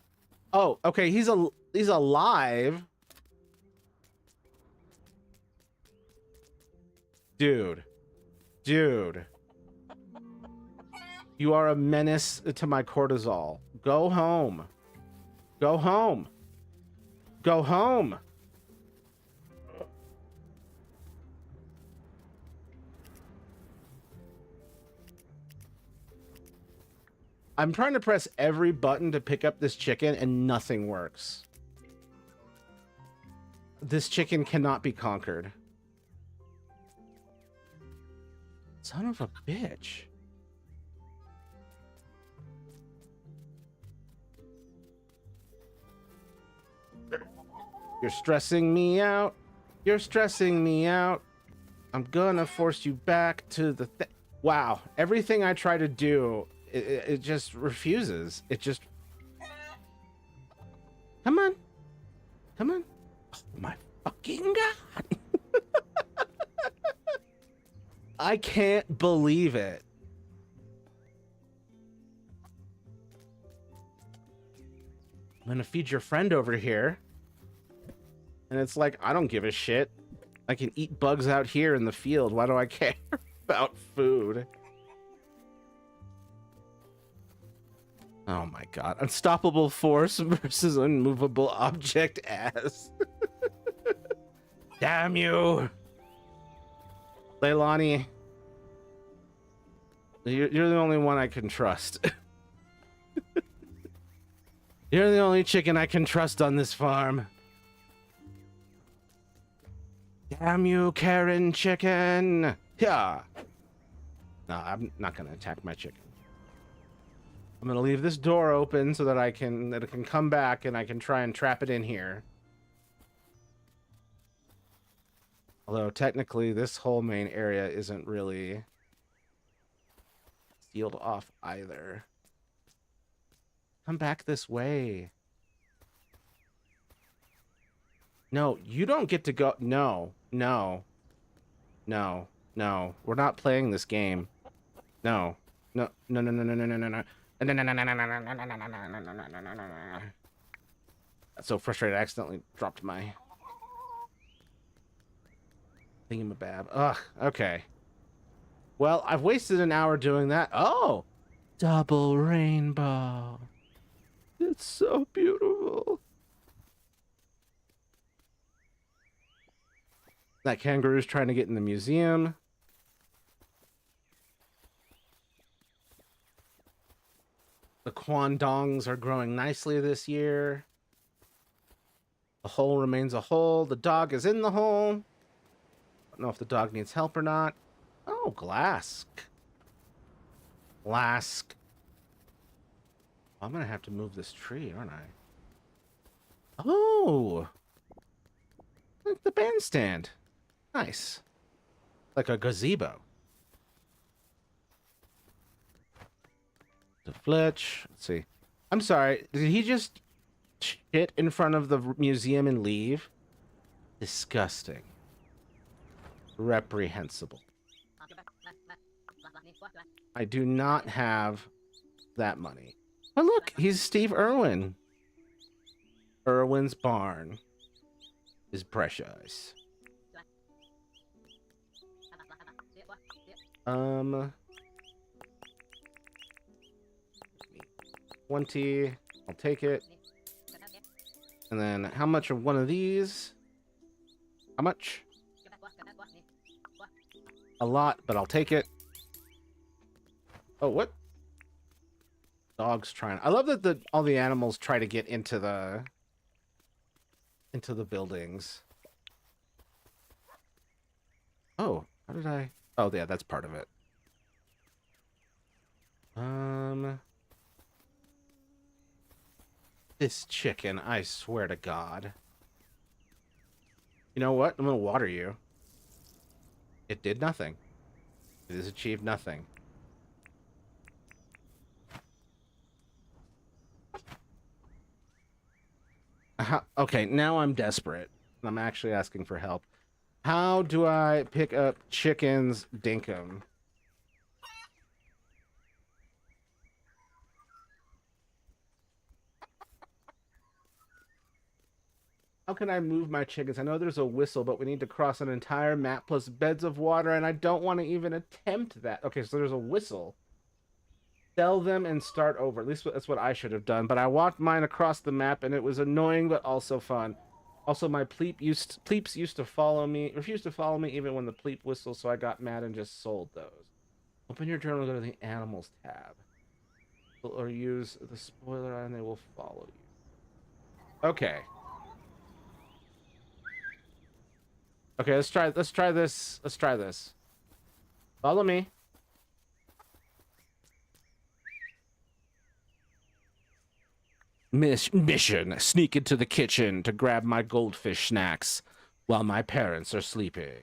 Oh, okay, he's alive. Dude. You are a menace to my cortisol. Go home. Go home. I'm trying to press every button to pick up this chicken and nothing works. This chicken cannot be conquered. Son of a bitch. You're stressing me out. I'm gonna force you back to the wow. Everything I try to do, it just refuses. It just... Come on. Oh my fucking God. I can't believe it. I'm gonna feed your friend over here. And it's like, I don't give a shit. I can eat bugs out here in the field. Why do I care about food? Oh my god. Unstoppable force versus unmovable object as. Damn you. Leilani. You're the only one I can trust. You're the only chicken I can trust on this farm. Damn you, Karen chicken. Yeah. No, I'm not gonna attack my chicken. I'm gonna leave this door open so that it can come back and I can try and trap it in here. Although technically this whole main area isn't really sealed off either. Come back this way. No, you don't get to go. No, no, no, no. We're not playing this game. No, no, no, no, no, no, no, no, no, no. That's so frustrated. I accidentally dropped my thingamabab. Ugh, okay. Well, I've wasted an hour doing that. Oh! Double rainbow. It's so beautiful. That kangaroo's trying to get in the museum. The quandongs are growing nicely this year. The hole remains a hole. The dog is in the hole. Don't know if the dog needs help or not. Oh, glass. Glass. I'm gonna have to move this tree, aren't I? Oh! Like the bandstand. Nice. Like a gazebo. The Fletch. Let's see. I'm sorry. Did he just shit in front of the museum and leave? Disgusting. Reprehensible. I do not have that money. Oh, look. He's Steve Irwin. Irwin's barn is precious. 20. I'll take it. And then how much of one of these? How much? A lot, but I'll take it. Oh, what? Dog's trying. I love that all the animals try to get into the buildings. Oh, how did I? Oh, yeah, that's part of it. This chicken, I swear to God. You know what? I'm gonna water you. It did nothing. It has achieved nothing. Okay, now I'm desperate. I'm actually asking for help. How do I pick up chickens, Dinkum? How can I move my chickens? I know there's a whistle, but we need to cross an entire map plus beds of water, and I don't want to even attempt that. Okay, so there's a whistle. Sell them and start over. At least that's what I should have done. But I walked mine across the map, and it was annoying, but also fun. Also, my pleeps used to follow me, refused to follow me even when the pleep whistled, so I got mad and just sold those. Open your journal, go to the animals tab. Or use the spoiler and they will follow you. Okay. Okay, let's try this. Let's try this. Follow me. Mission: sneak into the kitchen to grab my goldfish snacks while my parents are sleeping.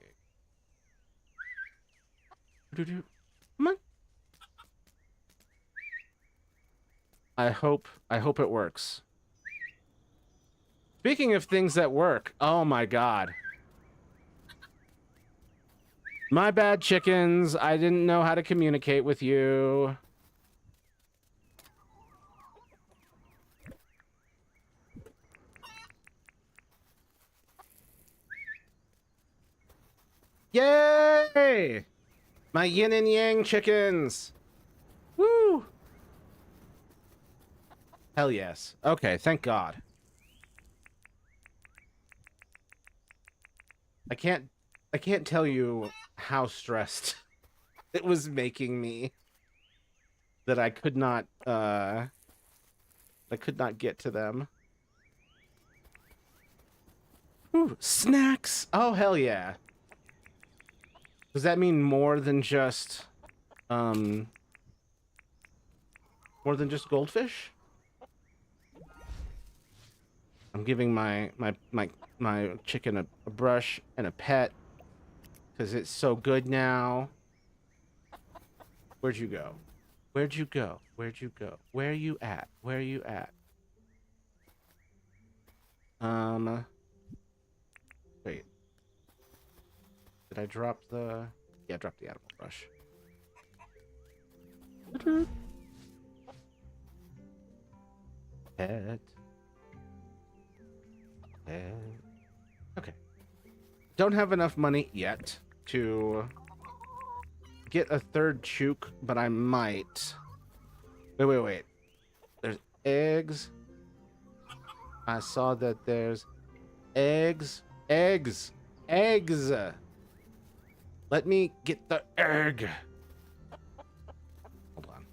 Come on. I hope it works. Speaking of things that work, oh my God. My bad, chickens. I didn't know how to communicate with you. Yay! My yin and yang chickens. Woo! Hell yes. Okay, thank God. I can't tell you how stressed it was making me that I could not get to them. Ooh, snacks. Oh hell yeah. Does that mean more than just goldfish? I'm giving my chicken a brush and a pet because it's so good now. Where'd you go? Where'd you go? Where'd you go? Where are you at? Where are you at? Wait. Did I drop the... Yeah, I dropped the animal brush. Pet. Pet. Okay. Don't have enough money yet to get a third chook, but I might. Wait. There's eggs. I saw that there's eggs. Eggs. Let me get the egg. Hold on.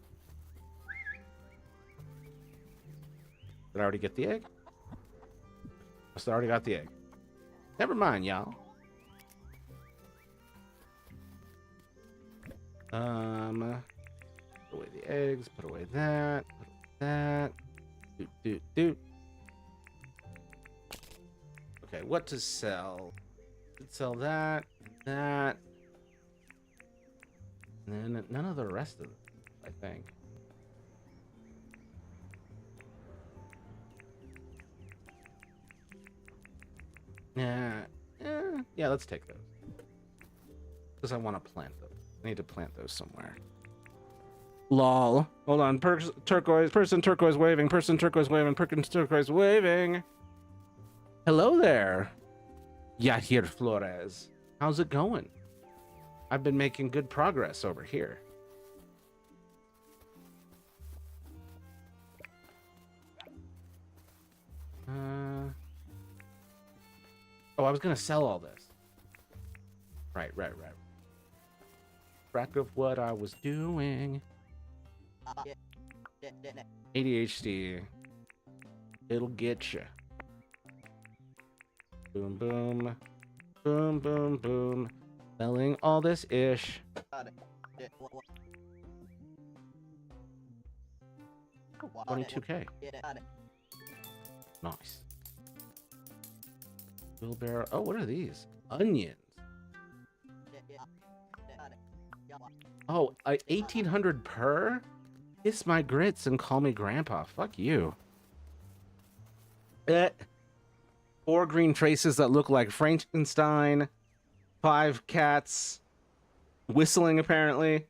Did I already get the egg? Must have already got the egg. Never mind, y'all. Put away the eggs. Put away that. Put away that. Doot. Okay, what to sell? Could sell that. That. And then none of the rest of them, I think. Yeah, let's take those. Because I want to plant them. I need to plant those somewhere. Lol. Hold on. Person turquoise waving. Person turquoise waving. Hello there. Yahir Flores. How's it going? I've been making good progress over here. Oh, I was gonna sell all this. Right. Track of what I was doing. ADHD. It'll get you. Boom, boom. Boom, boom, boom. Selling all this ish. 22K. Nice. Wheelbarrow. Oh, what are these? Onions. Oh, 1,800 per? Kiss my grits and call me grandpa. Fuck you. 4 green traces that look like Frankenstein. 5 cats whistling, apparently.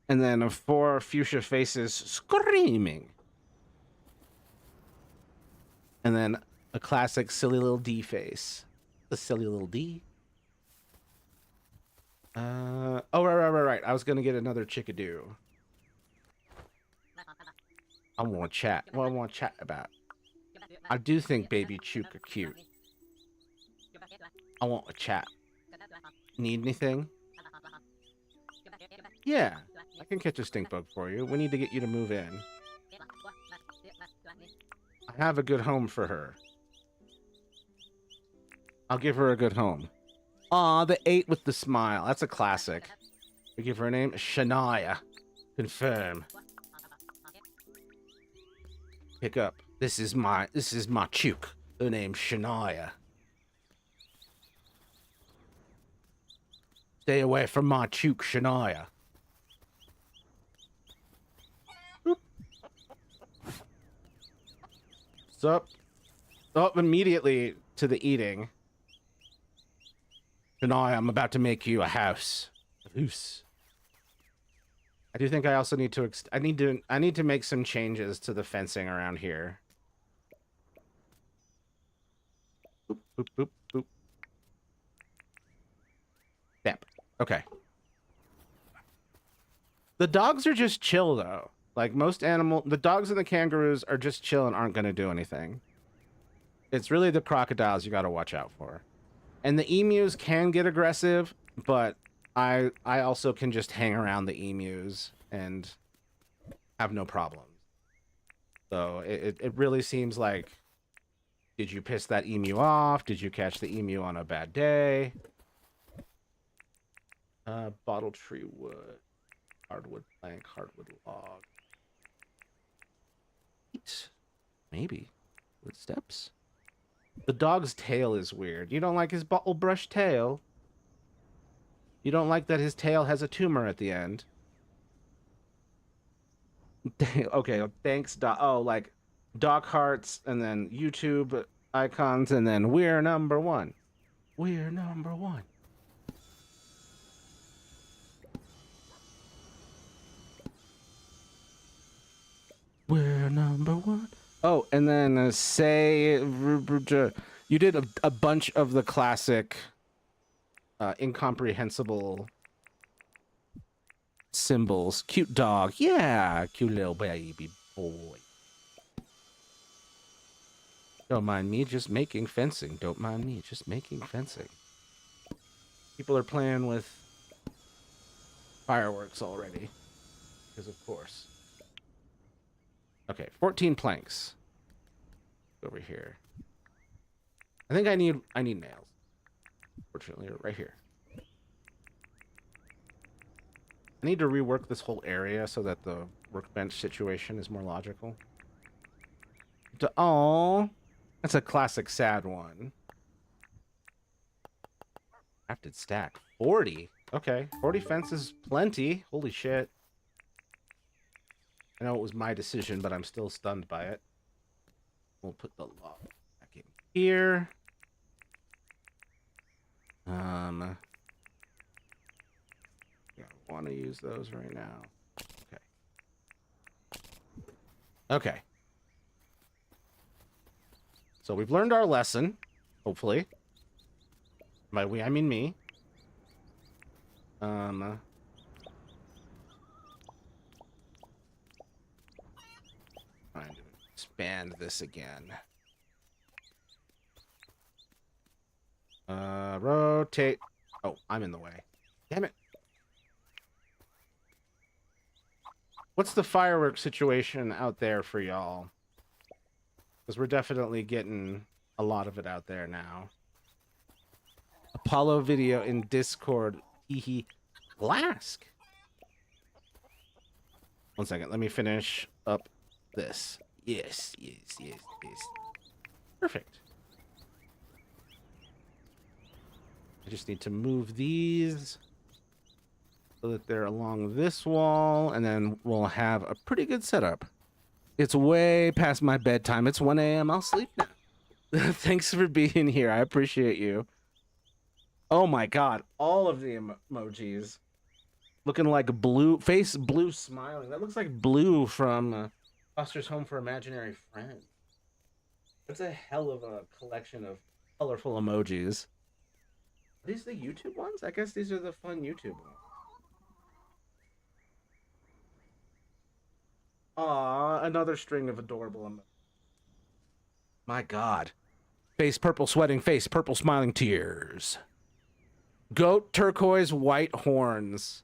And then 4 fuchsia faces screaming. And then a classic silly little D face. The silly little D. Oh, right. I was gonna get another chickadee. I want to chat. What I want to chat about. I do think baby chook are cute. I want a chat. Need anything? Yeah, I can catch a stink bug for you. We need to get you to move in. I have a good home for her. I'll give her a good home. Aw, the 8 with the smile. That's a classic. We give her a name. Shania. Confirm. Pick up. This is my chook. Her name's Shania. Stay away from my chook, Shania. Sup? Up immediately to the eating. Shania, I'm about to make you a house. A house. I do think I also need to I need to make some changes to the fencing around here. Boop, boop, boop, boop. Yep. Okay. The dogs are just chill though. Like the dogs and the kangaroos are just chilling, aren't going to do anything. It's really the crocodiles you got to watch out for. And the emus can get aggressive, but I also can just hang around the emus and have no problems. So it really seems like, did you piss that emu off? Did you catch the emu on a bad day? Bottle tree wood, hardwood plank, hardwood log. Maybe wood steps. The dog's tail is weird. You don't like his bottle brush tail? You don't like that his tail has a tumor at the end? Okay, thanks, Doc. Oh, like dog hearts and then YouTube icons and then we're number one. We're number one. We're number one. Oh, and then say you did a bunch of the classic incomprehensible symbols. Cute dog. Yeah, cute little baby boy. Don't mind me just making fencing. Don't mind me just making fencing. People are playing with fireworks already. Because of course. Okay, 14 planks. Over here. I think I need nails. Fortunately, right here. I need to rework this whole area so that the workbench situation is more logical. Oh, that's a classic sad one. Crafted stack. 40. Okay, 40 fences, plenty. Holy shit. I know it was my decision, but I'm still stunned by it. We'll put the log back in here. I want to use those right now. Okay. So we've learned our lesson, hopefully. By we, I mean me. Trying to expand this again. Rotate. Oh, I'm in the way. Damn it. What's the fireworks situation out there for y'all? Because we're definitely getting a lot of it out there now. Apollo video in Discord. Hehe. Glask. One second. Let me finish up this. Yes. Perfect. I just need to move these so that they're along this wall, and then we'll have a pretty good setup. It's way past my bedtime. It's 1 a.m. I'll sleep now. Thanks for being here. I appreciate you. Oh my god, all of the emojis. Looking like blue, face blue smiling. That looks like Blue from Foster's Home for Imaginary Friends. That's a hell of a collection of colorful emojis. Are these the YouTube ones? I guess these are the fun YouTube ones. Aw, another string of adorable emojis. My god. Face purple sweating face, purple smiling tears. Goat turquoise white horns.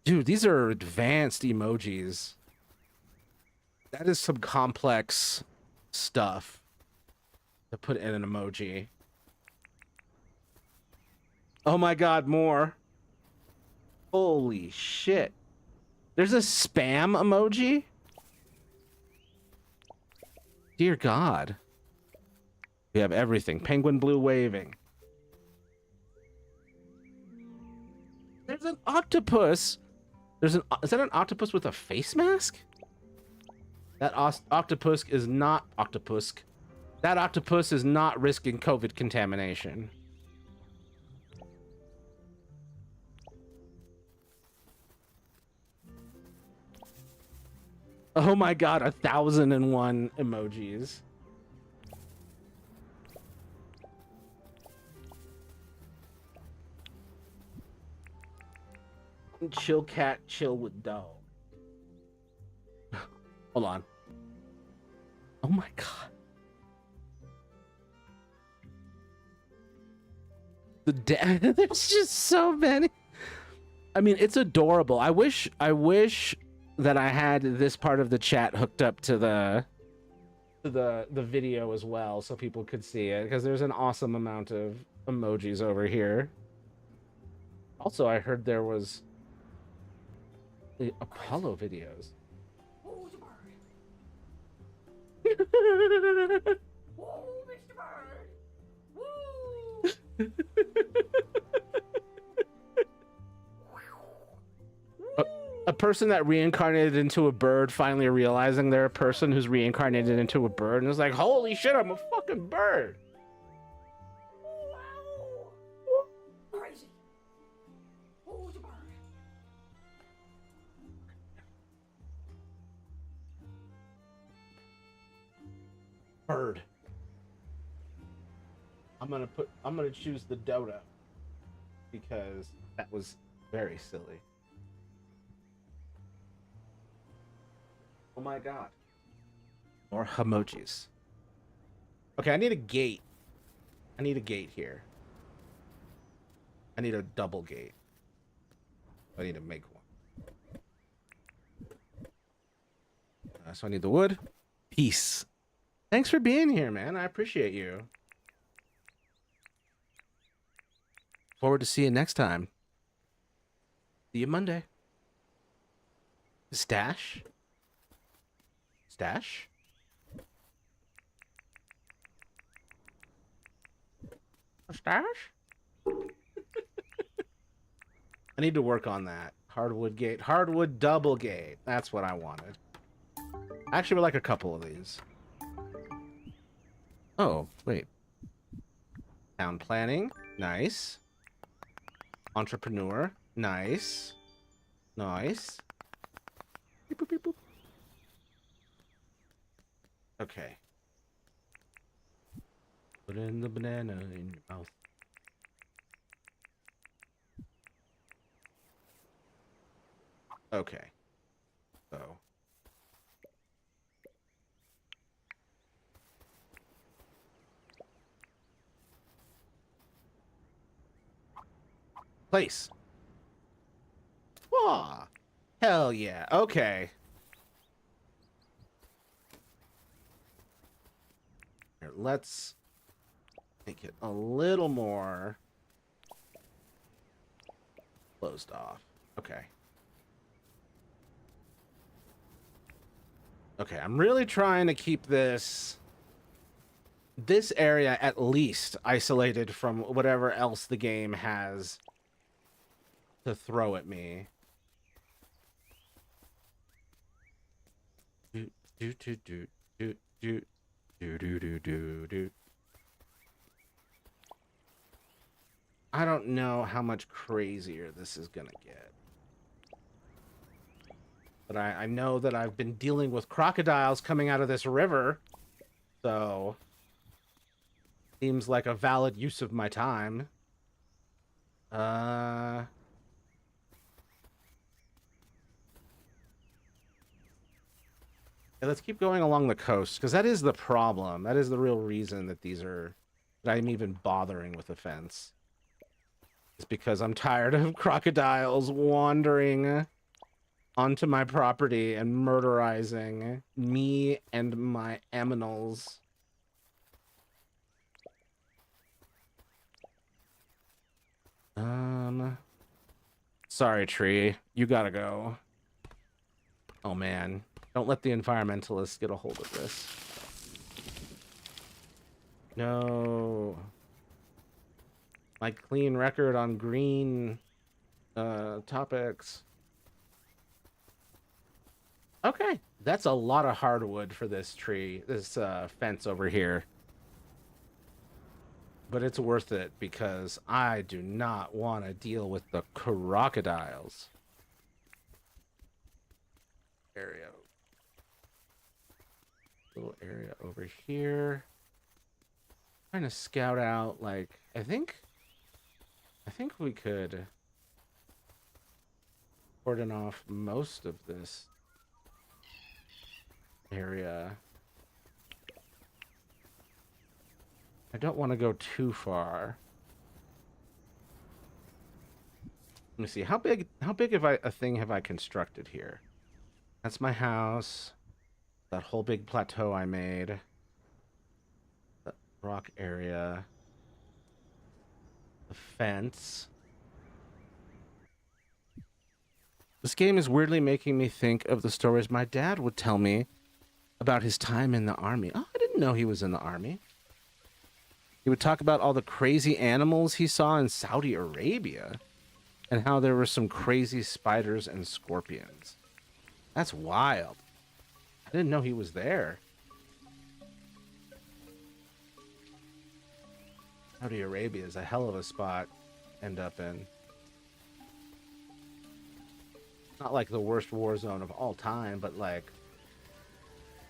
Dude, these are advanced emojis. That is some complex stuff to put in an emoji. Oh my god, more. Holy shit. There's a spam emoji? Dear God. We have everything. Penguin blue waving. There's an octopus. Is that an octopus with a face mask? That octopus is not octopus. That octopus is not risking COVID contamination. Oh my god, 1,001 emojis. Chill cat, chill with dog. Hold on. Oh my god. There's just so many. I mean, it's adorable. I wish that I had this part of the chat hooked up to the video as well so people could see it, because there's an awesome amount of emojis over here. Also, I heard there was the Apollo videos. Oh, the bird. Oh, Mr. Bird. Woo. A person that reincarnated into a bird finally realizing they're a person who's reincarnated into a bird and is like, holy shit, I'm a fucking bird. Wow. Crazy. Oh, the bird. Bird. I'm gonna choose the dodo because that was very silly. Oh my god. More emojis. Okay, I need a gate. I need a gate here. I need a double gate. I need to make one. So I need the wood. Peace. Thanks for being here, man. I appreciate you. Forward to see you next time. See you Monday. Stash? Stash? A stash? I need to work on that. Hardwood gate. Hardwood double gate. That's what I wanted. I actually would like a couple of these. Oh, wait. Town planning. Nice. Entrepreneur. Nice. Nice. Beep, boop, beep, boop. Okay. Put in the banana in your mouth. Okay. So. Place. Wah. Hell yeah. Okay. Here, let's make it a little more closed off. Okay. Okay, I'm really trying to keep this area at least isolated from whatever else the game has to throw at me. Do do do do do do do do do do do. I don't know how much crazier this is gonna get. But I know that I've been dealing with crocodiles coming out of this river, so seems like a valid use of my time. Yeah, let's keep going along the coast, because that is the problem. That is the real reason that that I'm even bothering with the fence. It's because I'm tired of crocodiles wandering onto my property and murderizing me and my aminals. Sorry, tree. You gotta go. Oh, man. Don't let the environmentalists get a hold of this. No. My clean record on green topics. Okay, that's a lot of hardwood for this tree, this fence over here. But it's worth it because I do not want to deal with the crocodiles. Area. Little area over here. Trying to scout out, like, I think we could cordon off most of this area. I don't want to go too far. Let me see. How big have a thing have I constructed here? That's my house. That whole big plateau I made. That rock area. The fence. This game is weirdly making me think of the stories my dad would tell me about his time in the army. Oh, I didn't know he was in the army. He would talk about all the crazy animals he saw in Saudi Arabia and how there were some crazy spiders and scorpions. That's wild. I didn't know he was there. Saudi Arabia is a hell of a spot to end up in. Not like the worst war zone of all time, but like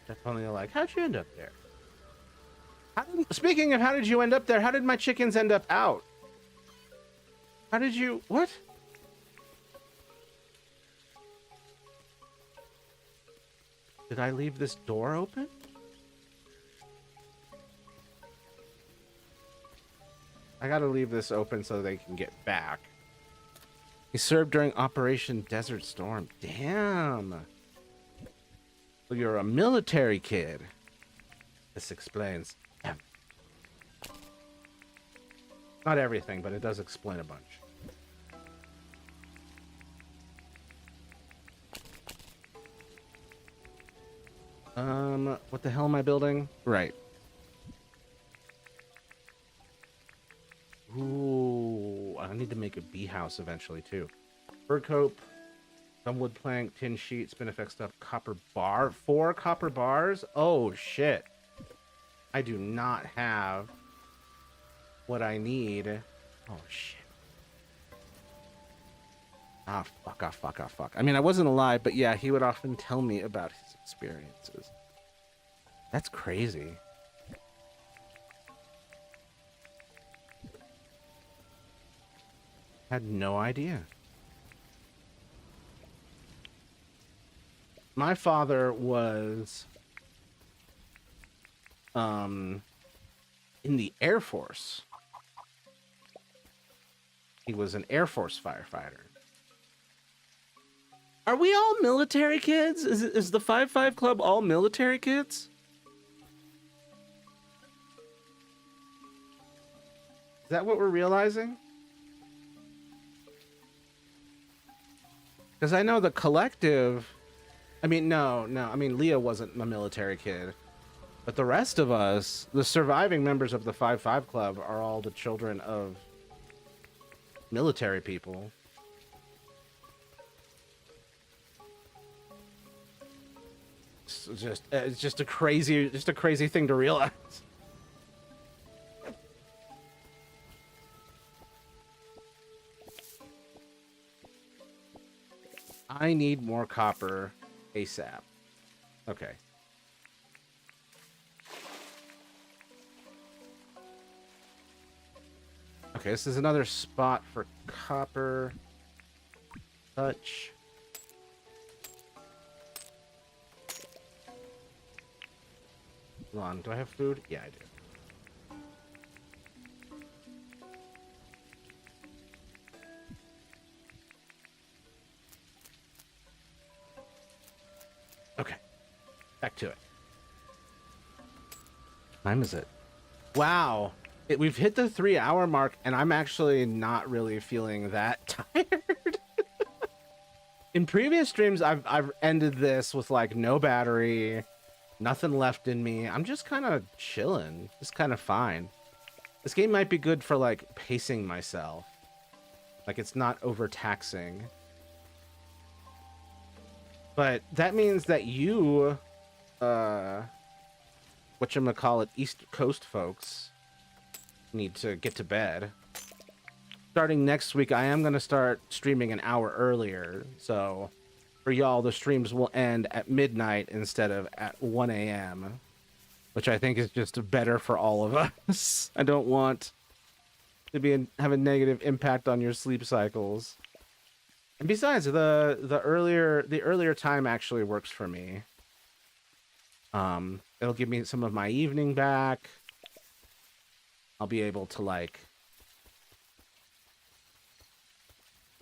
definitely like, how'd you end up there? Speaking of how did you end up there, how did my chickens end up out? How did you, what? Did I leave this door open? I gotta leave this open so they can get back. He served during Operation Desert Storm. Damn. So you're a military kid. This explains. Damn. Not everything, but it does explain a bunch. What the hell am I building? Right. Ooh, I need to make a bee house eventually too. Bird cope, some wood plank, tin sheet, spin effect stuff, copper bar. 4 copper bars? Oh shit. I do not have what I need. Oh shit. Ah, fuck, ah, fuck, ah, fuck. I mean, I wasn't alive, but yeah, he would often tell me about his experiences. That's crazy. Had no idea. My father was in the Air Force. He was an Air Force firefighter. Are we all military kids? Is the 5-5 Club all military kids? Is that what we're realizing? Because I know the collective... I mean, no. I mean, Leah wasn't a military kid. But the rest of us, the surviving members of the 5-5 Club, are all the children of military people. It's just a crazy thing to realize. I need more copper ASAP. Okay. Okay, this is another spot for copper. Touch. Hold on, do I have food? Yeah, I do. Okay, back to it. What time is it? Wow, we've hit the 3-hour mark, and I'm actually not really feeling that tired. In previous streams, I've ended this with like no battery, nothing left in me. I'm just kind of chilling, just kind of fine. This game might be good for like pacing myself, like it's not overtaxing. But that means that you, whatchamacallit, East Coast folks, need to get to bed. Starting next week, I am going to start streaming an hour earlier. So for y'all, the streams will end at midnight instead of at 1 a.m., which I think is just better for all of us. I don't want to have a negative impact on your sleep cycles. And besides, the earlier time actually works for me. It'll give me some of my evening back. I'll be able to like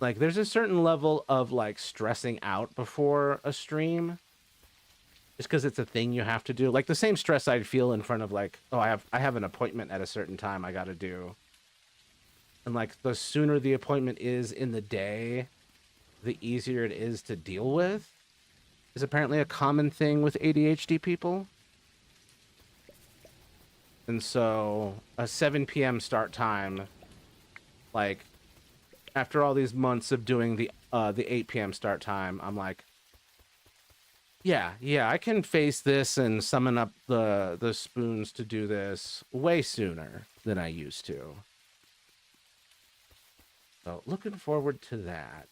there's a certain level of like stressing out before a stream just because it's a thing you have to do, like the same stress I'd feel in front of like, oh, I have an appointment at a certain time I gotta do, and like the sooner the appointment is in the day, the easier it is to deal with, is apparently a common thing with ADHD people. And so a 7 p.m. start time, like after all these months of doing the 8 p.m. start time, I'm like, yeah, I can face this and summon up the spoons to do this way sooner than I used to. So looking forward to that.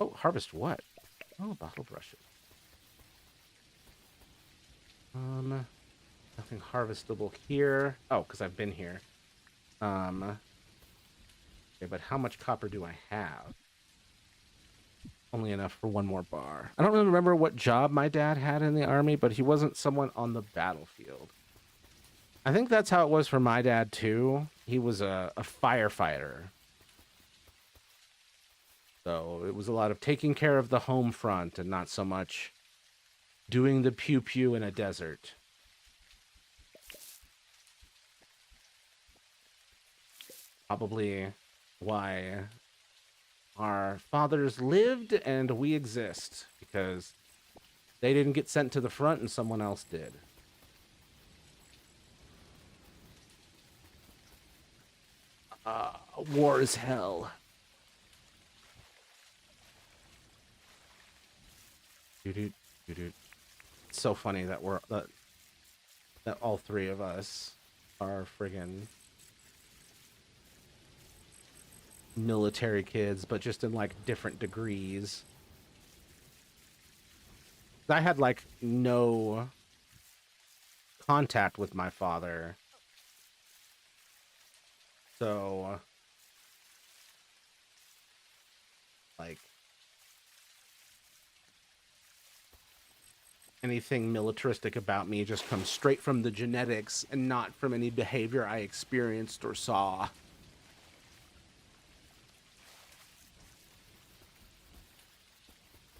Oh, harvest what? Oh, bottle brushes. Nothing harvestable here. Oh, because I've been here. Okay, but how much copper do I have? Only enough for one more bar. I don't really remember what job my dad had in the army, but he wasn't someone on the battlefield. I think that's how it was for my dad, too. He was a firefighter. So it was a lot of taking care of the home front and not so much doing the pew-pew in a desert. Probably why our fathers lived and we exist, because they didn't get sent to the front and someone else did. War is hell. It's so funny that that all three of us are friggin' military kids, but just in like different degrees. I had like no contact with my father, so like anything militaristic about me just comes straight from the genetics and not from any behavior I experienced or saw.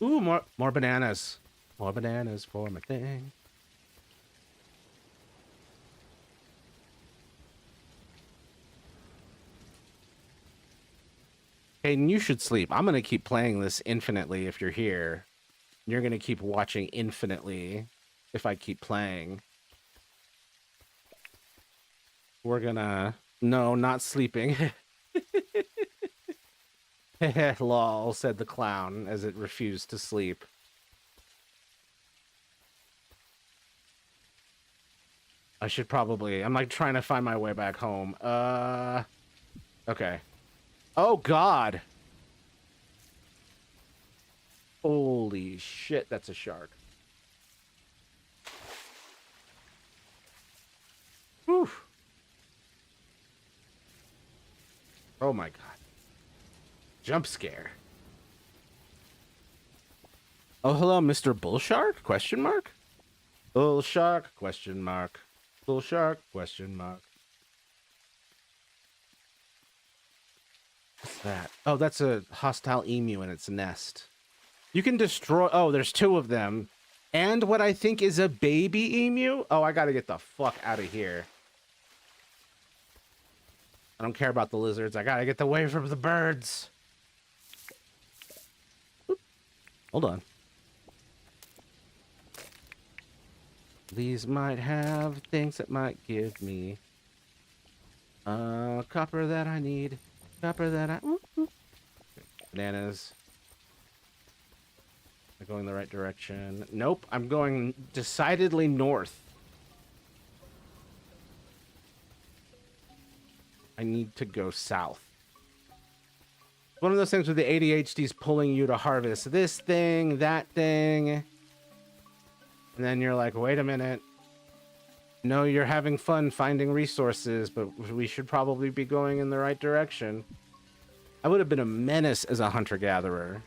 Ooh, more bananas. More bananas for my thing. Hayden, you should sleep. I'm gonna keep playing this infinitely if you're here. You're gonna keep watching infinitely if I keep playing. We're gonna... No, not sleeping. Lol, said the clown as it refused to sleep. I should probably... I'm like trying to find my way back home. Okay. Oh, God. Holy shit, that's a shark. Whew. Oh my God. Jump scare. Oh, hello, Mr. Bullshark? Question mark? Bullshark? Question mark. Bullshark? Question mark. What's that? Oh, that's a hostile emu in its nest. You can destroy... Oh, there's two of them. And what I think is a baby emu? Oh, I gotta get the fuck out of here. I don't care about the lizards. I gotta get away from the birds. Oop. Hold on. These might have things that might give me copper that I need. Copper that I... Bananas. Am I going the right direction? Nope, I'm going decidedly north. I need to go south. One of those things where the ADHD's pulling you to harvest this thing, that thing. And then you're like, wait a minute. No, you're having fun finding resources, but we should probably be going in the right direction. I would have been a menace as a hunter-gatherer.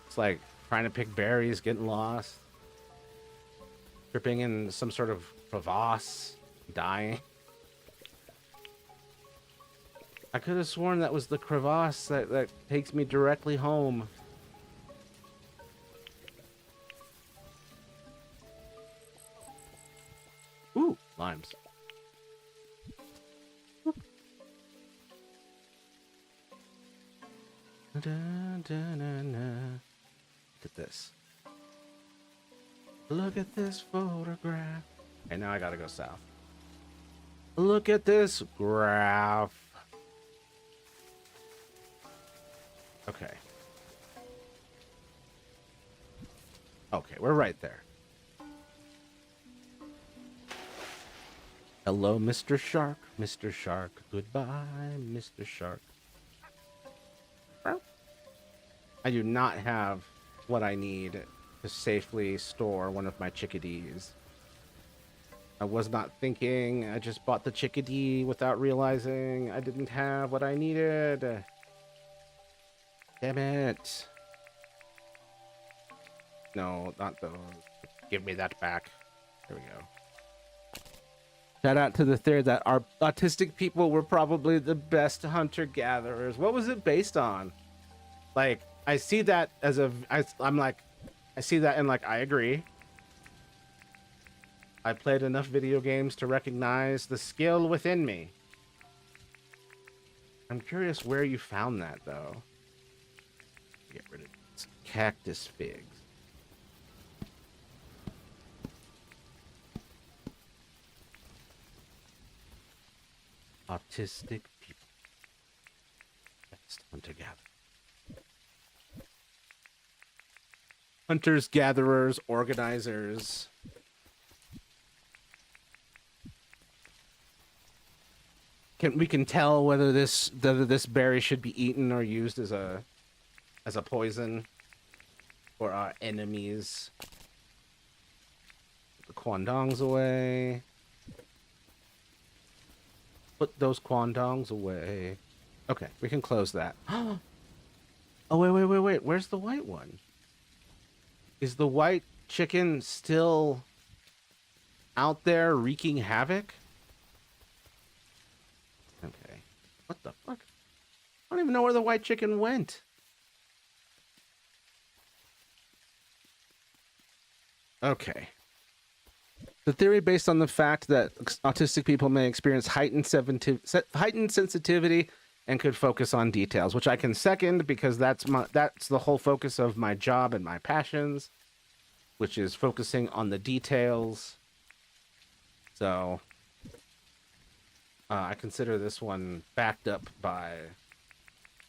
It's like trying to pick berries, getting lost. tripping in some sort of crevasse, dying. I could have sworn that was the crevasse that takes me directly home. Ooh, limes. Look at this. Look at this photograph. And now I gotta go south. Look at this graph. Okay. Okay, we're right there. Hello, Mr. Shark. Mr. Shark. Goodbye, Mr. Shark. I do not have what I need to safely store one of my chickadees. I was not thinking. I just bought the chickadee without realizing I didn't have what I needed. Damn it. No, not those. Give me that back. There we go. Shout out to the theory that our autistic people were probably the best hunter-gatherers. What was it based on? Like, I see that as I'm like, I see that and like, I agree. I played enough video games to recognize the skill within me. I'm curious where you found that, though. Get rid of these cactus figs. Autistic people. Best hunter-gatherer. Hunters, gatherers, organizers. We can tell whether this berry should be eaten or used as a poison for our enemies. Put the quandongs away. Put those quandongs away. Okay, we can close that. Oh, wait. Where's the white one? Is the white chicken still out there wreaking havoc? Okay. What the fuck? I don't even know where the white chicken went. Okay. The theory based on the fact that autistic people may experience heightened sensitivity and could focus on details, which I can second because that's the whole focus of my job and my passions, which is focusing on the details. So I consider this one backed up by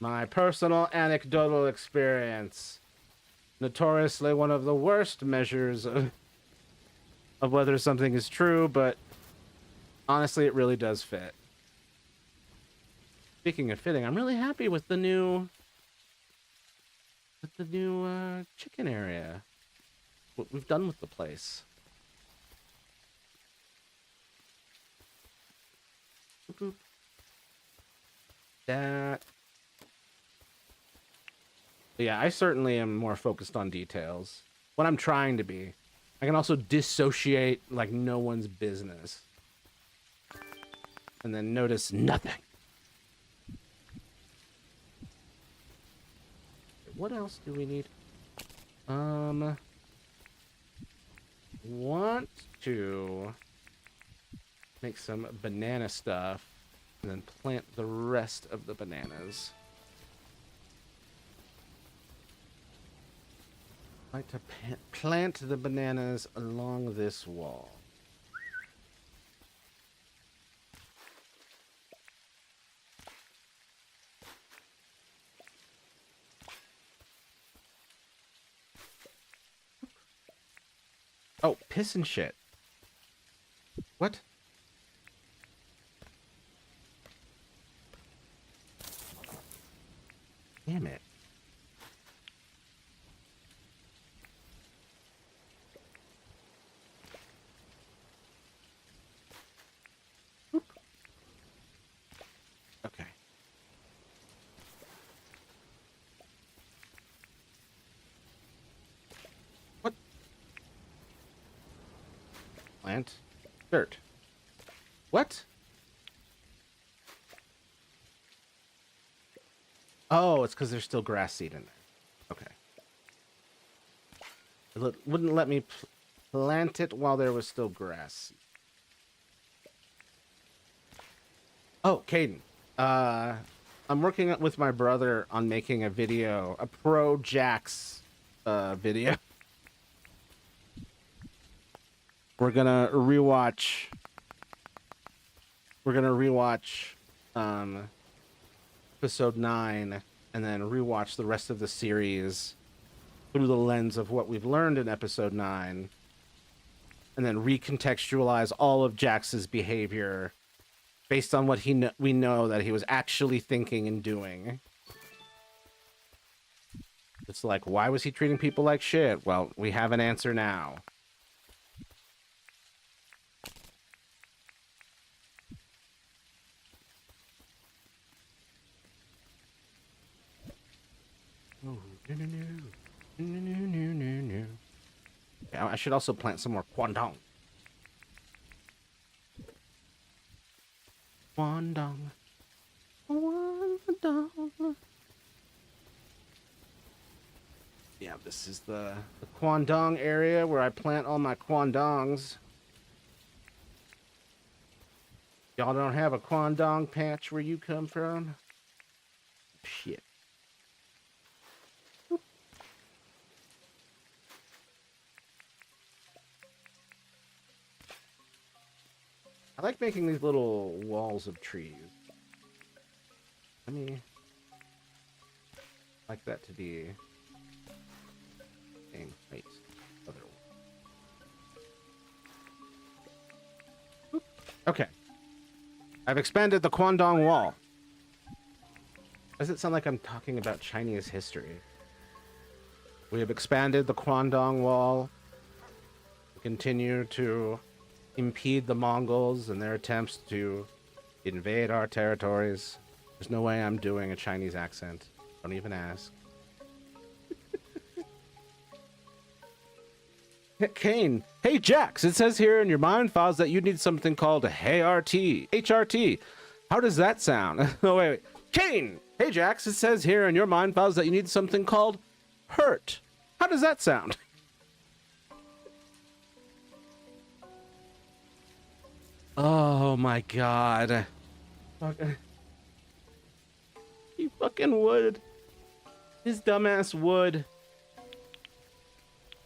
my personal anecdotal experience. Notoriously one of the worst measures of whether something is true, but honestly, it really does fit. Speaking of fitting, I'm really happy with the new chicken area. What we've done with the place. Boop. That. But yeah, I certainly am more focused on details. What I'm trying to be. I can also dissociate like no one's business. And then notice nothing. What else do we need? Want to make some banana stuff and then plant the rest of the bananas. Like to plant the bananas along this wall. Oh, piss and shit. What? Damn it. Okay. What? Plant dirt. What? Oh, it's because there's still grass seed in there. Okay. Wouldn't let me plant it while there was still grass. Oh, Caden. I'm working with my brother on making a video, a pro Jax video. We're gonna rewatch episode 9 and then rewatch the rest of the series through the lens of what we've learned in episode 9 and then recontextualize all of Jax's behavior based on what we know that he was actually thinking and doing. It's like, why was he treating people like shit? Well, we have an answer now. Oh, no. Yeah, I should also plant some more Kwandong. Kwandong. Yeah, this is the Kwandong area where I plant all my Kwandongs. Y'all don't have a Kwandong patch where you come from? Shit. I like making these little walls of trees. I mean, like that to be same height. Other one. Okay. I've expanded the Kwandong Wall. Does it sound like I'm talking about Chinese history? We have expanded the Kwandong Wall. We continue to impede the Mongols in their attempts to invade our territories. There's no way I'm doing a Chinese accent. Don't even ask. Kane, hey Jax, it says here in your mind files that you need something called HRT. How does that sound? Oh, wait. Kane, hey Jax, it says here in your mind files that you need something called hurt. How does that sound? Oh my god. He fucking would. His dumbass would.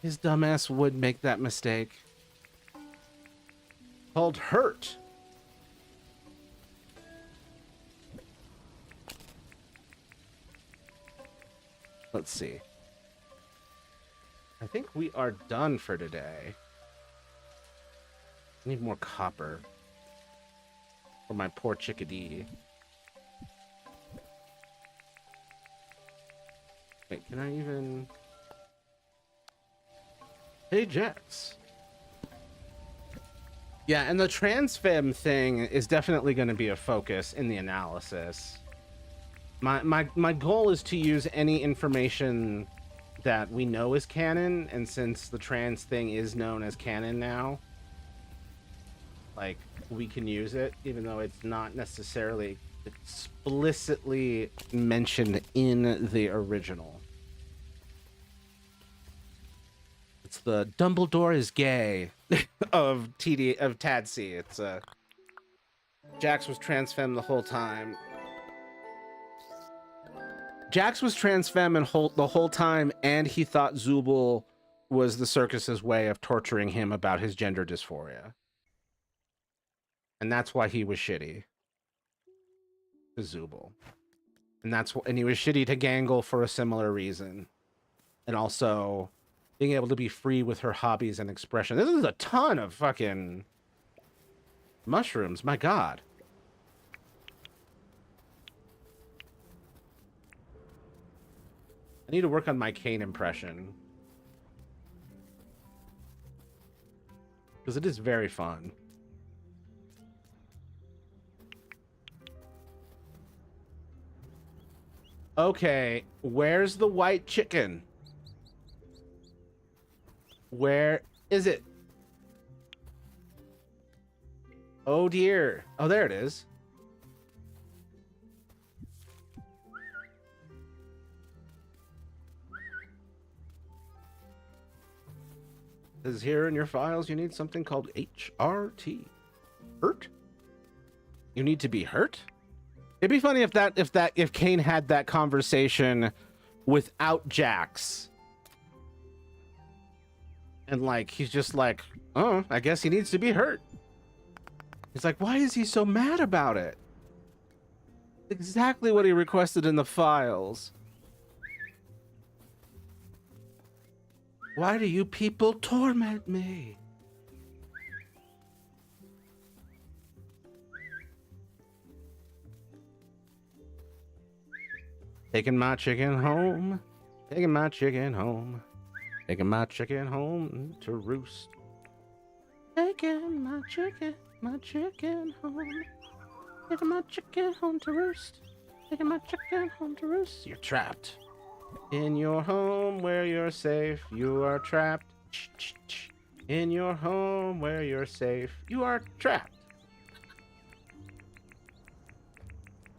His dumbass would make that mistake. Called hurt. Let's see. I think we are done for today. I need more copper. For my poor chickadee. Wait, can I even... Hey, Jax. Yeah, and the transfem thing is definitely going to be a focus in the analysis. My goal is to use any information that we know is canon, and since the trans thing is known as canon now, like, we can use it, even though it's not necessarily explicitly mentioned in the original. It's the Dumbledore is gay of TADC. It's Jax was transfemme the whole time. Jax was transfemme the whole time, and he thought Zubul was the circus's way of torturing him about his gender dysphoria. And that's why he was shitty to Zubul. And he was shitty to Gangle for a similar reason. And also being able to be free with her hobbies and expression. This is a ton of fucking mushrooms, my god. I need to work on my Kane impression. Because it is very fun. Okay, where's the white chicken? Where is it? Oh dear. Oh, there it is. It says here in your files you need something called HRT. Hurt? You need to be hurt? It'd be funny if Kane had that conversation without Jax. And like he's just like, oh, I guess he needs to be hurt. He's like, why is he so mad about it? Exactly what he requested in the files. Why do you people torment me? Taking my chicken home. Taking my chicken home. Taking my chicken home to roost. Taking my chicken home. Taking my chicken home to roost. Taking my chicken home to roost. You're trapped. In your home where you're safe, you are trapped. In your home where you're safe, you are trapped.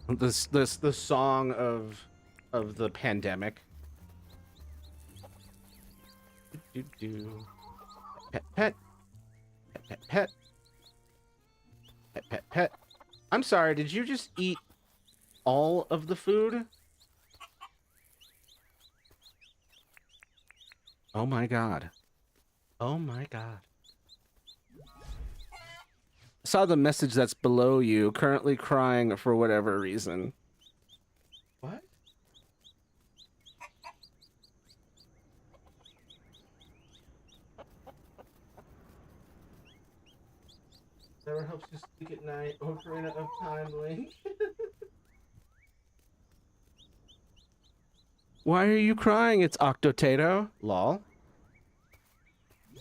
The song of the pandemic. Pet pet. Pet pet pet. Pet pet pet. I'm sorry, did you just eat all of the food? Oh my god. Oh my god. I saw the message that's below you, currently crying for whatever reason. What? Never helps you sleep at night. Ocarina of Time link. Why are you crying? It's Octotato. Lol. I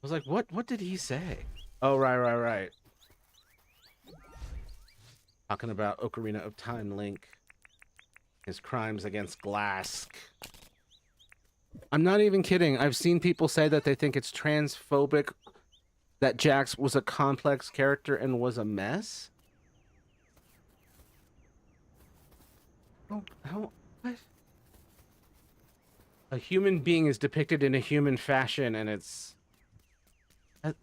was like, what did he say? Oh, right. Talking about Ocarina of Time Link. His crimes against Glask. I'm not even kidding. I've seen people say that they think it's transphobic that Jax was a complex character and was a mess. How, what? A human being is depicted in a human fashion, and it's... God.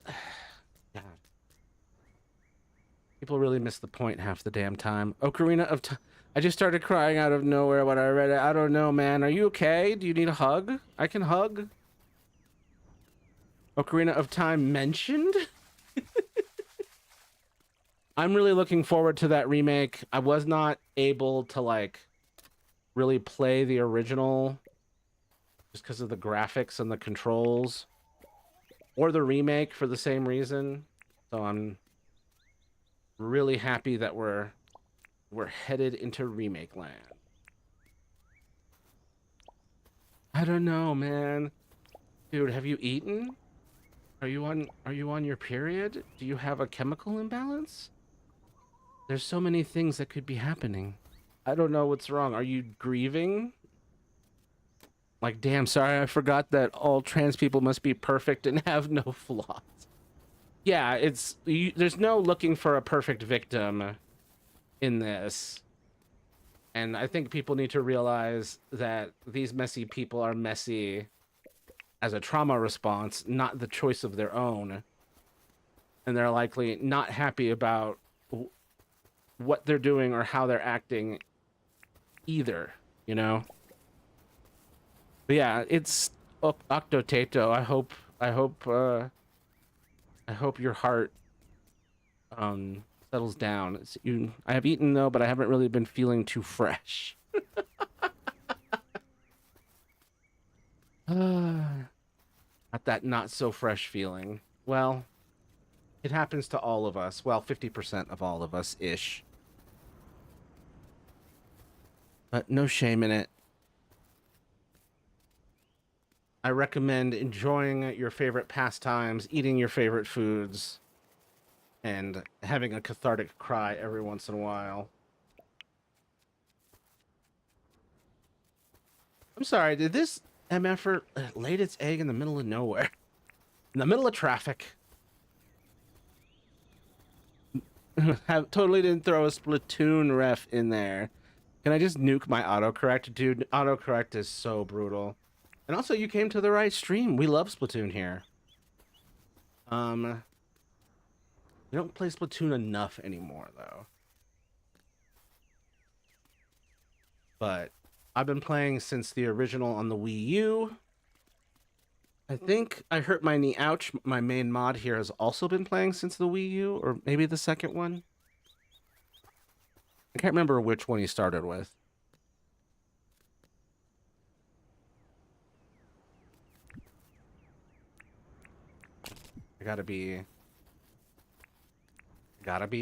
People really miss the point half the damn time. Ocarina of Time... I just started crying out of nowhere when I read it. I don't know, man. Are you okay? Do you need a hug? I can hug. Ocarina of Time mentioned? I'm really looking forward to that remake. I was not able to, like, really play the original just because of the graphics and the controls, or the remake for the same reason. So I'm really happy that we're headed into remake land. I don't know, man. Dude, have you eaten? Are you on your period? Do you have a chemical imbalance? There's so many things that could be happening. I don't know what's wrong. Are you grieving? Like, damn, sorry, I forgot that all trans people must be perfect and have no flaws. Yeah, there's no looking for a perfect victim in this. And I think people need to realize that these messy people are messy as a trauma response, not the choice of their own. And they're likely not happy about what they're doing or how they're acting either, you know? But yeah, it's Octotato. I hope your heart settles down. I have eaten though, but I haven't really been feeling too fresh. Got that not so fresh feeling. Well, it happens to all of us. Well, 50% of all of us ish. But no shame in it. I recommend enjoying your favorite pastimes, eating your favorite foods, and having a cathartic cry every once in a while. I'm sorry, did this MFer laid its egg in the middle of nowhere? In the middle of traffic? Totally didn't throw a Splatoon ref in there. Can I just nuke my autocorrect? Dude, autocorrect is so brutal. And also, you came to the right stream. We love Splatoon here. We don't play Splatoon enough anymore, though. But I've been playing since the original on the Wii U. I think I hurt my knee. Ouch. My main mod here has also been playing since the Wii U, or maybe the second one. I can't remember which one he started with. I gotta be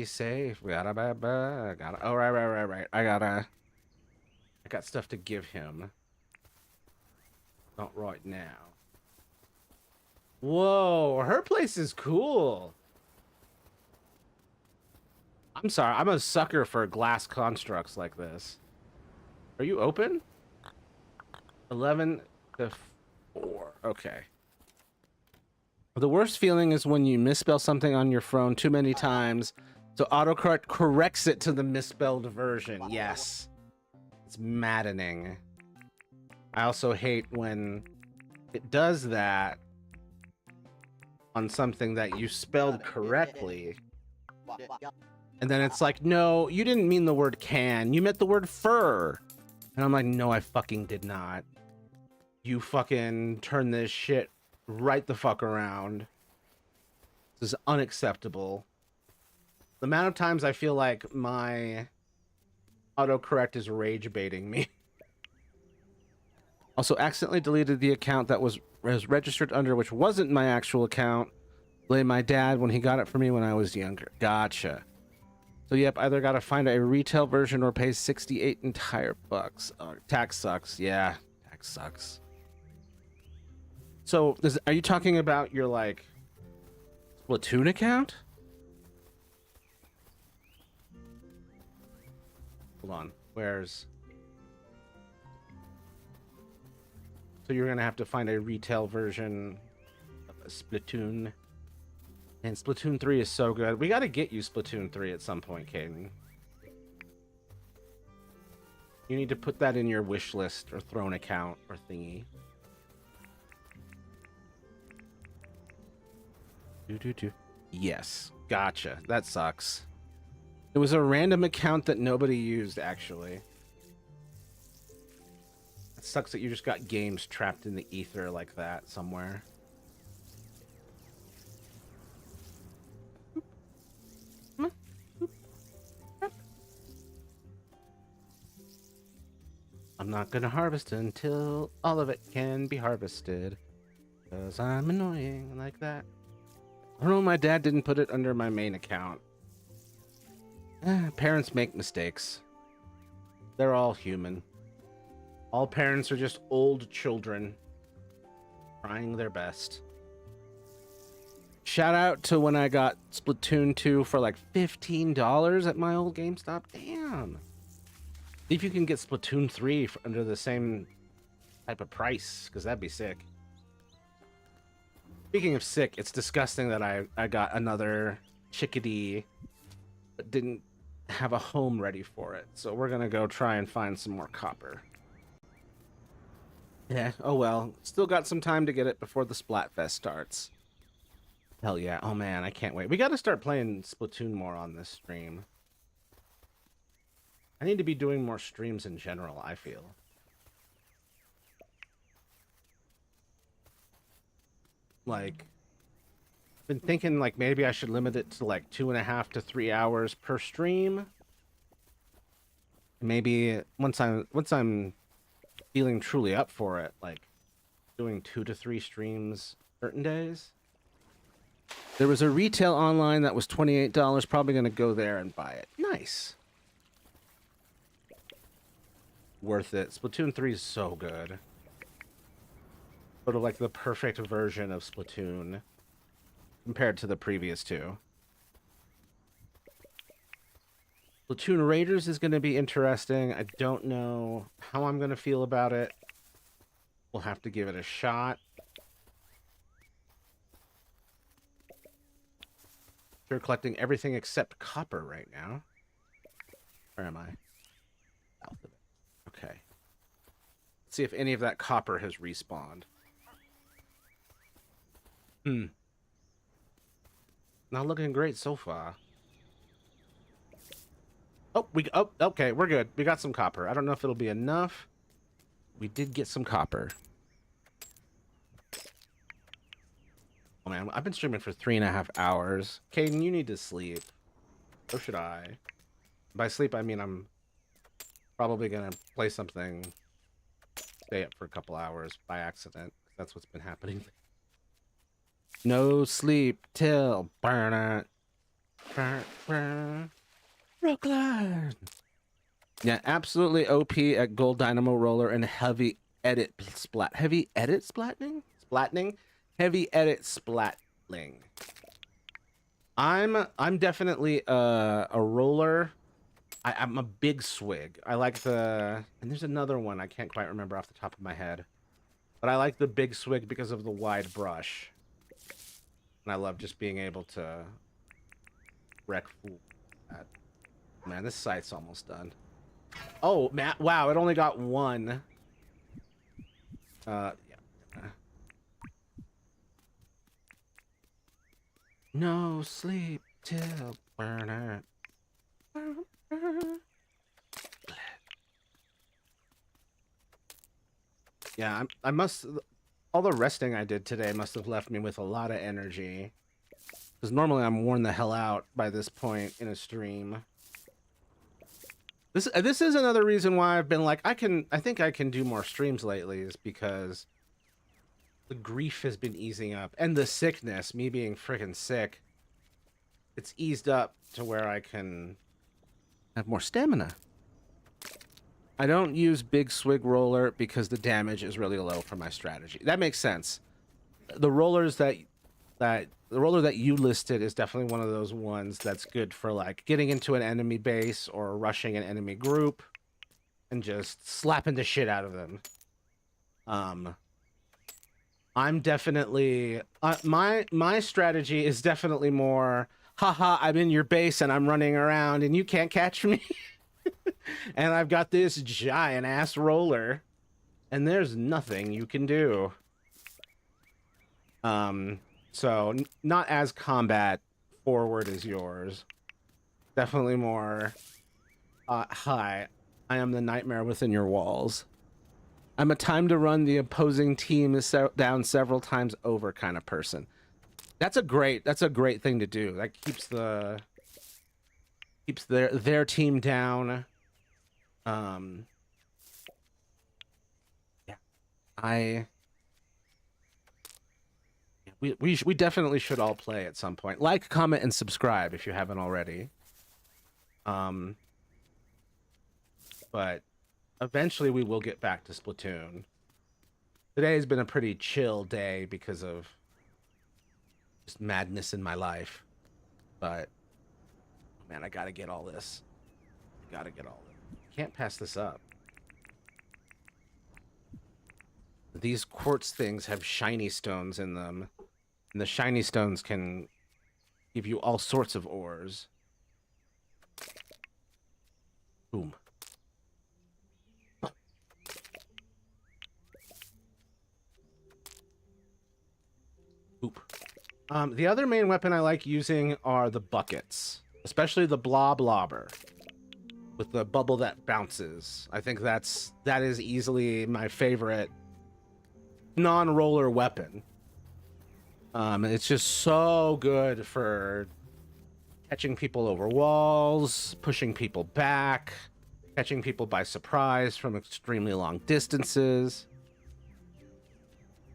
safe. Gotta. Oh, right. I got stuff to give him. Not right now. Whoa, her place is cool. I'm sorry, I'm a sucker for glass constructs like this. Are you open? 11 to 4. Okay. The worst feeling is when you misspell something on your phone too many times, so autocorrect corrects it to the misspelled version. Yes. It's maddening. I also hate when it does that on something that you spelled correctly. And then it's like, no, you didn't mean the word can. You meant the word fur. And I'm like, no, I fucking did not. You fucking turn this shit right the fuck around. This is unacceptable. The amount of times I feel like my autocorrect is rage baiting me. Also accidentally deleted the account that was registered under, which wasn't my actual account. Blame my dad when he got it for me when I was younger. Gotcha. So yep, either gotta find a retail version or pay 68 entire bucks. Tax sucks. Yeah, tax sucks. So, are you talking about your, like, Splatoon account? Hold on. Where's... So you're gonna have to find a retail version of a Splatoon. And Splatoon 3 is so good. We gotta get you Splatoon 3 at some point, Caden. You need to put that in your wish list or Throne account or thingy. Yes. Gotcha. That sucks. It was a random account that nobody used, actually. It sucks that you just got games trapped in the ether like that somewhere. I'm not gonna harvest until all of it can be harvested. Because I'm annoying like that. I don't know, my dad didn't put it under my main account. Parents make mistakes. They're all human. All parents are just old children trying their best. Shout out to when I got Splatoon 2 for like $15 at my old GameStop. Damn. See if you can get Splatoon 3 under the same type of price, because that'd be sick. Speaking of sick, it's disgusting that I got another chickadee, but didn't have a home ready for it. So we're gonna go try and find some more copper. Yeah, oh well. Still got some time to get it before the Splatfest starts. Hell yeah. Oh man, I can't wait. We gotta start playing Splatoon more on this stream. I need to be doing more streams in general, I feel. Like, I've been thinking like maybe I should limit it to like 2.5 to 3 hours per stream. Maybe once I'm feeling truly up for it, like doing 2 to 3 streams certain days. There was a retail online that was $28. Probably gonna go there and buy it. Nice. Worth it. Splatoon 3 is so good. Sort of like the perfect version of Splatoon compared to the previous two. Splatoon Raiders is going to be interesting. I don't know how I'm going to feel about it. We'll have to give it a shot. You're collecting everything except copper right now. Where am I? South of it. Okay. Let's see if any of that copper has respawned. Not looking great so far. Oh, okay, we're good. We got some copper. I don't know if it'll be enough. We did get some copper. Oh man, I've been streaming for 3.5 hours. Caden, you need to sleep. So should I. By sleep, I mean I'm probably gonna play something, stay up for a couple hours by accident. That's what's been happening. No sleep till burn it. Brooklyn. Yeah, absolutely OP at Gold Dynamo Roller and Heavy Edit Splat. Heavy Edit Splatting? Splatting? Heavy Edit Splatling. I'm definitely a roller. I'm a big swig. I like the... And there's another one I can't quite remember off the top of my head. But I like the big swig because of the wide brush. And I love just being able to wreck fool. Man, this site's almost done. Oh, Matt, wow, it only got one. Yeah. No sleep till burn it. Yeah, I must... All the resting I did today must have left me with a lot of energy. Because normally I'm worn the hell out by this point in a stream. This is another reason why I've been like, I think I can do more streams lately, is because the grief has been easing up. And the sickness, me being freaking sick, it's eased up to where I can have more stamina. I don't use big swig roller because the damage is really low for my strategy. That makes sense. The rollers the roller that you listed is definitely one of those ones that's good for like getting into an enemy base or rushing an enemy group and just slapping the shit out of them. I'm definitely my strategy is definitely more, haha, I'm in your base and I'm running around and you can't catch me. And I've got this giant ass roller and there's nothing you can do. So not as combat forward as yours. Definitely more, hi, I am the nightmare within your walls. I'm a time to run the opposing team down several times over kind of person. That's a great thing to do. That keeps their team down. Yeah, we definitely should all play at some point. Like, comment, and subscribe if you haven't already. But eventually we will get back to Splatoon. Today has been a pretty chill day because of just madness in my life. But man, I gotta get all this. Gotta get all this. Can't pass this up. These quartz things have shiny stones in them. And the shiny stones can give you all sorts of ores. Boom. Oop. The other main weapon I like using are the buckets. Especially the blobber. With the bubble that bounces. I think that is easily my favorite non-roller weapon. It's just so good for catching people over walls, pushing people back, catching people by surprise from extremely long distances.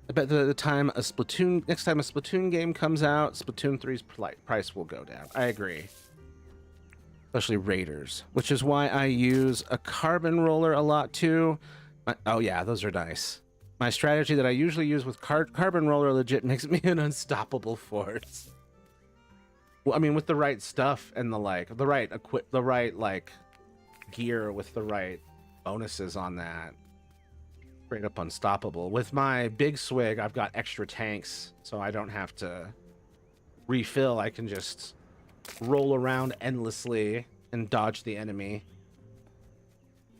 I bet next time a Splatoon game comes out, Splatoon 3's price will go down. I agree. Especially Raiders, which is why I use a carbon roller a lot too. Oh yeah, those are nice. My strategy that I usually use with carbon roller legit makes me an unstoppable force. Well, I mean, with the right stuff and the right like gear with the right bonuses on that, straight up unstoppable. With my big swig, I've got extra tanks, so I don't have to refill. I can just roll around endlessly and dodge the enemy.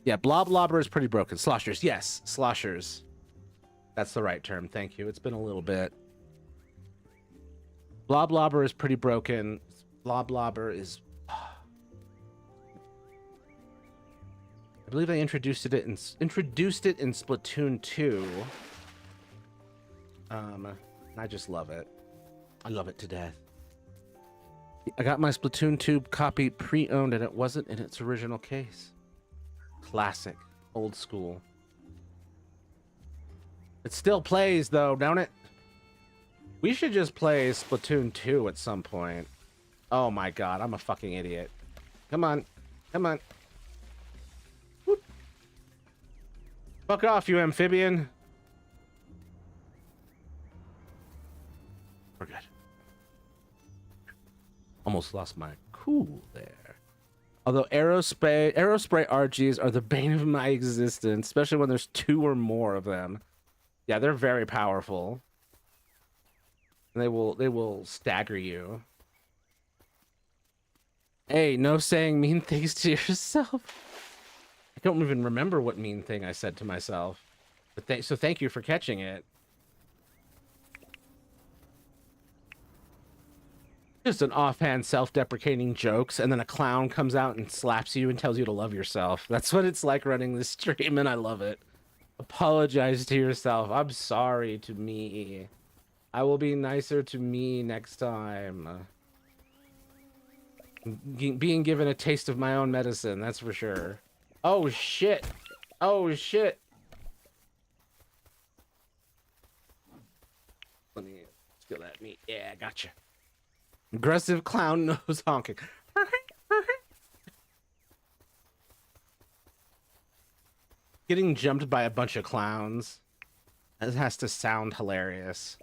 Yeah, Bloblobber is pretty broken. Sloshers, yes, sloshers. That's the right term. Thank you. It's been a little bit. Bloblobber is pretty broken. Bloblobber is. I believe they introduced it in Splatoon 2. I just love it. I love it to death. I got my Splatoon 2 copy pre-owned and it wasn't in its original case. Classic, old school. It still plays though, don't it? We should just play Splatoon 2 at some point. Oh my god, I'm a fucking idiot. Come on. Come on. Whoop. Fuck off, you amphibian. We're good. Almost lost my cool there. Although Aerospray RGs are the bane of my existence, especially when there's 2 or more of them. Yeah, they're very powerful. They will stagger you. Hey, no saying mean things to yourself. I don't even remember what mean thing I said to myself. But so thank you for catching it. Just an offhand self-deprecating jokes, and then a clown comes out and slaps you and tells you to love yourself. That's what it's like running this stream, and I love it. Apologize to yourself. I'm sorry to me. I will be nicer to me next time. Being given a taste of my own medicine, that's for sure. Oh shit. Oh shit. Let me steal that meat. Yeah, gotcha. Aggressive clown nose honking. Getting jumped by a bunch of clowns. That has to sound hilarious.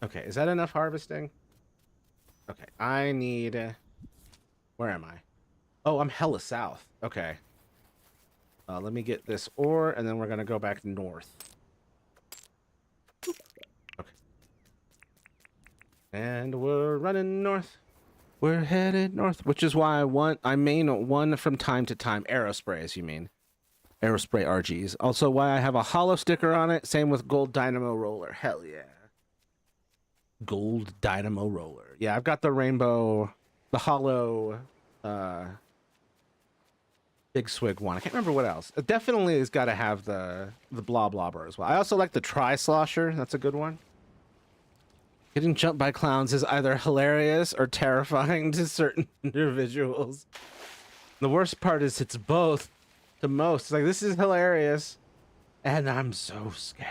Okay, is that enough harvesting? Okay, I need... where am I? Oh, I'm hella south. Okay. Let me get this ore, and then we're going to go back north. Okay. And we're running north. We're headed north, which is why I main one from time to time. Aerosprays, you mean. Aerospray RGs. Also why I have a hollow sticker on it. Same with Gold Dynamo Roller. Hell yeah. Gold Dynamo Roller. Yeah, I've got the rainbow, the hollow, Big Swig one. I can't remember what else. It definitely has got to have the Bloblobber as well. I also like the Tri-Slosher. That's a good one. Getting jumped by clowns is either hilarious or terrifying to certain individuals. The worst part is it's both to most. It's like, this is hilarious, and I'm so scared.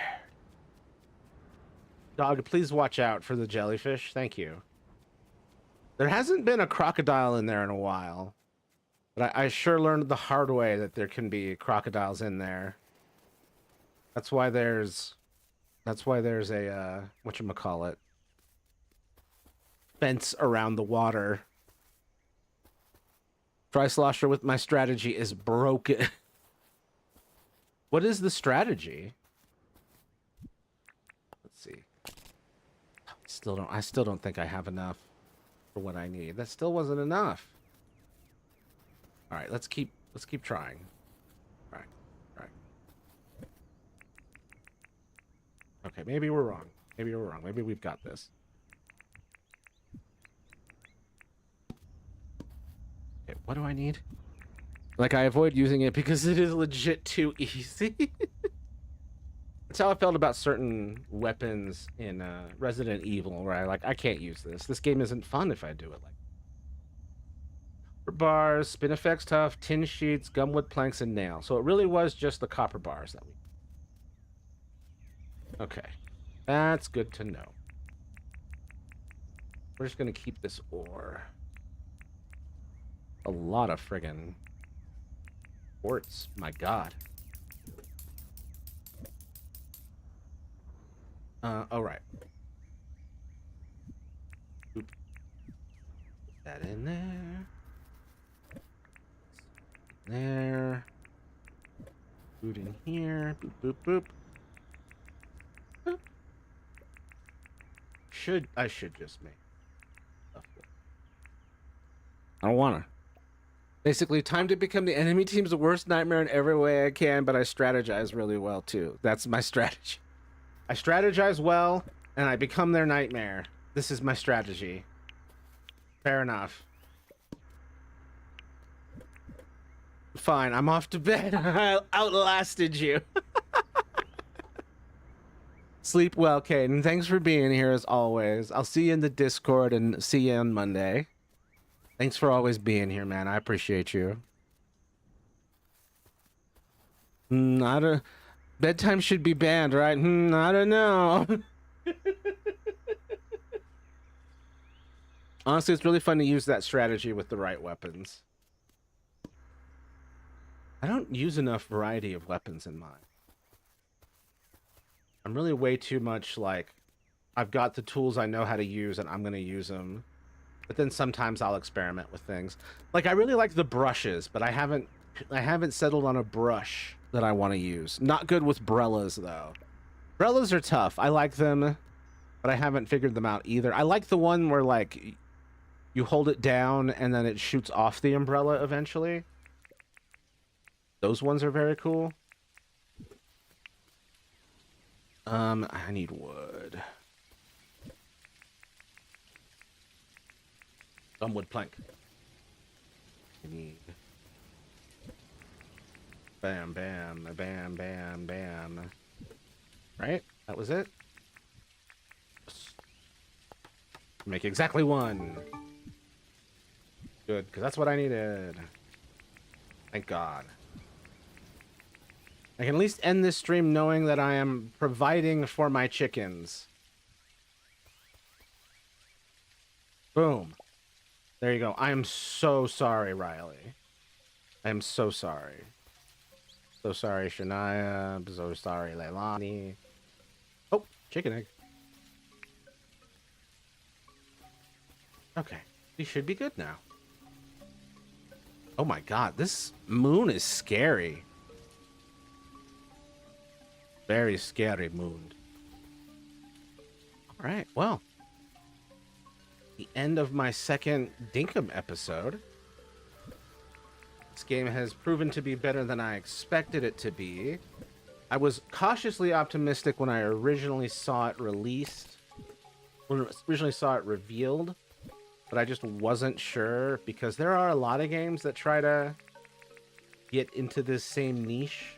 Dog, please watch out for the jellyfish. Thank you. There hasn't been a crocodile in there in a while. But I sure learned the hard way that there can be crocodiles in there. That's why there's a, whatchamacallit, fence around the water. Tri-Slosher with my strategy is broken. What is the strategy? Let's see. I still don't think I have enough for what I need. That still wasn't enough. All right, let's keep trying. All right. Okay, maybe we're wrong. Maybe we're wrong. Maybe we've got this. Okay, what do I need? Like, I avoid using it because it is legit too easy. That's how I felt about certain weapons in Resident Evil, where I can't use this. This game isn't fun if I do it like. Copper bars, spin effects tough, tin sheets, gumwood planks, and nail. So it really was just the copper bars that we... Okay. That's good to know. We're just going to keep this ore. A lot of friggin' quartz. My god. Alright. Put that in there. There. Food in here. Boop, boop, boop. Boop. should just make stuff. I don't wanna. Basically, time to become the enemy team's worst nightmare in every way I can, but I strategize really well too. That's my strategy. I strategize well, and I become their nightmare. This is my strategy. Fair enough. Fine, I'm off to bed. I outlasted you. Sleep well, Caden. Thanks for being here as always. I'll see you in the Discord and see you on Monday. Thanks for always being here, man. I appreciate you. Bedtime should be banned, right? I don't know. Honestly, it's really fun to use that strategy with the right weapons. I don't use enough variety of weapons in mine. I'm really way too much like, I've got the tools I know how to use and I'm going to use them. But then sometimes I'll experiment with things. Like, I really like the brushes, but I haven't settled on a brush that I want to use. Not good with Brellas, though. Brellas are tough. I like them, but I haven't figured them out either. I like the one where, like, you hold it down and then it shoots off the umbrella eventually. Those ones are very cool. I need wood. Some wood plank. I need... Bam, bam, bam, bam, bam. Right? That was it? Make exactly one. Good, because that's what I needed. Thank God. I can at least end this stream knowing that I am providing for my chickens. Boom. There you go. I am so sorry, Riley. I am so sorry. So sorry, Shania. I'm so sorry, Leilani. Oh, chicken egg. Okay. We should be good now. Oh my God, this moon is scary. Very scary moon. All right, well. The end of my second Dinkum episode. This game has proven to be better than I expected it to be. I was cautiously optimistic when I originally saw it released. When I originally saw it revealed. But I just wasn't sure because there are a lot of games that try to get into this same niche.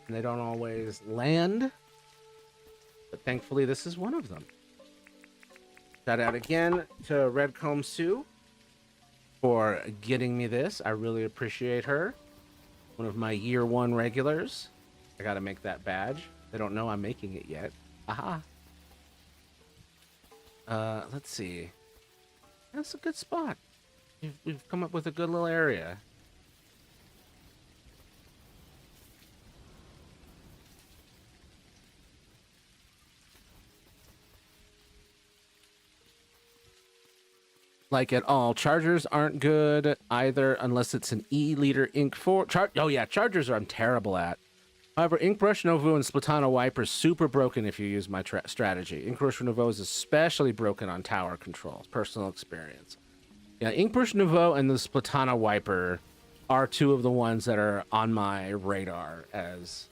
And they don't always land. But thankfully this is one of them. Shout out again to Redcomb Sue for getting me this. I really appreciate her. One of my year one regulars. I gotta make that badge. They don't know I'm making it yet. Aha. Let's see. That's a good spot. We've come up with a good little area. Like at all. Chargers aren't good either unless it's an E-liter ink for... Oh yeah, chargers I'm terrible at. However, Inkbrush, Novu, and Splatana Wiper super broken if you use my strategy. Inkbrush Nouveau is especially broken on tower control. Personal experience. Yeah, Inkbrush Nouveau and the Splatana Wiper are two of the ones that are on my radar as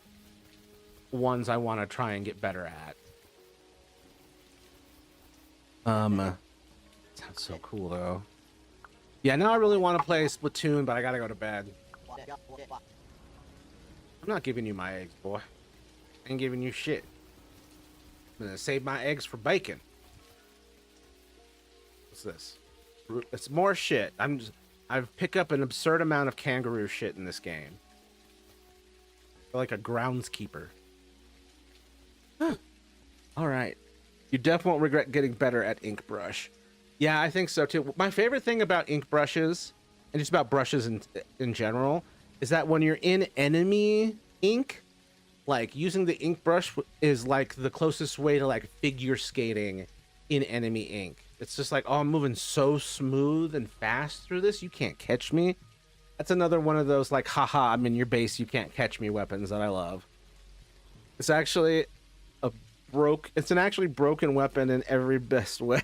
ones I want to try and get better at. Sounds so cool, though. Yeah, now I really want to play Splatoon, but I gotta go to bed. I'm not giving you my eggs, boy. I ain't giving you shit. I'm gonna save my eggs for bacon. What's this? It's more shit. I've picked up an absurd amount of kangaroo shit in this game. I feel like a groundskeeper. All right. You definitely won't regret getting better at Inkbrush. Yeah, I think so too. My favorite thing about ink brushes, and just about brushes in general, is that when you're in enemy ink, like using the ink brush is like the closest way to like figure skating in enemy ink. It's just like, oh, I'm moving so smooth and fast through this, you can't catch me. That's another one of those like, haha, I'm in your base, you can't catch me weapons that I love. It's actually a It's an actually broken weapon in every best way.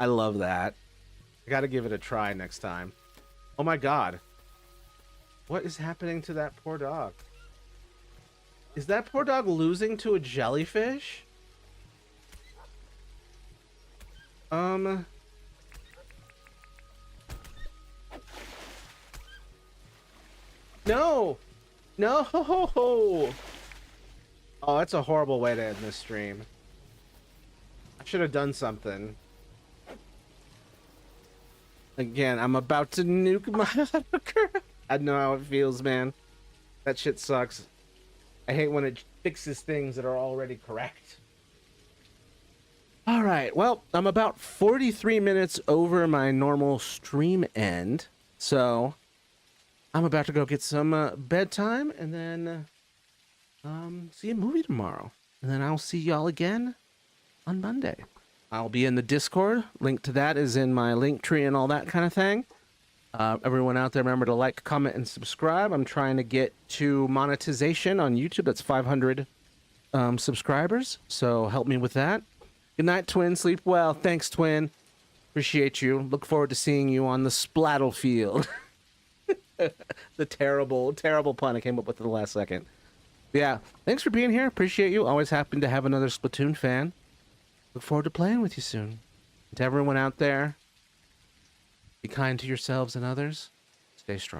I love that. I gotta give it a try next time. Oh my god. What is happening to that poor dog? Is that poor dog losing to a jellyfish? No! No! Oh, that's a horrible way to end this stream. I should have done something. Again, I'm about to nuke my hooker. I know how it feels, man. That shit sucks. I hate when it fixes things that are already correct. Alright, well, I'm about 43 minutes over my normal stream end. So, I'm about to go get some bedtime and then see a movie tomorrow. And then I'll see y'all again on Monday. I'll be in the Discord. Link to that is in my link tree and all that kind of thing. Everyone out there, remember to like, comment, and subscribe. I'm trying to get to monetization on YouTube. That's 500 subscribers. So help me with that. Good night, Twin. Sleep well. Thanks, Twin. Appreciate you. Look forward to seeing you on the Splattlefield. The terrible, terrible pun I came up with at the last second. Yeah, thanks for being here. Appreciate you. Always happy to have another Splatoon fan. Look forward to playing with you soon. And to everyone out there, be kind to yourselves and others. Stay strong.